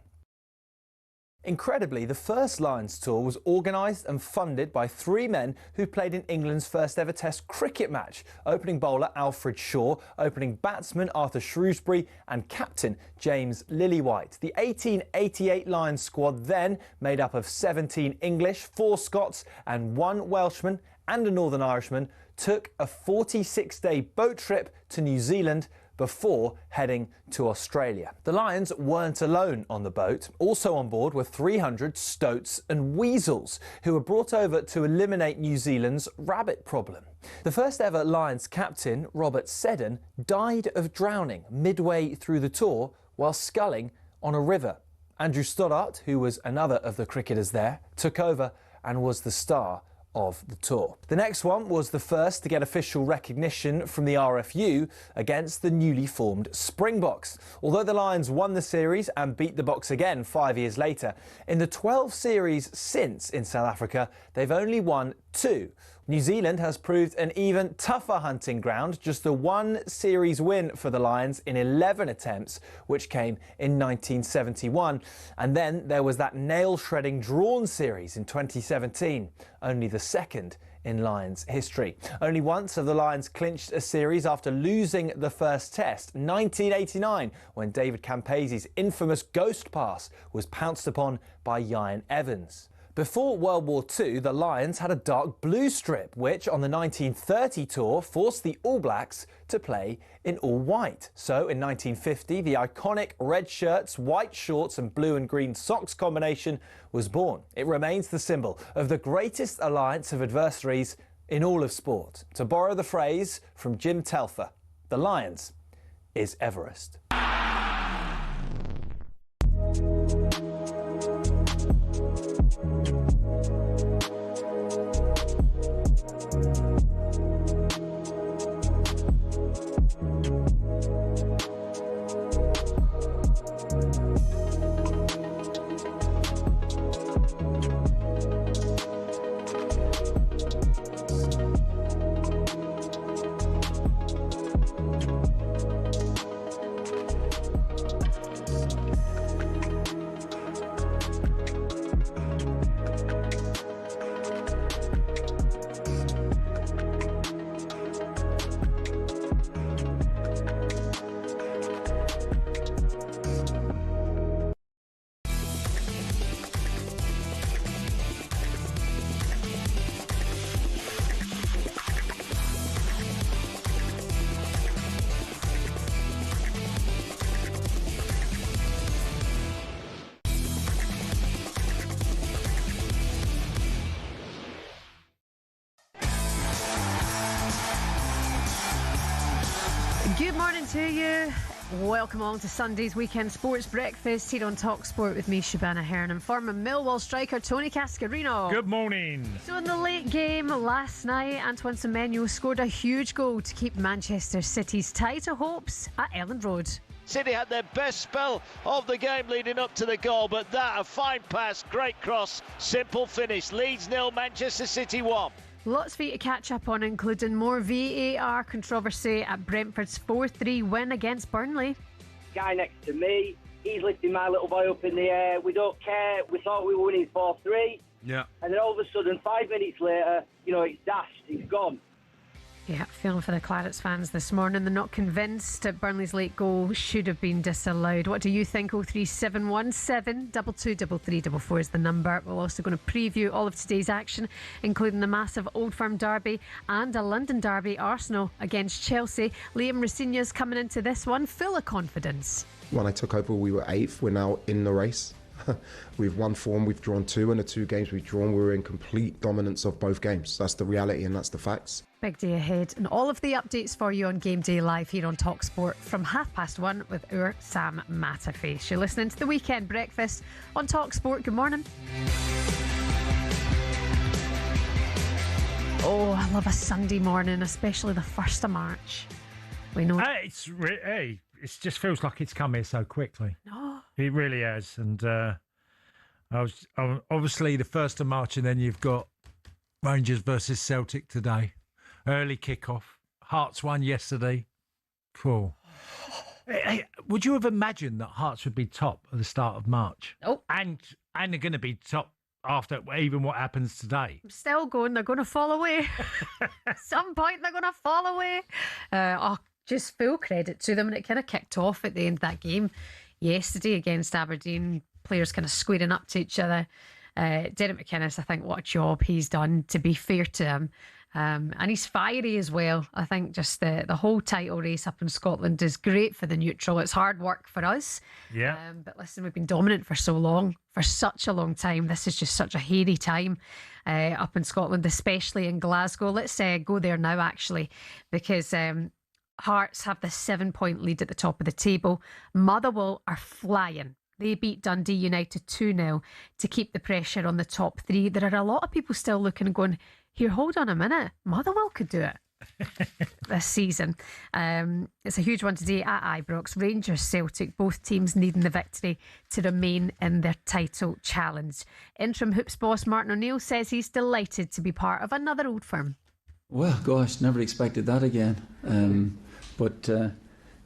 Incredibly, the first Lions tour was organised and funded by 3 men who played in England's first ever Test cricket match. Opening bowler Alfred Shaw, opening batsman Arthur Shrewsbury and captain James Lillywhite. The 1888 Lions squad then, made up of 17 English, 4 Scots and 1 Welshman and a Northern Irishman, took a 46-day boat trip to New Zealand before heading to Australia. The Lions weren't alone on the boat. Also on board were 300 stoats and weasels who were brought over to eliminate New Zealand's rabbit problem. The first ever Lions captain, Robert Seddon, died of drowning midway through the tour while sculling on a river. Andrew Stoddart, who was another of the cricketers there, took over and was the star of the tour. The next one was the first to get official recognition from the RFU against the newly formed Springboks. Although the Lions won the series and beat the Boks again 5 years later, in the 12 series since in South Africa, they've only won 2. New Zealand has proved an even tougher hunting ground, just the 1 series win for the Lions in 11 attempts, which came in 1971. And then there was that nail-shredding drawn series in 2017, only the second in Lions history. Only once have the Lions clinched a series after losing the first test, 1989, when David Campese's infamous ghost pass was pounced upon by Ian Evans. Before World War II, the Lions had a dark blue strip, which on the 1930 tour forced the All Blacks to play in all white. So in 1950, the iconic red shirts, white shorts and blue and green socks combination was born. It remains the symbol of the greatest alliance of adversaries in all of sport. To borrow the phrase from Jim Telfer, the Lions is Everest. Good morning to you. Welcome along to Sunday's Weekend Sports Breakfast here on talkSPORT with me, Shebahn Aherne, and former Millwall striker Tony Cascarino. Good morning. So in the late game last night, Antoine Semenyo scored a huge goal to keep Manchester City's title hopes at Elland Road. City had their best spell of the game leading up to the goal, but that, a fine pass, great cross, simple finish. Leeds 0, Manchester City 1. Lots for you to catch up on, including more VAR controversy at Brentford's 4-3 win against Burnley. Guy next to me, he's lifting my little boy up in the air. We don't care. We thought we were winning 4-3. Yeah. And then all of a sudden, 5 minutes later, it's dashed. It's gone. Yeah, feeling for the Clarets fans this morning. They're not convinced that Burnley's late goal should have been disallowed. What do you think? 03717 223344 is the number. We're also going to preview all of today's action, including the massive Old Firm derby and a London derby, Arsenal against Chelsea. Liam Rosinia's coming into this one full of confidence. When I took over, we were 8th. We're now in the race. We've won 4 and we've drawn 2, and the 2 games we've drawn, we're in complete dominance of both games. That's the reality and that's the facts. Big day ahead, and all of the updates for you on Game Day Live here on talkSPORT from 1:30 with our Sam Matterface. You're listening to the Weekend Breakfast on talkSPORT. Good morning. Oh, I love a Sunday morning, especially the 1st of March. We know It just feels like it's come here so quickly. No. It really has. And obviously the 1st of March, and then you've got Rangers versus Celtic today. Early kickoff. Hearts won yesterday. Cool. Hey, would you have imagined that Hearts would be top at the start of March? Oh. And they're going to be top after even what happens today. I'm still going. They're going to fall away. At some point, they're going to fall away. Just full credit to them. And it kind of kicked off at the end of that game yesterday against Aberdeen. Players kind of squaring up to each other. Derek McInnes, I think, what a job he's done, to be fair to him. And he's fiery as well. I think just the whole title race up in Scotland is great for the neutral. It's hard work for us. Yeah. But listen, we've been dominant for so long, for such a long time. This is just such a hairy time up in Scotland, especially in Glasgow. Let's go there now, actually, because Hearts have the 7-point lead at the top of the table. Motherwell are flying. They beat Dundee United 2-0 to keep the pressure on the top 3. There are a lot of people still looking and going, here, hold on a minute. Motherwell could do it this season. It's a huge one today at Ibrox. Rangers, Celtic, both teams needing the victory to remain in their title challenge. Interim Hoops boss Martin O'Neill says he's delighted to be part of another Old Firm. Well, gosh, never expected that again.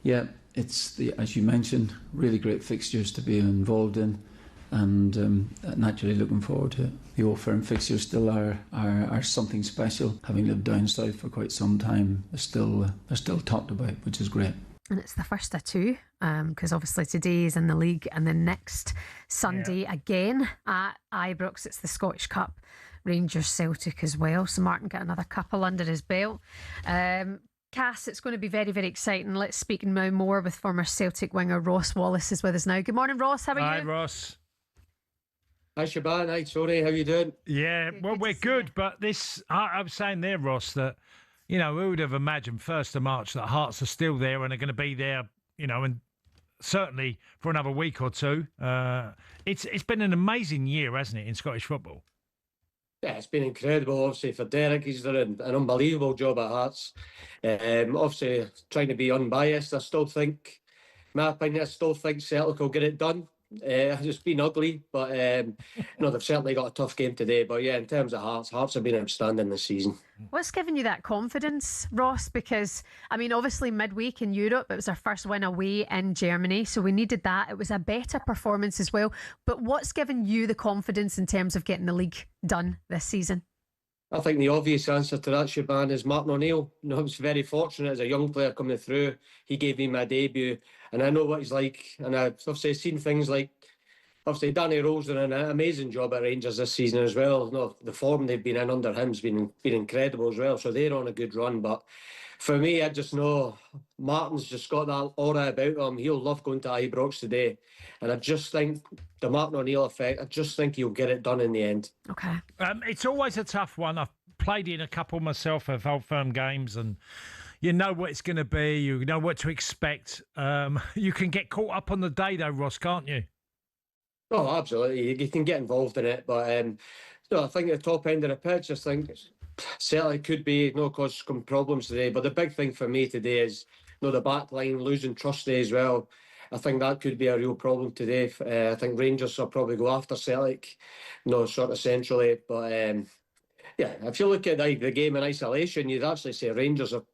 Yeah, it's, as you mentioned, really great fixtures to be involved in, and naturally looking forward to it. The Old Firm fixtures still are something special. Having lived down south for quite some time, they're still talked about, which is great. And it's the first of 2, because obviously today is in the league, and then next Sunday again at Ibrox, it's the Scottish Cup. Rangers Celtic as well. So Martin got another couple under his belt. Cass, it's going to be very, very exciting. Let's speak now more with former Celtic winger Ross Wallace is with us now. Good morning, Ross. How are you? Hi, Ross. Hi, Shebahn. Hi, Tony. How you doing? Yeah, well, we're good. But I was saying there, Ross, that, we would have imagined 1st of March that Hearts are still there and are going to be there, and certainly for another week or 2. It's been an amazing year, hasn't it, in Scottish football? Yeah, it's been incredible, obviously, for Derek. He's done an unbelievable job at Hearts. Obviously, trying to be unbiased, my opinion, I still think Celtic will get it done. It's been ugly, but they've certainly got a tough game today. But yeah, in terms of Hearts have been outstanding this season. What's giving you that confidence, Ross? Because, obviously midweek in Europe, it was our first win away in Germany, so we needed that. It was a better performance as well. But what's given you the confidence in terms of getting the league done this season? I think the obvious answer to that, Shebahn, is Martin O'Neill. I was very fortunate as a young player coming through. He gave me my debut, and I know what he's like. And I've obviously seen things like, Danny Rose done an amazing job at Rangers this season as well. The form they've been in under him's been incredible as well. So they're on a good run. But for me, I just know Martin's just got that aura about him. He'll love going to Ibrox today. And I just think the Martin O'Neill effect, I just think he'll get it done in the end. Okay. It's always a tough one. I've played in a couple myself of Old Firm games, and, you know what it's going to be. You know what to expect. You can get caught up on the day, though, Ross, can't you? Oh, absolutely. You can get involved in it, but I think at the top end of the pitch, I think Celtic could be cause some problems today. But the big thing for me today is the back line losing trust today as well. I think that could be a real problem today. I think Rangers will probably go after Celtic, sort of centrally. But if you look at the game in isolation, you'd actually say Rangers have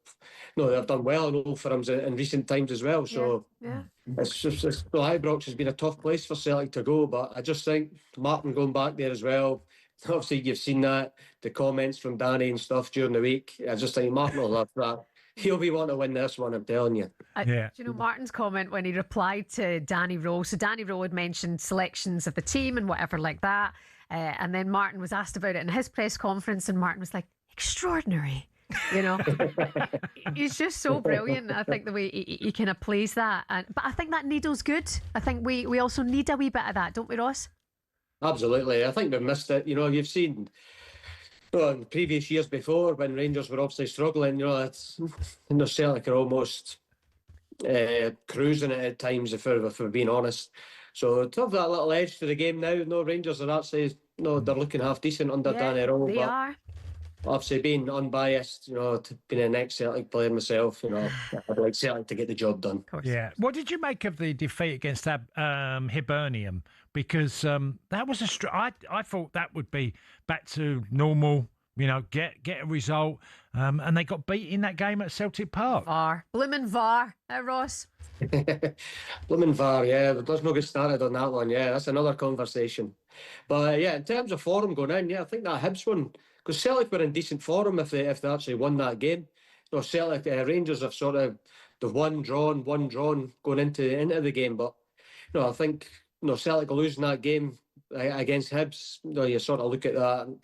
they've done well in Old Firms in recent times as well. So it's Ibrox has been a tough place for Celtic to go, but I just think Martin going back there as well. Obviously, you've seen the comments from Danny and stuff during the week. I just think Martin will have that. He'll be wanting to win this one, I'm telling you. Do you know Martin's comment when he replied to Danny Rowe? So Danny Rowe had mentioned selections of the team and whatever like that. And then Martin was asked about it in his press conference, and Martin was like, extraordinary. He's just so brilliant. I think the way he kind of plays that, but I think that needle's good. I think we also need a wee bit of that, don't we, Ross? Absolutely. I think we've missed it. You've seen in previous years before when Rangers were obviously struggling. Celtic are almost cruising it at times, if we're being honest. So to have that little edge to the game now, Rangers are actually they're looking half decent under Danny Rowe. They are. Obviously, being unbiased, being an ex-Celtic player myself, I'd like Celtic to get the job done. Yeah. What did you make of the defeat against Hibernian? Because that was I thought that would be back to normal. Get a result, and they got beat in that game at Celtic Park. VAR, blimmin' VAR, Ross. Blimmin' VAR, yeah. Let's not get started on that one. Yeah, that's another conversation. But in terms of form going in, I think that Hibs one. Because Celtic were in decent form if they actually won that game. Celtic Rangers have they've one drawn going into the game. But I think Celtic losing that game against Hibs. You sort of look at that.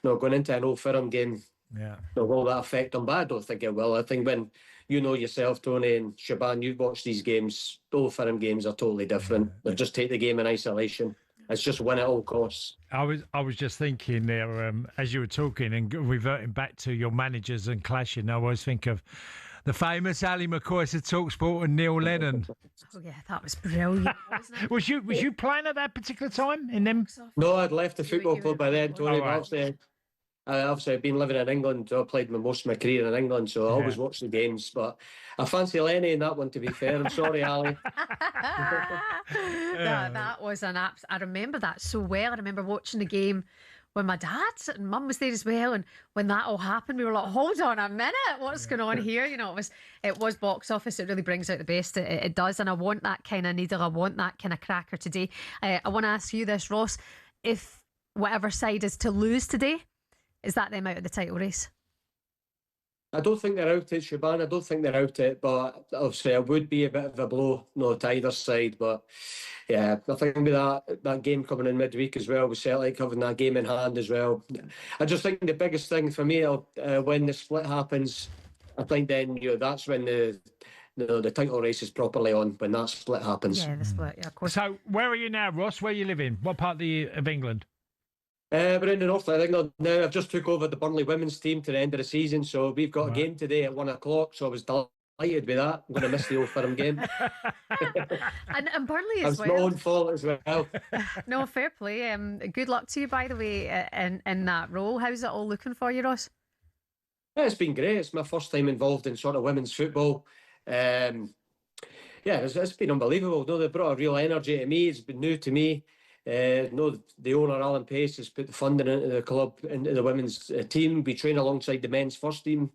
Going into an Old Firm game. Yeah. Will that affect them? But I don't think it will. I think when yourself, Tony and Shebahn, you've watched these games. The Old Firm games are totally different. They just take the game in isolation. It's just win at all costs. I was just thinking there as you were talking and reverting back to your managers and clashing. I always think of the famous Ali McCoy of talkSPORT and Neil Lennon. Oh yeah, that was brilliant, wasn't it? Was you playing at that particular time in them? No, I'd left the football club by then, Tony. Oh, right. Obviously, I've been living in England. I played most of my career in England, so I always watch the games. But I fancy Lenny in that one, to be fair. I'm sorry, Ali. That was an I remember that so well. I remember watching the game when my dad and mum was there as well, and when that all happened, we were like, "Hold on a minute, what's going on here?" It was box office. It really brings out the best. It does, and I want that kind of needle. I want that kind of cracker today. I want to ask you this, Ross: if whatever side is to lose today, is that them out of the title race? I don't think they're out it, Shebahn. I don't think they're out it, but obviously it would be a bit of a blow, to either side. But I think with that game coming in midweek as well, with Celtic having that game in hand as well. I just think the biggest thing for me, when the split happens, I think then that's when the title race is properly on, when that split happens. Yeah, the split, of course. So where are you now, Ross? Where are you living? What part of England? We're in the north of England now. I've just took over the Burnley women's team to the end of the season, so we've got a game today at 1 o'clock. So I was delighted with that. I'm going to miss the Old Firm game. and Burnley as well. It's my own fault as well. No, fair play. Good luck to you, by the way, in that role. How's it all looking for you, Ross? Yeah, it's been great. It's my first time involved in sort of women's football. It's been unbelievable. They brought a real energy to me. It's been new to me. The owner, Alan Pace, has put the funding into the club, into the women's team. We train alongside the men's first team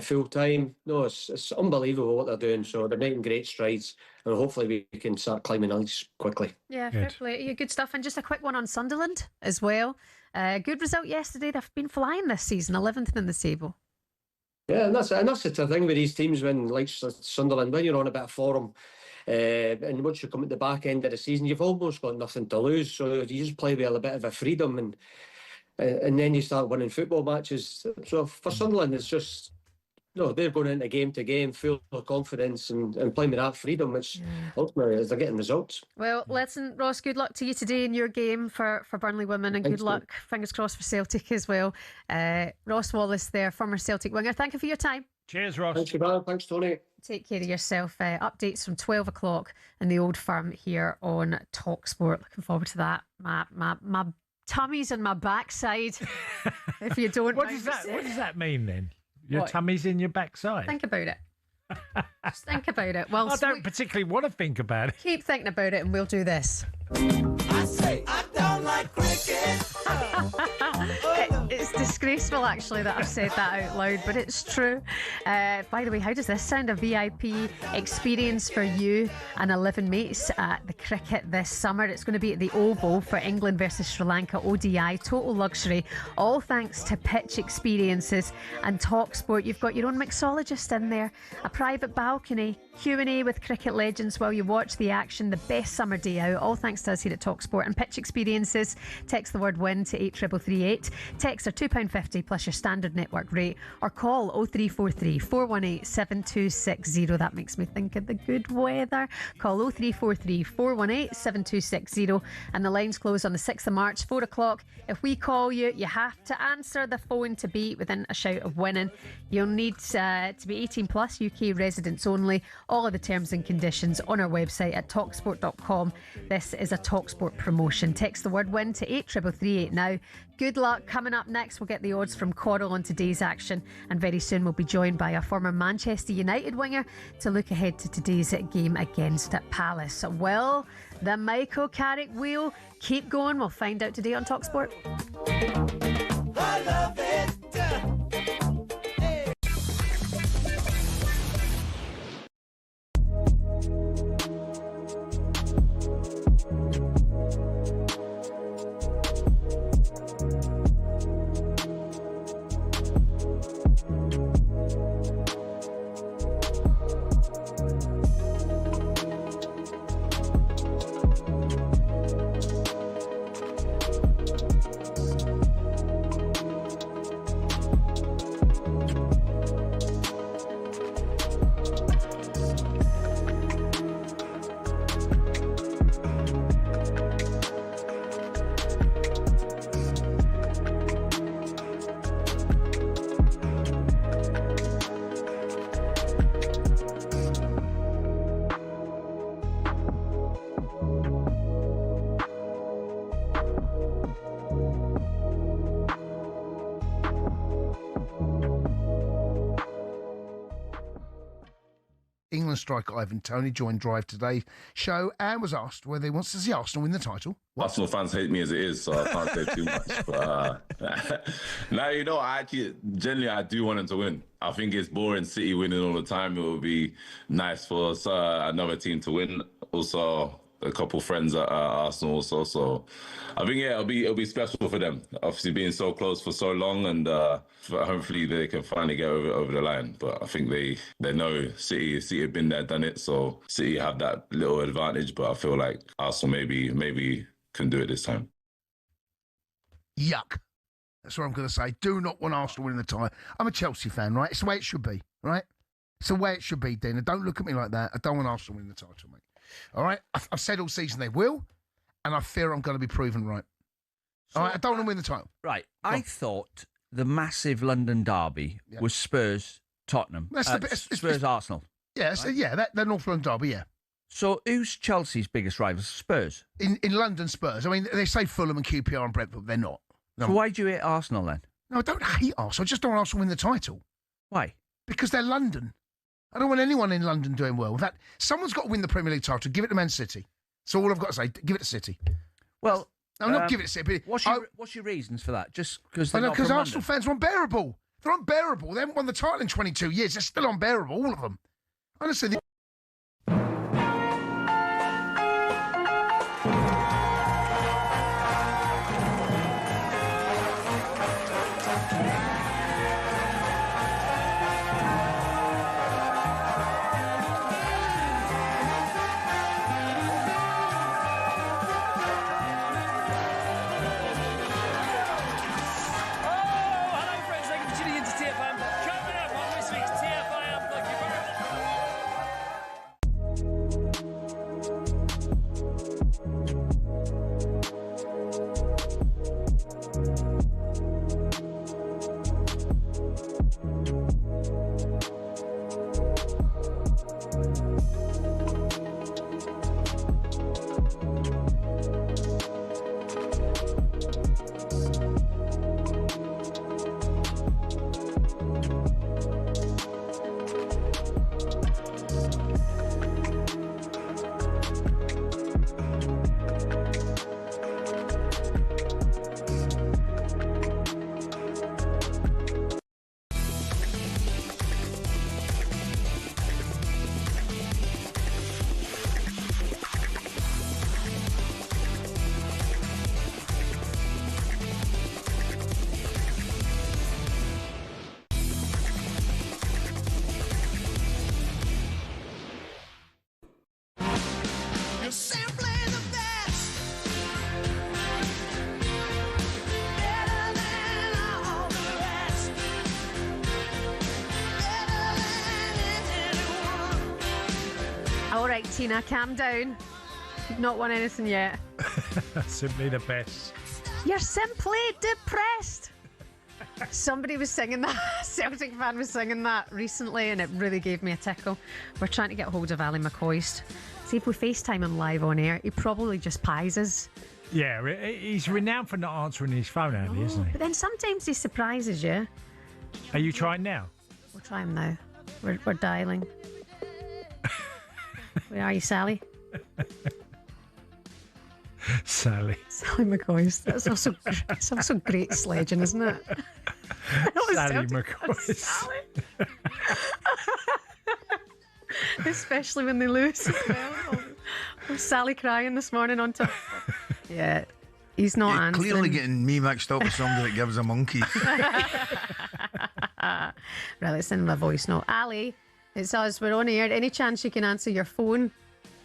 full time. It's unbelievable what they're doing. So they're making great strides, and hopefully we can start climbing ice quickly. Yeah, fair play. Yeah, good stuff. And just a quick one on Sunderland as well. Good result yesterday. They've been flying this season, 11th in the table. Yeah, and that's the thing with these teams when, like Sunderland, when you're on a bit of form. And once you come at the back end of the season, you've almost got nothing to lose. So you just play with a bit of a freedom, and then you start winning football matches. So for Sunderland, it's just they're going into game to game full of confidence and playing with that freedom, which ultimately is they're getting results. Well, listen, Ross, good luck to you today in your game for Burnley women, and good luck, fingers crossed, for Celtic as well. Ross Wallace there, former Celtic winger. Thank you for your time. Cheers, Ross. Thanks, Shebahn. Thanks, Tony. Take care of yourself. Updates from 12 o'clock in the Old Firm here on talkSPORT. Looking forward to that. My tummy's on my backside. If you don't, What does that mean then? Your What? tummy's in your backside. Think about it. Just think about it. Well, I don't particularly want to think about it. keep thinking about it, and we'll do this. I say I don't like cricket. It's disgraceful, actually, that I've said that out loud, but it's true. By the way, how does this sound? A VIP experience for you and 11 mates at the cricket this summer. It's going to be at the Oval for England versus Sri Lanka ODI. Total luxury, all thanks to Pitch Experiences and talkSPORT. You've got your own mixologist in there, a private balcony, Q&A with cricket legends while you watch the action. The best summer day out, all thanks to us here at talkSPORT and Pitch Experiences. Text the word WIN to 83338. Texts are £2.50 plus your standard network rate, or call 0343 418 7260. That makes me think of the good weather. Call 0343 418 7260, and the lines close on the 6th of March, 4 o'clock. If we call you, you have to answer the phone to be within a shout of winning. You'll need to be 18 plus, UK residents only. All of the terms and conditions on our website at talksport.com. This is a talkSPORT promotion. Text the word WIN to 83338 now. Good luck. Coming up next, we'll get the odds from Coral on today's action, and very soon we'll be joined by a former Manchester United winger to look ahead to today's game against Palace. Will the Michael Carrick wheel keep going? We'll find out today on talkSPORT. I love it. England striker Ivan Toney joined Drive Today's show and was asked whether he wants to see Arsenal win the title. Arsenal fans hate me as it is, so I can't say too much. But now, you know, I do want them to win. I think it's boring City winning all the time. It would be nice for us, another team to win. Also, a couple friends at Arsenal also. So I think, yeah, it'll be special for them. Obviously being so close for so long, and hopefully they can finally get over the line. But I think they know City have been there, done it. So City have that little advantage, but I feel like Arsenal maybe can do it this time. Yuck. That's what I'm going to say. Do not want Arsenal winning the title. I'm a Chelsea fan, right? It's the way it should be, right? It's the way it should be, Dina. Don't look at me like that. I don't want Arsenal winning the title, mate. All right? I've said all season they will, and I fear I'm going to be proven right. All right? I don't want to win the title. Right. I thought the massive London derby was Spurs, Tottenham. Spurs, Arsenal. Yeah, right? They're North London derby, yeah. So who's Chelsea's biggest rivals? Spurs? In London, Spurs. I mean, they say Fulham and QPR and Brentford. They're not. No. So why do you hate Arsenal then? No, I don't hate Arsenal. I just don't want Arsenal win the title. Why? Because they're London. I don't want anyone in London doing well. Someone's got to win the Premier League title. Give it to Man City. That's all I've got to say. Give it to City. Well, I'm not giving it to City. What's your reasons for that? Just because they're because Arsenal fans are unbearable. They're unbearable. They haven't won the title in 22 years. They're still unbearable, all of them. Honestly. right, Tina, calm down. You've not won anything yet. Simply the best. You're simply depressed. Somebody was singing that. A Celtic fan was singing that recently, and it really gave me a tickle. We're trying to get hold of Ali McCoist. See if we FaceTime him live on air. He probably just pies us. Yeah, he's renowned for not answering his phone, Ali, isn't he? But then sometimes he surprises you. Are you trying now? We'll try him now. We're dialing. Where are you, Sally? Sally McCoist. That's also great sledging, isn't it? Sally McCoist. Sally. Especially when they lose as well. Was Sally crying this morning on top? Yeah, he's not answering. Clearly getting me mixed up with somebody that gives a monkey. Right, let's send him a voice note. Ali, it's us. We're on air. Any chance you can answer your phone?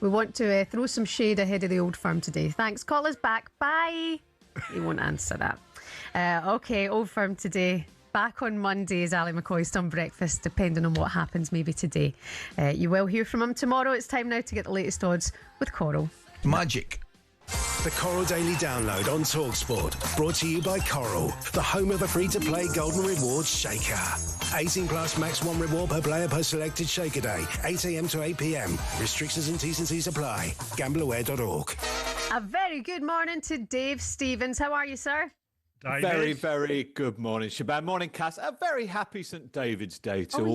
We want to throw some shade ahead of the Old Firm today. Thanks. Call us back. Bye. He won't answer that. Okay, Old Firm today. Back on Monday is Ali McCoist on breakfast, depending on what happens maybe today. You will hear from him tomorrow. It's time now to get the latest odds with Coral. Magic. The Coral Daily Download on talkSPORT. Brought to you by Coral, the home of the free-to-play Golden Rewards Shaker. 18 plus max 1 reward per player per selected Shaker day. 8 a.m. to 8 p.m. Restrictions and T's and C's apply. Gambleaware.org. A very good morning to Dave Stevens. How are you, sir? David. Very, very good morning, Shebahn. Morning, Cass. A very happy St David's Day to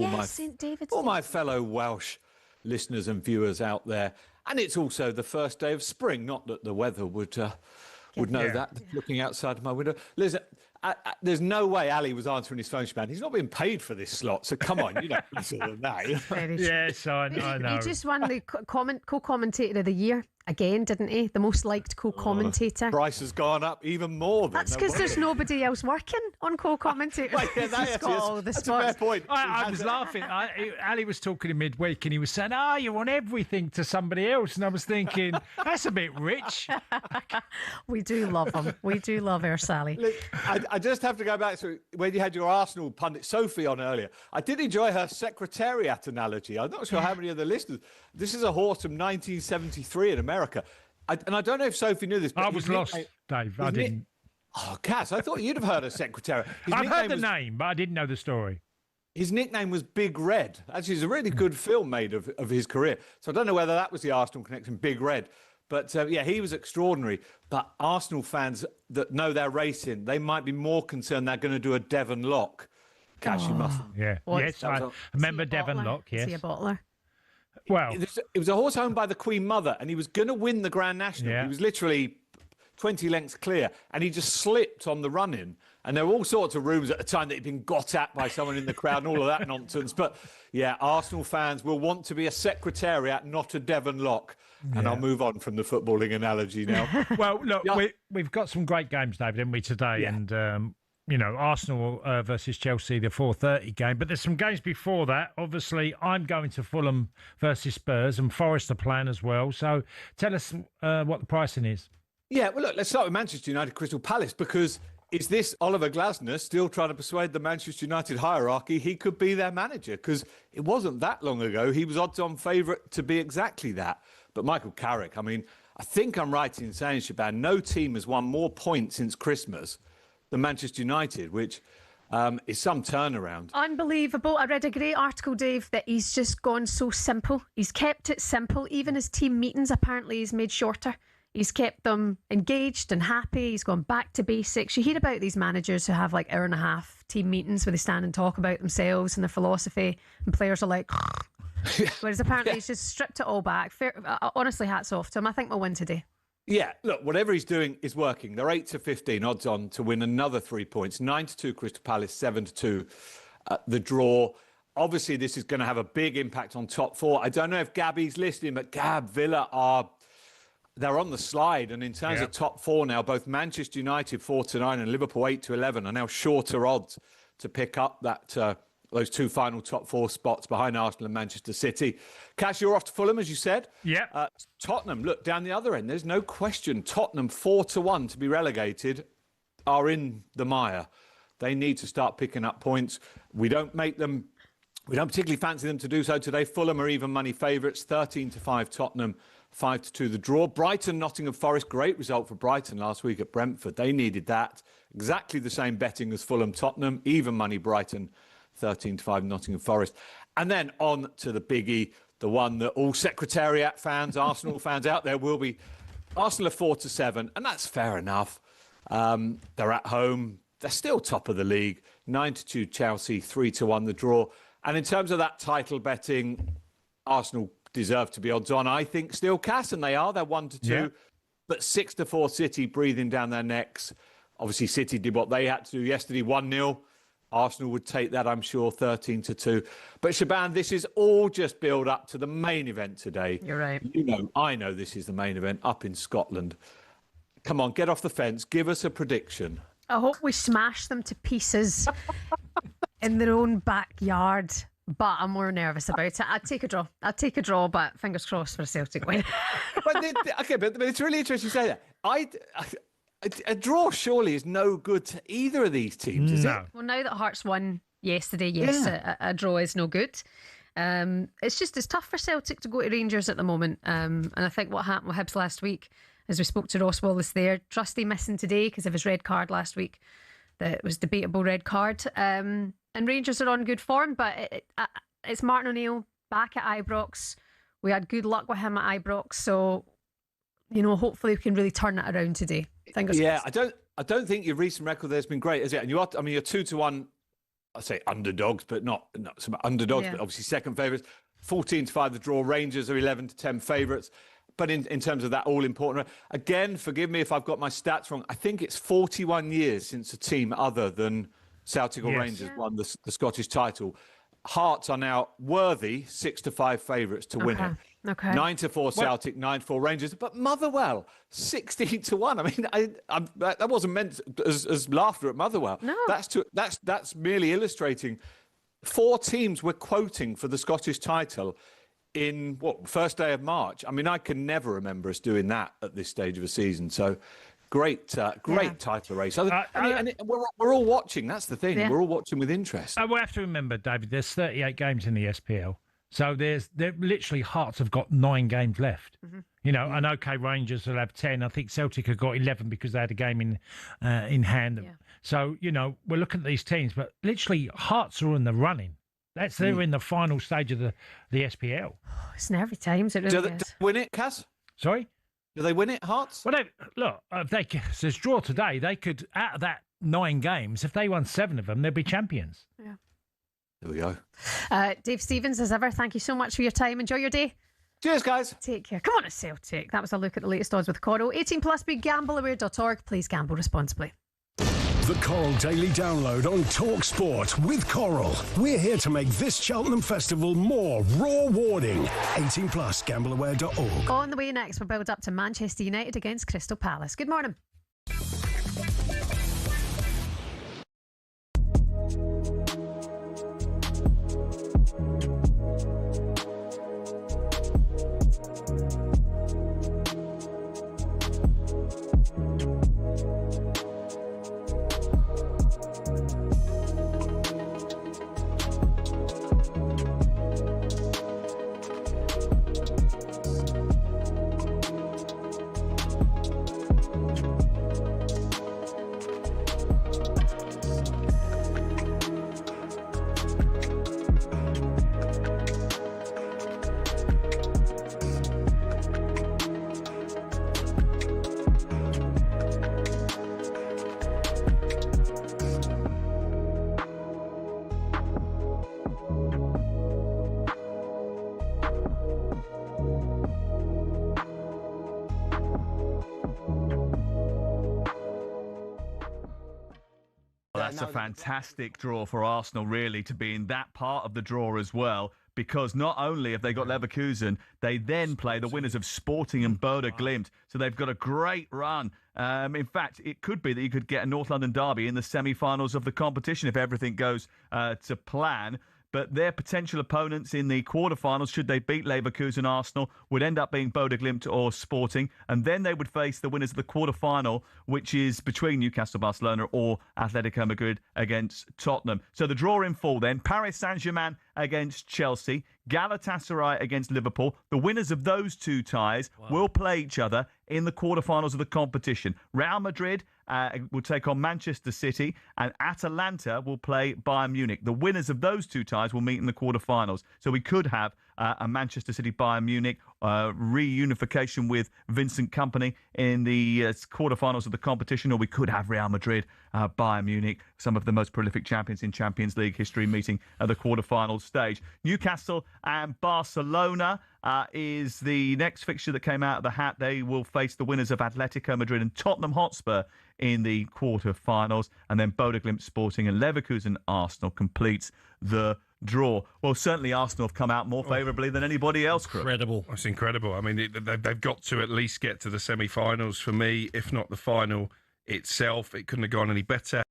all my fellow Welsh listeners and viewers out there. And it's also the first day of spring. Not that the weather would know that, looking outside of my window. Listen, there's no way Ali was answering his phone, Shebahn. He's not being paid for this slot, so come on, you know better than that. Yes, I know. He just won the co-commentator of the year again, didn't he? The most liked co-commentator. Price has gone up even more. That's because there's nobody else working on co-commentator. That's a fair point. I was laughing. Ali was talking in midweek and he was saying, you're on everything to somebody else. And I was thinking, that's a bit rich. We do love him. We do love our Sally. Look, I just have to go back to when you had your Arsenal pundit Sophie on earlier. I did enjoy her secretariat analogy. I'm not sure how many of the listeners. This is a horse from 1973 in America. And I don't know if Sophie knew this, but I was lost, Dave. I didn't. Oh, Cass, I thought you'd have heard of secretariat. I've heard the name, but I didn't know the story. His nickname was Big Red. Actually, it's a really good film made of his career. So I don't know whether that was the Arsenal connection, Big Red. But, he was extraordinary. But Arsenal fans that know they're racing, they might be more concerned they're going to do a Devon Lock. Cass, you must. Yeah. Yes, I remember Devon Lock, yes. Is he a bottler? Well, it was a horse owned by the Queen Mother, and he was going to win the Grand National. Yeah. He was literally 20 lengths clear, and he just slipped on the run-in. And there were all sorts of rumours at the time that he'd been got at by someone in the crowd and all of that nonsense. But, Arsenal fans will want to be a secretariat, not a Devon Lock. And I'll move on from the footballing analogy now. Well, look, we've got some great games, David, haven't we, today? Yeah. And, Arsenal versus Chelsea, the 4:30 game. But there's some games before that. Obviously, I'm going to Fulham versus Spurs, and Forest are playing as well. So tell us what the pricing is. Yeah, well, look, let's start with Manchester United Crystal Palace, because is this Oliver Glasner still trying to persuade the Manchester United hierarchy he could be their manager? Because it wasn't that long ago he was odds-on favourite to be exactly that. But Michael Carrick, I think I'm right in saying, Shebahn, no team has won more points since Christmas than Manchester United, which is some turnaround. Unbelievable. I read a great article, Dave, that he's just gone so simple. He's kept it simple. Even his team meetings, apparently, he's made shorter. He's kept them engaged and happy. He's gone back to basics. You hear about these managers who have like hour and a half team meetings where they stand and talk about themselves and their philosophy, and players are like... Whereas apparently he's just stripped it all back. Honestly, hats off to him. I think we'll win today. Yeah, look, whatever he's doing is working. They're 8-15 odds on to win another 3 points. 9-2 Crystal Palace, 7-2 the draw. Obviously, this is going to have a big impact on top four. I don't know if Gabby's listening, but Villa they're on the slide. And in terms of top four now, both Manchester United 4-9 and Liverpool 8-11 are now shorter odds to pick up that those two final top four spots behind Arsenal and Manchester City. Cash, you're off to Fulham, as you said. Yeah. Tottenham, look, down the other end, there's no question. Tottenham 4-1 to be relegated are in the mire. They need to start picking up points. We don't make them We don't particularly fancy them to do so today. Fulham are even money favourites, 13-5 Tottenham, 5-2 the draw. Brighton, Nottingham Forest, great result for Brighton last week at Brentford. They needed that. Exactly the same betting as Fulham, Tottenham, even money Brighton, 13-5 Nottingham Forest. And then on to the biggie, the one that all Secretariat fans, Arsenal fans out there will be. Arsenal are 4-7, and that's fair enough. They're at home. They're still top of the league. 9-2 Chelsea, 3-1 the draw. And in terms of that title betting, Arsenal deserve to be odds on, I think, still, Cass, and they are. They're 1-2. Yeah. But 6-4 City breathing down their necks. Obviously, City did what they had to do yesterday, 1-0. Arsenal would take that, I'm sure, 13-2. But Shebahn, this is all just build up to the main event today. You're right. You know, I know this is the main event up in Scotland. Come on, get off the fence. Give us a prediction. I hope we smash them to pieces in their own backyard. But I'm more nervous about it. I'd take a draw, but fingers crossed for a Celtic win. But it's really interesting you say that. A draw surely is no good to either of these teams, is it? Well, now that Hearts won yesterday, yes, a draw is no good. It's tough for Celtic to go to Rangers at the moment. And I think what happened with Hibs last week, as we spoke to Ross Wallace there, Trusty missing today because of his red card last week. That was debatable red card. And Rangers are on good form, but it's Martin O'Neill back at Ibrox. We had good luck with him at Ibrox, so hopefully we can really turn it around today. Fingers crossed. I don't think your recent record there's been great, is it? And you're 2-1. I say underdogs, but not some underdogs, but obviously second favourites. 14-5 the draw. Rangers are 11-10 favourites. But in terms of that all-important, again, forgive me if I've got my stats wrong. I think it's 41 years since a team other than Celtic or Rangers won the Scottish title. Hearts are now worthy 6-5 favourites to win it. Okay. 9-4 Celtic, 9-4 Rangers, but Motherwell 16-1. I mean, that wasn't meant as laughter at Motherwell. No, that's merely illustrating. 4 teams we're quoting for the Scottish title in first day of March. I mean, I can never remember us doing that at this stage of a season. So. Great title race. And we're all watching. That's the thing. Yeah. We're all watching with interest. We have to remember, David, there's 38 games in the SPL. So there literally Hearts have got 9 games left. Mm-hmm. And OK, Rangers will have 10. I think Celtic have got 11 because they had a game in hand. Yeah. So, we're looking at these teams, but literally Hearts are in the running. They're in the final stage of the SPL. It's nervy times. It really is. Do they win it, Cass? Sorry? Do they win it, Hearts? Well, if they says draw today, they could, out of that 9 games, if they won 7 of them, they'd be champions. Yeah. There we go. Dave Stevens, as ever, thank you so much for your time. Enjoy your day. Cheers, guys. Take care. Come on to Celtic. That was a look at the latest odds with Coral. 18 plus, begambleaware.org. Please gamble responsibly. The Coral Daily Download on talkSPORT with Coral. We're here to make this Cheltenham Festival more rewarding. 18 plus, gambleaware.org. On the way next, we'll build up to Manchester United against Crystal Palace. Good morning. That's a fantastic draw for Arsenal, really, to be in that part of the draw as well, because not only have they got Leverkusen, they then play the winners of Sporting and Bode Glimt, so they've got a great run. In fact, it could be that you could get a North London derby in the semi-finals of the competition if everything goes to plan. But their potential opponents in the quarterfinals, should they beat Leverkusen, Arsenal, would end up being Bode Glimt or Sporting. And then they would face the winners of the quarterfinal, which is between Newcastle, Barcelona or Atletico Madrid against Tottenham. So the draw in full then, Paris Saint-Germain against Chelsea, Galatasaray against Liverpool. The winners of those two ties will play each other in the quarterfinals of the competition. Real Madrid will take on Manchester City, and Atalanta will play Bayern Munich. The winners of those two ties will meet in the quarterfinals. So we could have a Manchester City Bayern Munich reunification with Vincent Kompany in the quarterfinals of the competition, or we could have Real Madrid, Bayern Munich, some of the most prolific champions in Champions League history, meeting at the quarterfinal stage. Newcastle and Barcelona is the next fixture that came out of the hat. They will face the winners of Atletico Madrid and Tottenham Hotspur in the quarterfinals, and then Bodo Glimt Sporting and Leverkusen Arsenal completes the draw. Well, certainly Arsenal have come out more favourably than anybody else. Incredible. That's incredible. I mean, they've got to at least get to the semi-finals for me, if not the final itself. It couldn't have gone any better.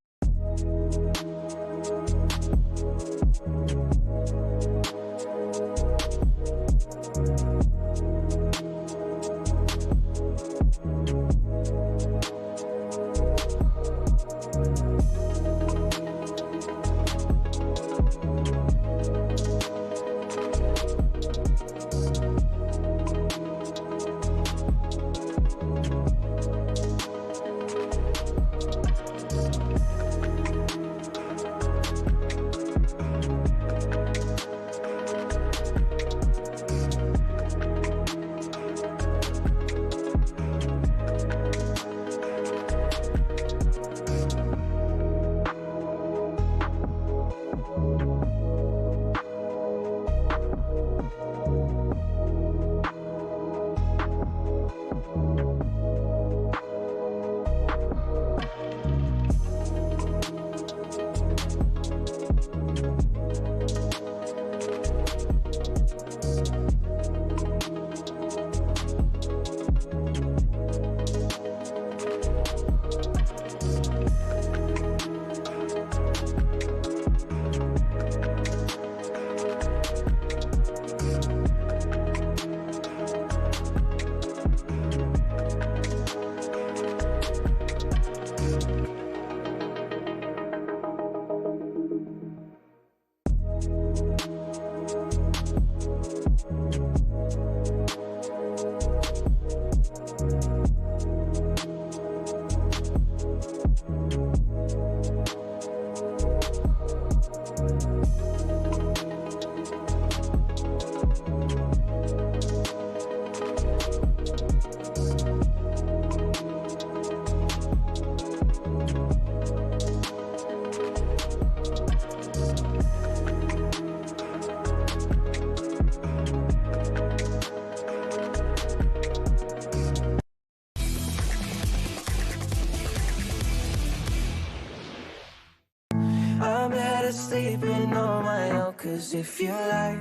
I'm better sleeping on my own, 'cause if you like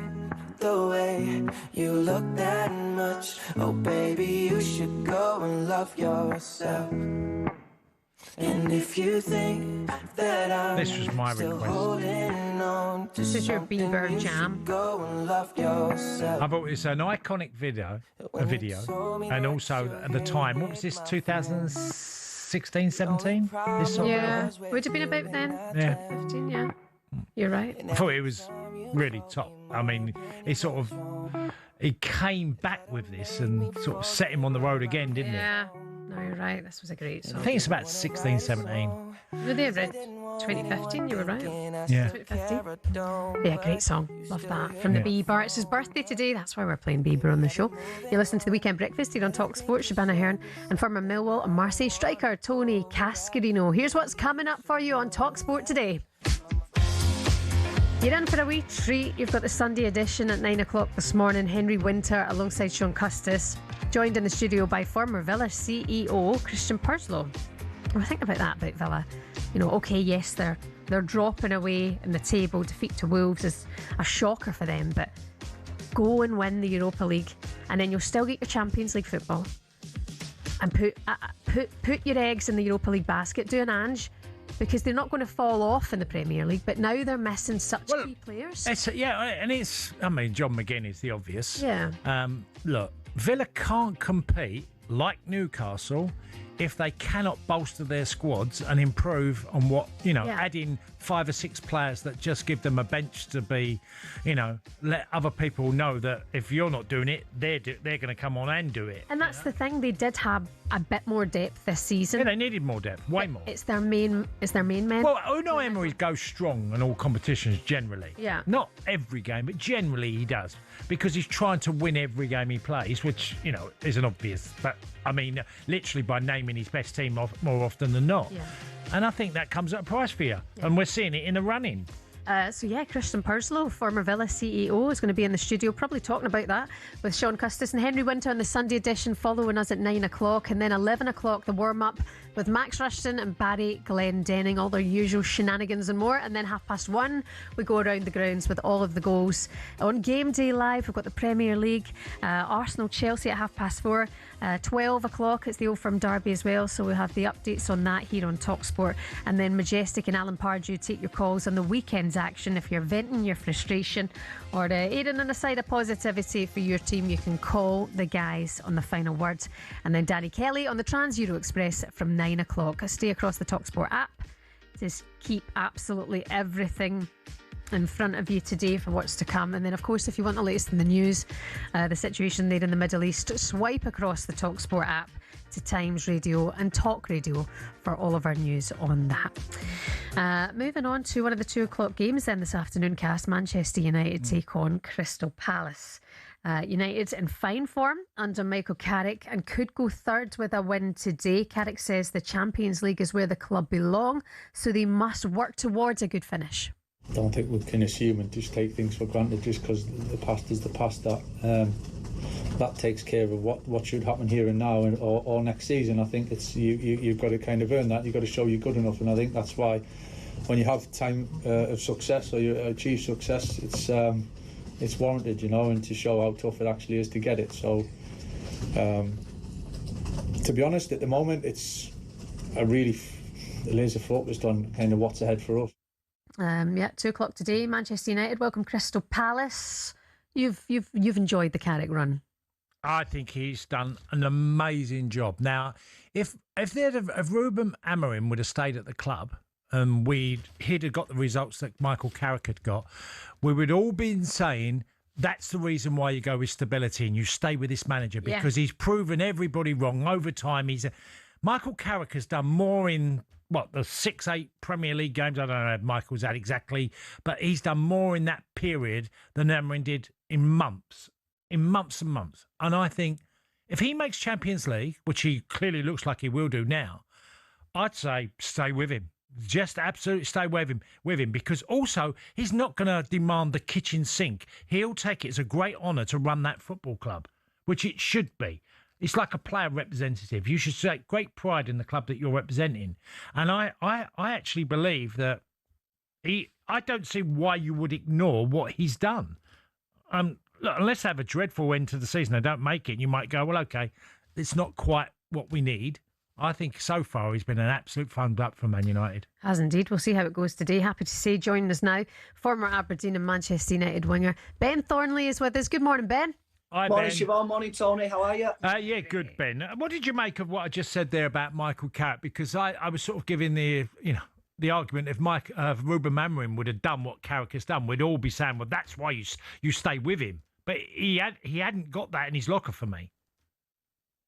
the way you look that much, oh baby, you should go and love yourself. And if you think that I'm This was my still request. holding on to This is your something, Bieber you should jam. go and love yourself. I thought it's an iconic video, and also at the time, what was this, 2016, 17? This song? Yeah, would have been about then. Yeah. 15, yeah. You're right. I thought it was really top. I mean, he came back with this and sort of set him on the road again, didn't Yeah, no, you're right. This was a great it? song. I think it's about 16, 17. No, they read 2015, you were right. Yeah. 2015. Yeah, great song. Love that. From the Bieber. It's his birthday today. That's why we're playing Bieber on the show. You listen to the Weekend Breakfast here on talkSPORT. Shebahn Aherne and former Millwall and Marseille striker Tony Cascarino. Here's what's coming up for you on talkSPORT today. You're in for a wee treat. You've got the Sunday edition at 9 o'clock this morning. Henry Winter alongside Sean Custis, joined in the studio by former Villa CEO Christian Purslow. Well, think about that about Villa. You know, okay, yes, they're dropping away in the table. Defeat to Wolves is a shocker for them, but go and win the Europa League, and then you'll still get your Champions League football. And put your eggs in the Europa League basket. Do an Ange. Because they're not going to fall off in the Premier League, but now they're missing such key players. I mean, John McGinn is the obvious. Yeah. Look, Villa can't compete like Newcastle if they cannot bolster their squads and improve on what, add in 5 or 6 players that just give them a bench to be, let other people know that if you're not doing it, they're going to come on and do it. And that's the thing, they did have a bit more depth this season. Yeah, they needed more depth, way more. It's their main men. Well, Unai Emery goes strong in all competitions generally. Yeah. Not every game, but generally he does. Because he's trying to win every game he plays, which, isn't obvious. But, I mean, literally by naming his best team more often than not. Yeah. And I think that comes at a price for you. Yeah. And we're seeing it in the running. Christian Purslow, former Villa CEO, is going to be in the studio, probably talking about that with Sean Custis and Henry Winter on the Sunday edition, following us at 9 o'clock. And then 11 o'clock, the warm-up with Max Rushton and Barry Glendenning, all their usual shenanigans and more. And then 1:30, we go around the grounds with all of the goals. On Game Day Live, we've got the Premier League, Arsenal-Chelsea at 4:30. 12 o'clock, it's the Old Firm Derby as well, so we'll have the updates on that here on talkSPORT. And then Majestic and Alan Pardew take your calls on the weekend's action. If you're venting your frustration or aiding in a side of positivity for your team, you can call the guys on the final word. And then Danny Kelly on the Trans Euro Express from 9 o'clock. Stay across the talkSPORT app. Just keep absolutely everything in front of you today for what's to come. And then, of course, if you want the latest in the news, the situation there in the Middle East, swipe across the talkSPORT app to Times Radio and Talk Radio for all of our news on that. Moving on to one of the 2 o'clock games then this afternoon, cast Manchester United take on Crystal Palace. United in fine form under Michael Carrick and could go third with a win today. Carrick says the Champions League is where the club belong, so they must work towards a good finish. I don't think we can assume and just take things for granted just because the past is the past. That takes care of what should happen here and now or next season. I think it's you've got to kind of earn that. You've got to show you're good enough, and I think that's why when you have time of success or you achieve success, it's warranted, and to show how tough it actually is to get it. So, to be honest, at the moment, it's a really laser focused on kind of what's ahead for us. 2 o'clock today, Manchester United welcome Crystal Palace. You've enjoyed the Carrick run. I think he's done an amazing job. Now, if Ruben Amorim would have stayed at the club and he'd have got the results that Michael Carrick had got, we would all been saying that's the reason why you go with stability and you stay with this manager, because he's proven everybody wrong over time. Michael Carrick has done more in the 6-8 Premier League games. I don't know if Michael's at exactly, but he's done more in that period than Amorim did in months and months. And I think if he makes Champions League, which he clearly looks like he will do now, I'd say stay with him. Just absolutely stay with him, because also he's not going to demand the kitchen sink. He'll take it as a great honour to run that football club, which it should be. It's like a player representative. You should take great pride in the club that you're representing. And I actually believe that I don't see why you would ignore what he's done. Look, unless they have a dreadful end to the season, they don't make it, you might go, well, OK, it's not quite what we need. I think so far he's been an absolute thumbs up for Man United. Has indeed. We'll see how it goes today. Happy to say, joining us now, former Aberdeen and Manchester United winger Ben Thornley is with us. Good morning, Ben. Hi, morning, Ben. Shebahn. Morning, Tony. How are you? Yeah, good, Ben. What did you make of what I just said there about Michael Carrick? Because I was sort of giving the argument if Ruben Amorim would have done what Carrick has done, we'd all be saying, well, that's why you stay with him. But he hadn't got that in his locker for me.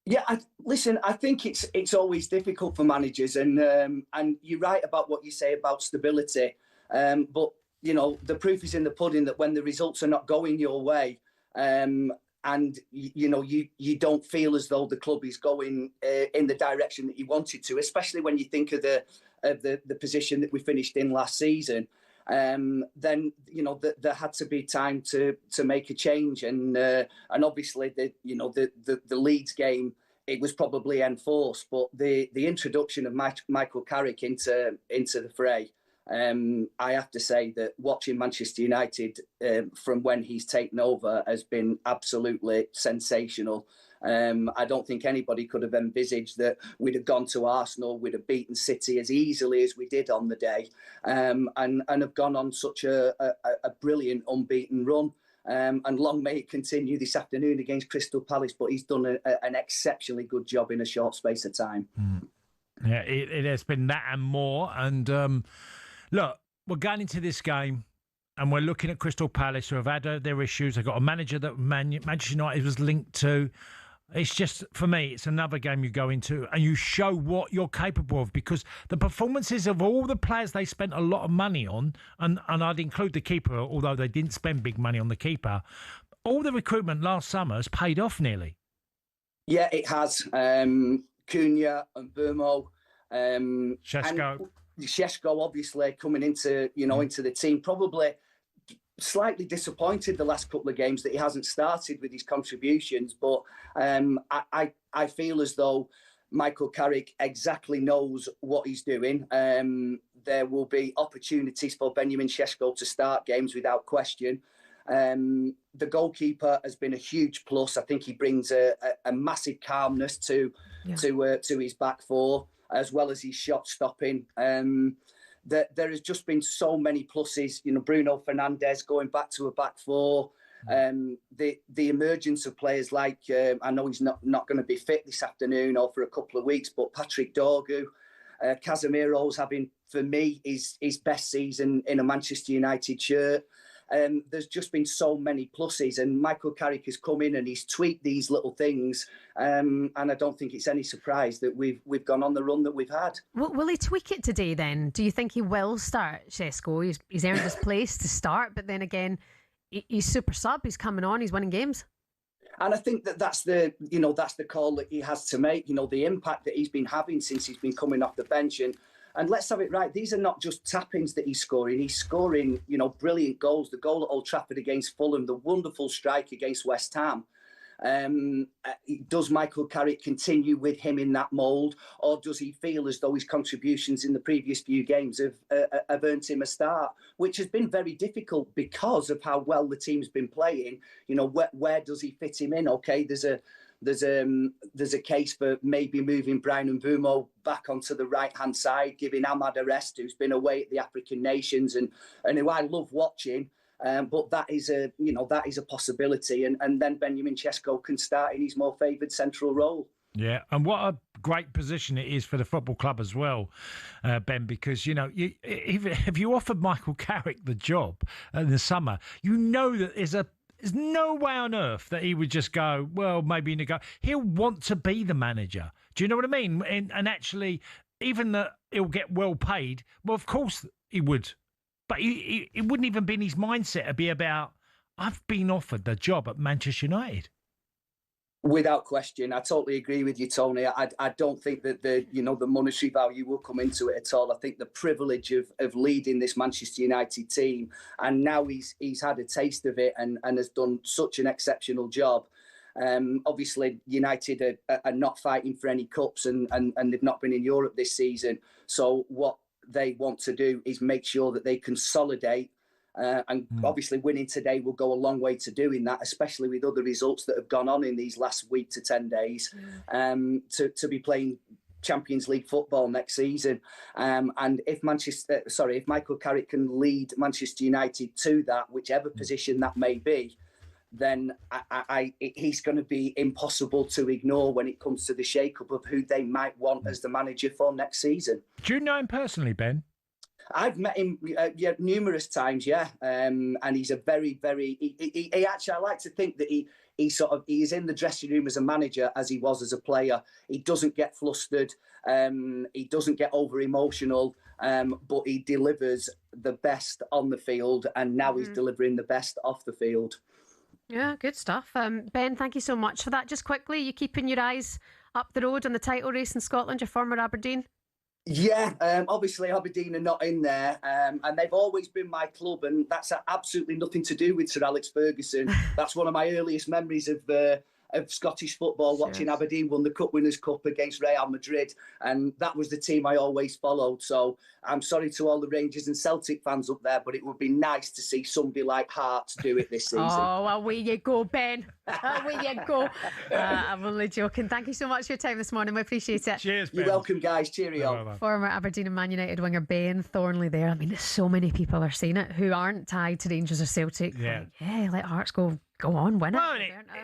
Yeah, listen, I think it's always difficult for managers, and you're right about what you say about stability. But the proof is in the pudding that when the results are not going your way, and you don't feel as though the club is going in the direction that you wanted to, especially when you think of the position that we finished in last season. Then there had to be time to make a change, and obviously the Leeds game, it was probably enforced, but the introduction of Michael Carrick into the fray, I have to say that watching Manchester United from when he's taken over has been absolutely sensational. I don't think anybody could have envisaged that we'd have gone to Arsenal, we'd have beaten City as easily as we did on the day, and have gone on such a brilliant unbeaten run. And long may it continue this afternoon against Crystal Palace, but he's done an exceptionally good job in a short space of time. Yeah, it has been that and more. And look, we're going into this game and we're looking at Crystal Palace, who have had their issues. They've got a manager that Manchester United was linked to. It's just, for me, it's another game you go into and you show what you're capable of, because the performances of all the players they spent a lot of money on, and I'd include the keeper, although they didn't spend big money on the keeper, all the recruitment last summer has paid off nearly. Yeah, it has. Cunha and Burmo. Šeško. Šeško, obviously, coming into, into the team, probably slightly disappointed the last couple of games that he hasn't started with his contributions, but I feel as though Michael Carrick exactly knows what he's doing. There will be opportunities for Benjamin Šeško to start games without question. The goalkeeper has been a huge plus. I think he brings a massive calmness to his back four, as well as his shot stopping. There has just been so many pluses. Bruno Fernandes going back to a back four. The emergence of players like, I know he's not going to be fit this afternoon or for a couple of weeks, but Patrick Dorgu, Casemiro's having, for me, his best season in a Manchester United shirt. There's just been so many pluses, and Michael Carrick has come in and he's tweaked these little things, and I don't think it's any surprise that we've gone on the run that we've had. Will he tweak it today then? Do you think he will start Šeško? He's earned his place to start, but then again, he's super sub, he's coming on, he's winning games. And I think that's the call that he has to make. The impact that he's been having since he's been coming off the bench. And let's have it right, these are not just tap-ins that he's scoring. He's scoring, brilliant goals. The goal at Old Trafford against Fulham, the wonderful strike against West Ham. Does Michael Carrick continue with him in that mould, or does he feel as though his contributions in the previous few games have earned him a start, which has been very difficult because of how well the team's been playing? Where does he fit him in? Okay, there's a case for maybe moving Brian Mbeumo back onto the right-hand side, giving Ahmad a rest, who's been away at the African nations and who I love watching. But that is a possibility, and then Benjamin Šeško can start in his more favoured central role. Yeah, and what a great position it is for the football club as well, Ben, because, if you offered Michael Carrick the job in the summer, that there's no way on earth that he would just go, well, maybe he'll want to be the manager. Do you know what I mean? And actually, even that he'll get well paid, well, of course he would. But it wouldn't even be in his mindset. It'd be about, I've been offered the job at Manchester United. Without question, I totally agree with you, Tony. I don't think that the monetary value will come into it at all. I think the privilege of leading this Manchester United team, and now he's had a taste of it and has done such an exceptional job. Obviously, United are not fighting for any cups and they've not been in Europe this season. So what they want to do is make sure that they consolidate. Obviously winning today will go a long way to doing that, especially with other results that have gone on in these last week to 10 days, to be playing Champions League football next season. And if Michael Carrick can lead Manchester United to that, whichever position that may be, then he's going to be impossible to ignore when it comes to the shake-up of who they might want as the manager for next season. Do you know him personally, Ben? I've met him numerous times, and he's a very, very. He actually, I like to think that he is in the dressing room as a manager as he was as a player. He doesn't get flustered, he doesn't get over emotional, but he delivers the best on the field, and now he's delivering the best off the field. Yeah, good stuff. Ben, thank you so much for that. Just quickly, you keeping your eyes up the road on the title race in Scotland, your former Aberdeen? Yeah, obviously Aberdeen are not in there, and they've always been my club, and that's absolutely nothing to do with Sir Alex Ferguson. That's one of my earliest memories of Scottish football, watching Aberdeen won the Cup Winners' Cup against Real Madrid, and that was the team I always followed. So I'm sorry to all the Rangers and Celtic fans up there, but it would be nice to see somebody like Hearts do it this season. Oh, well, where you go, Ben. Away you go. I'm only joking. Thank you so much for your time this morning. We appreciate it. Cheers, You're welcome, guys. Cheerio. Former Aberdeen and Man United winger Ben Thornley there. I mean, so many people are saying it who aren't tied to Rangers or Celtic. Yeah. Like, yeah, let Hearts go on, win it. Well,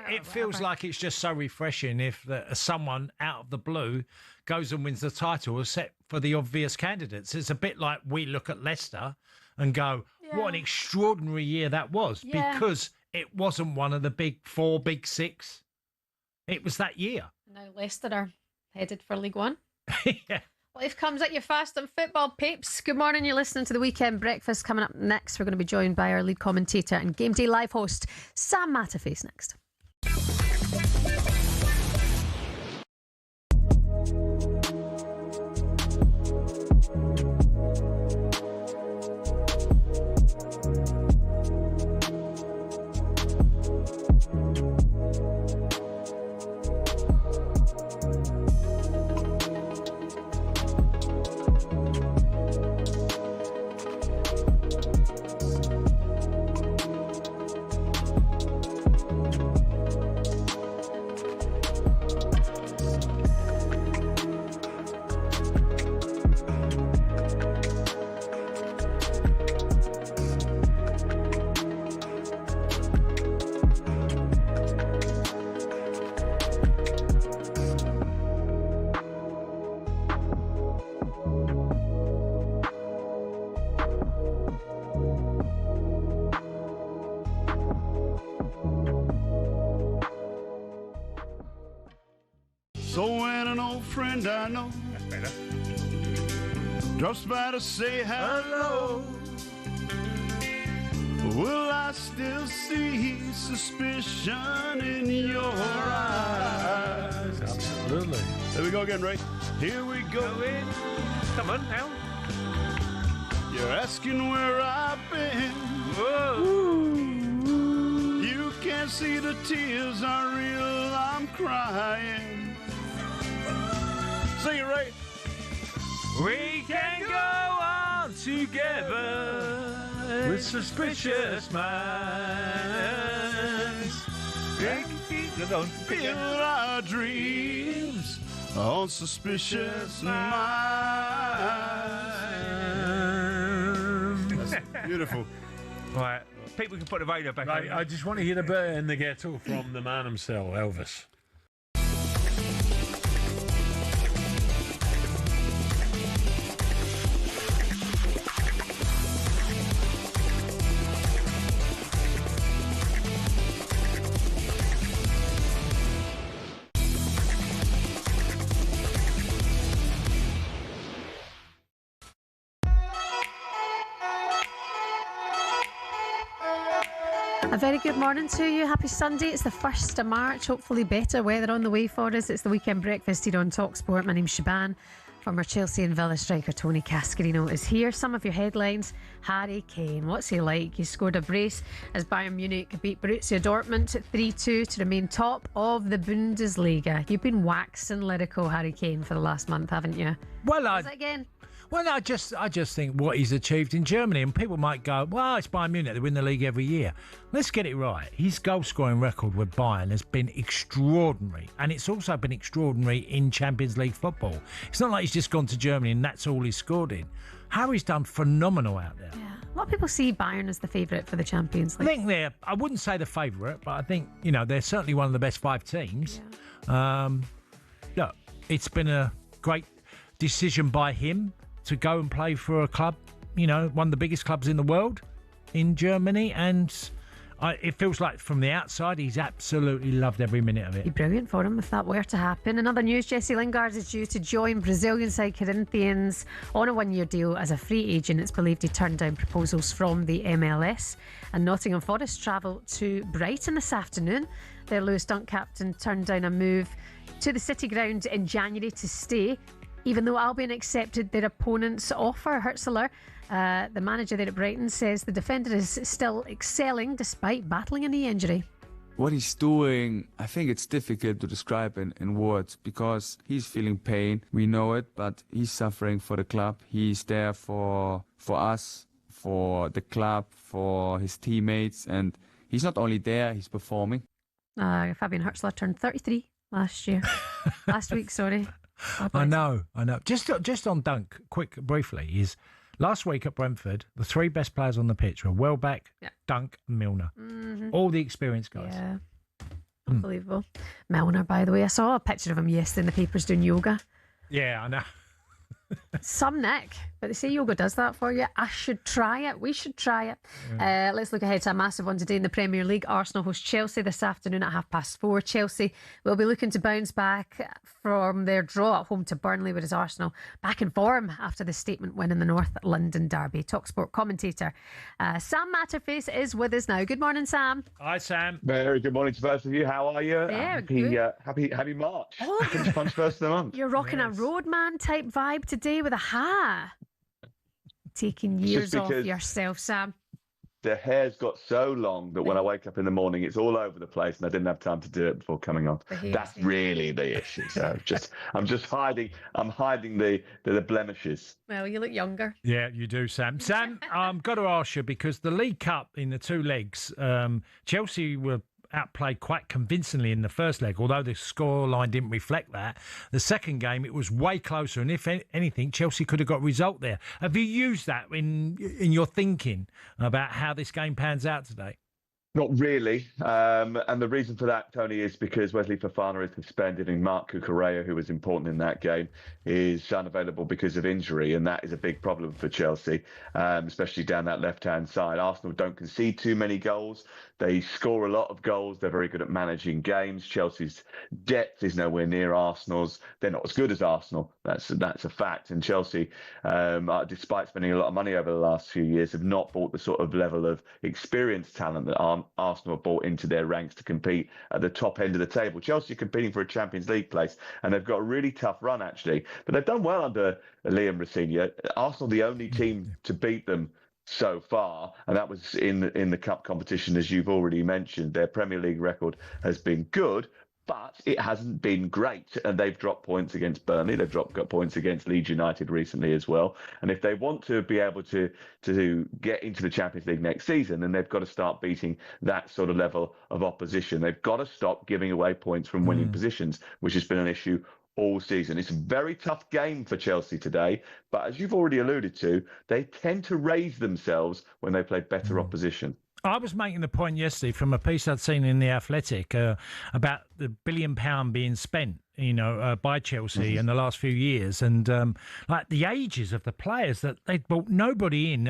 it feels like it's just so refreshing if someone out of the blue goes and wins the title, except for the obvious candidates. It's a bit like we look at Leicester and go, what an extraordinary year that was, because it wasn't one of the big four, big six. It was that year. Now Leicester are headed for League One. Life comes at you fast on football, peeps. Good morning. You're listening to the Weekend Breakfast. Coming up next, we're going to be joined by our lead commentator and Game Day Live host, Sam Matterface, next. So when an old friend I know drops by to say hello, will I still see suspicion in your eyes? Absolutely. There we go again, Ray. Here we go. Come on now. You're asking where I've been. Whoa. You can't see the tears are real, I'm crying. Sing it, Ray. We can go on together with suspicious minds. Build our dreams on suspicious minds. That's beautiful. Right. People can put the radio back Right, on. I just want to hear the bit in the ghetto from the man himself, Elvis. A very good morning to you. Happy Sunday. It's the 1st of March. Hopefully better weather on the way for us. It's the Weekend Breakfast here on talkSPORT. My name's Shebahn. Former Chelsea and Villa striker Tony Cascarino is here. Some of your headlines. Harry Kane, what's he like? He scored a brace as Bayern Munich beat Borussia Dortmund 3-2 to remain top of the Bundesliga. You've been waxing lyrical, Harry Kane, for the last month, haven't you? Well, again? Well, I just think what he's achieved in Germany, and people might go, well, it's Bayern Munich, they win the league every year. Let's get it right. His goal-scoring record with Bayern has been extraordinary, and it's also been extraordinary in Champions League football. It's not like he's just gone to Germany and that's all he's scored in. Harry's done phenomenal out there. Yeah. A lot of people see Bayern as the favourite for the Champions League. I think I wouldn't say the favourite, but I think, they're certainly one of the best five teams. Yeah. Look, it's been a great decision by him to go and play for a club, one of the biggest clubs in the world in Germany. And it feels like from the outside, he's absolutely loved every minute of it. Be brilliant for him if that were to happen. In other news, Jesse Lingard is due to join Brazilian side Corinthians on a one-year deal as a free agent. It's believed he turned down proposals from the MLS. And Nottingham Forest travel to Brighton this afternoon. Their Lewis Dunk captain turned down a move to the City Ground in January to stay, even though Albion accepted their opponent's offer. Hurtzler, the manager there at Brighton, says the defender is still excelling despite battling a knee injury. What he's doing, I think it's difficult to describe in words because he's feeling pain. We know it, but he's suffering for the club. He's there for us, for the club, for his teammates, and he's not only there, he's performing. Fabian Hertzler turned 33 last week, sorry. I know. Just on Dunk, briefly, is last week at Brentford, the three best players on the pitch were Welbeck, Dunk, and Milner. All the experienced guys. Yeah. Unbelievable. Milner, by the way, I saw a picture of him yesterday in the papers doing yoga. Yeah, I know. Some Nick, but they say yoga does that for you. I should try it. We should try it. Let's look ahead to a massive one today in the Premier League. Arsenal host Chelsea this afternoon at 4:30. Chelsea will be looking to bounce back from their draw at home to Burnley, whereas Arsenal back in form after the statement win in the North London derby. talkSPORT commentator Sam Matterface is with us now. Good morning, Sam. Hi, Sam. Very good morning to both of you. How are you? Happy March. Pinch punch first of the month. You're rocking a roadman type vibe today with a hat. Taking years off yourself, Sam. The hair's got so long that when I wake up in the morning, it's all over the place, and I didn't have time to do it before coming on. That's really the issue. So I'm just hiding. I'm hiding the blemishes. Well, you look younger. Yeah, you do, Sam. Sam, got to ask you, because the League Cup in the two legs, Chelsea were outplayed quite convincingly in the first leg, although the scoreline didn't reflect that. The second game, it was way closer, and if anything, Chelsea could have got a result there. Have you used that in your thinking about how this game pans out today? Not really. And the reason for that, Tony, is because Wesley Fofana is suspended and Mark Cucurella, who was important in that game, is unavailable because of injury. And that is a big problem for Chelsea, especially down that left-hand side. Arsenal don't concede too many goals. They score a lot of goals. They're very good at managing games. Chelsea's depth is nowhere near Arsenal's. They're not as good as Arsenal. That's a fact. And Chelsea, despite spending a lot of money over the last few years, have not bought the sort of level of experienced talent that Arsenal have brought into their ranks to compete at the top end of the table. Chelsea are competing for a Champions League place, and they've got a really tough run, actually. But they've done well under Liam Rossini. Arsenal, the only team to beat them so far, and that was in the cup competition, as you've already mentioned. Their Premier League record has been good, but it hasn't been great, and they've dropped points against Burnley. They've got points against Leeds United recently as well. And if they want to be able to get into the Champions League next season, then they've got to start beating that sort of level of opposition. They've got to stop giving away points from winning positions, which has been an issue all season. It's a very tough game for Chelsea today, but as you've already alluded to, they tend to raise themselves when they play better opposition. I was making the point yesterday from a piece I'd seen in The Athletic about the £1 billion being spent, by Chelsea in the last few years, and like the ages of the players that they brought nobody in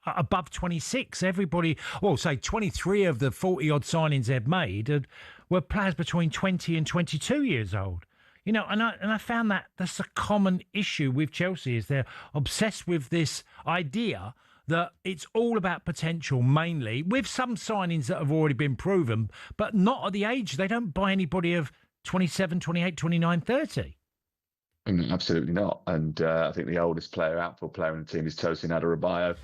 above 26. Everybody, say 23 of the 40 odd signings they've made were players between 20 and 22 years old. And I found that's a common issue with Chelsea, is they're obsessed with this idea that it's all about potential mainly, with some signings that have already been proven, but not at the age. They don't buy anybody of 27, 28, 29, 30. Absolutely not. And I think the oldest outfield player in the team is Tosin Adarabioyo,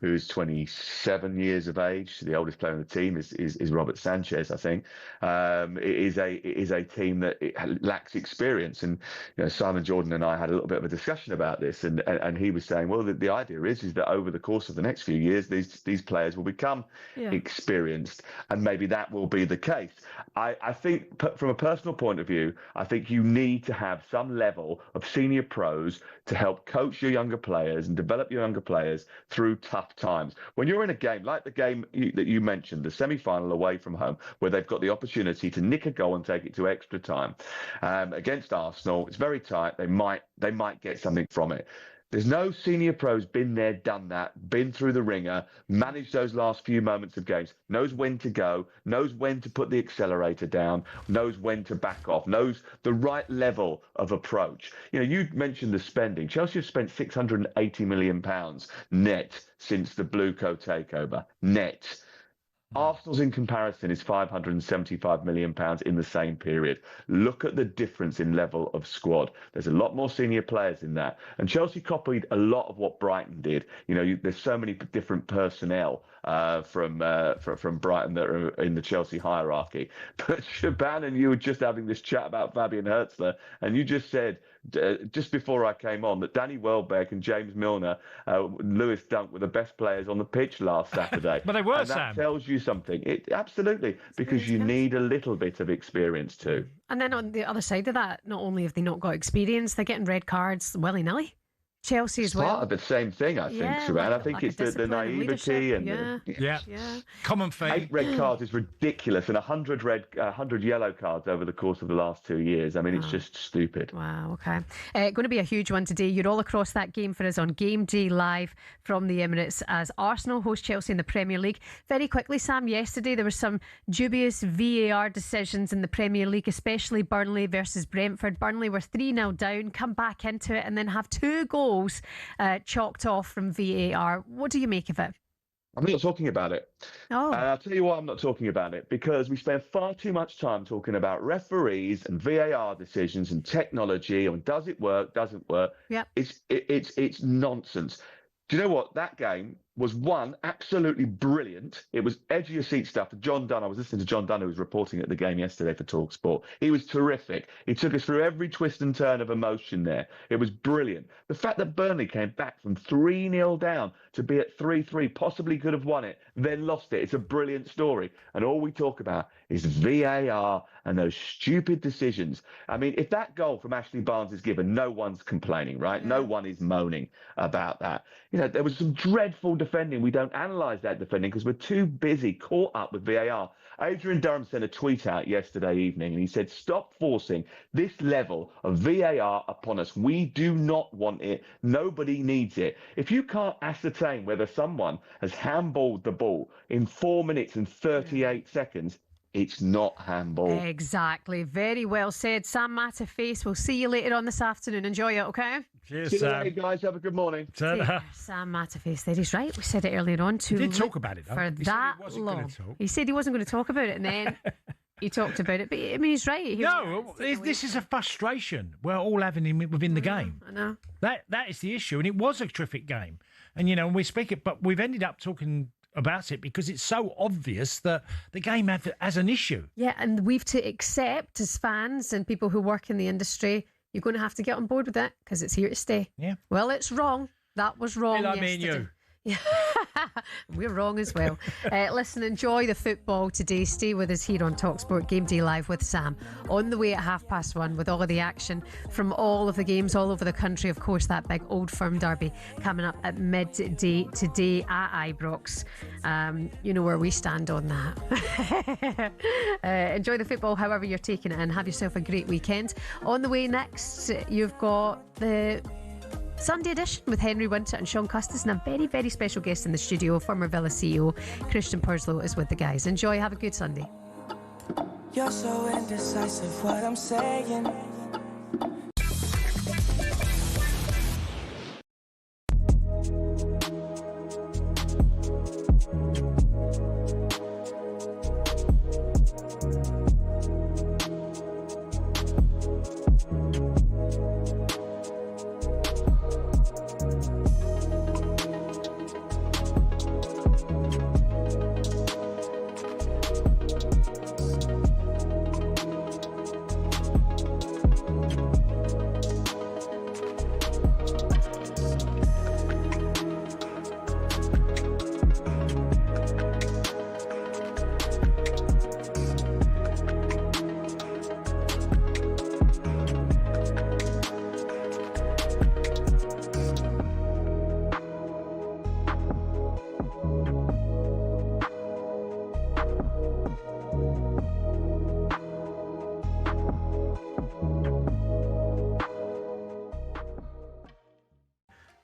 who's 27 years of age. The oldest player in the team is Robert Sanchez, I think. It is a team that lacks experience. And Simon Jordan and I had a little bit of a discussion about this, and he was saying, well, the idea is that over the course of the next few years, these players will become experienced, and maybe that will be the case. I think from a personal point of view, I think you need to have some level of senior pros to help coach your younger players and develop your younger players through tough times. When you're in a game like the game that you mentioned, the semi-final away from home, where they've got the opportunity to nick a goal and take it to extra time against Arsenal, it's very tight. They might get something from it. There's no senior pros been there, done that, been through the ringer, managed those last few moments of games, knows when to go, knows when to put the accelerator down, knows when to back off, knows the right level of approach. You mentioned the spending. Chelsea have spent £680 million net since the Blueco takeover. Net. Arsenal's in comparison is £575 million in the same period. Look at the difference in level of squad. There's a lot more senior players in that. And Chelsea copied a lot of what Brighton did. There's so many different personnel from Brighton that are in the Chelsea hierarchy. But Shebahn and you were just having this chat about Fabian Hertzler, and you just said just before I came on that Danny Welbeck and James Milner, Lewis Dunk were the best players on the pitch last Saturday. But they were, and that Sam. tells you something. Absolutely, because you need a little bit of experience too. And then on the other side of that, not only have they not got experience, they're getting red cards willy-nilly. Chelsea as well. Part of the same thing, I think, Shebahn. I think it's the naivety and yeah. Common thing. 8 red cards is ridiculous, and 100 yellow cards over the course of the last 2 years. I mean, it's just stupid. Wow, okay. Going to be a huge one today. You're all across that game for us on Game Day Live from the Emirates as Arsenal host Chelsea in the Premier League. Very quickly, Sam, yesterday there were some dubious VAR decisions in the Premier League, especially Burnley versus Brentford. Burnley were 3-0 down, come back into it and then have 2 goals chalked off from VAR. What do you make of it? I'm not talking about it. Oh. I'll tell you why I'm not talking about it. Because we spend far too much time talking about referees and VAR decisions and technology and does it work, doesn't work. Yep. It's nonsense. Do you know what? That game was absolutely brilliant. It was edge of your seat stuff. John Dunn, I was listening to John Dunn, who was reporting at the game yesterday for talkSPORT. He was terrific. He took us through every twist and turn of emotion there. It was brilliant. The fact that Burnley came back from 3-0 down to be at 3-3, possibly could have won it, then lost it. It's a brilliant story. And all we talk about is VAR and those stupid decisions. I mean, if that goal from Ashley Barnes is given, no one's complaining, right? No one is moaning about that. You know, there was some dreadful defending. We don't analyse that defending because we're too busy caught up with VAR. Adrian Durham sent a tweet out yesterday evening and he said, stop forcing this level of VAR upon us. We do not want it. Nobody needs it. If you can't ascertain whether someone has handballed the ball in 4 minutes and 38 seconds, it's not handball. Exactly. Very well said. Sam Matterface, we'll see you later on this afternoon. Enjoy it, okay? Cheers, See you Sam. later, guys. Have a good morning. Sam Matterface there. He's right. We said it earlier on too. He did talk about it, though. For He said he that wasn't gonna long. talk. He said he wasn't going to talk about it and then he talked about it. But I mean, he's right. This is a frustration we're all having within the game. I know. That is the issue. And it was a terrific game. And, you know, we speak it, but we've ended up talking about it because it's so obvious that the game has an issue. Yeah, and we've to accept as fans and people who work in the industry, you're going to have to get on board with it because it's here to stay. Yeah. Well, it's wrong. That was wrong Like me and yesterday. you. Yeah. We're wrong as well. Listen, enjoy the football today. Stay with us here on talkSPORT Game Day Live with Sam. On the way at 1:30 with all of the action from all of the games all over the country. Of course, that big Old Firm derby coming up at midday today at Ibrox. You know where we stand on that. Enjoy the football however you're taking it in. Have yourself a great weekend. On the way next, you've got the Sunday edition with Henry Winter and Sean Custis and a very, very special guest in the studio, former Villa CEO Christian Purslow is with the guys. Enjoy, have a good Sunday. You're so indecisive, what I'm saying.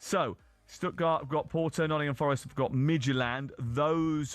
So, Stuttgart have got Porto, Nottingham Forest have got Midtjylland. Those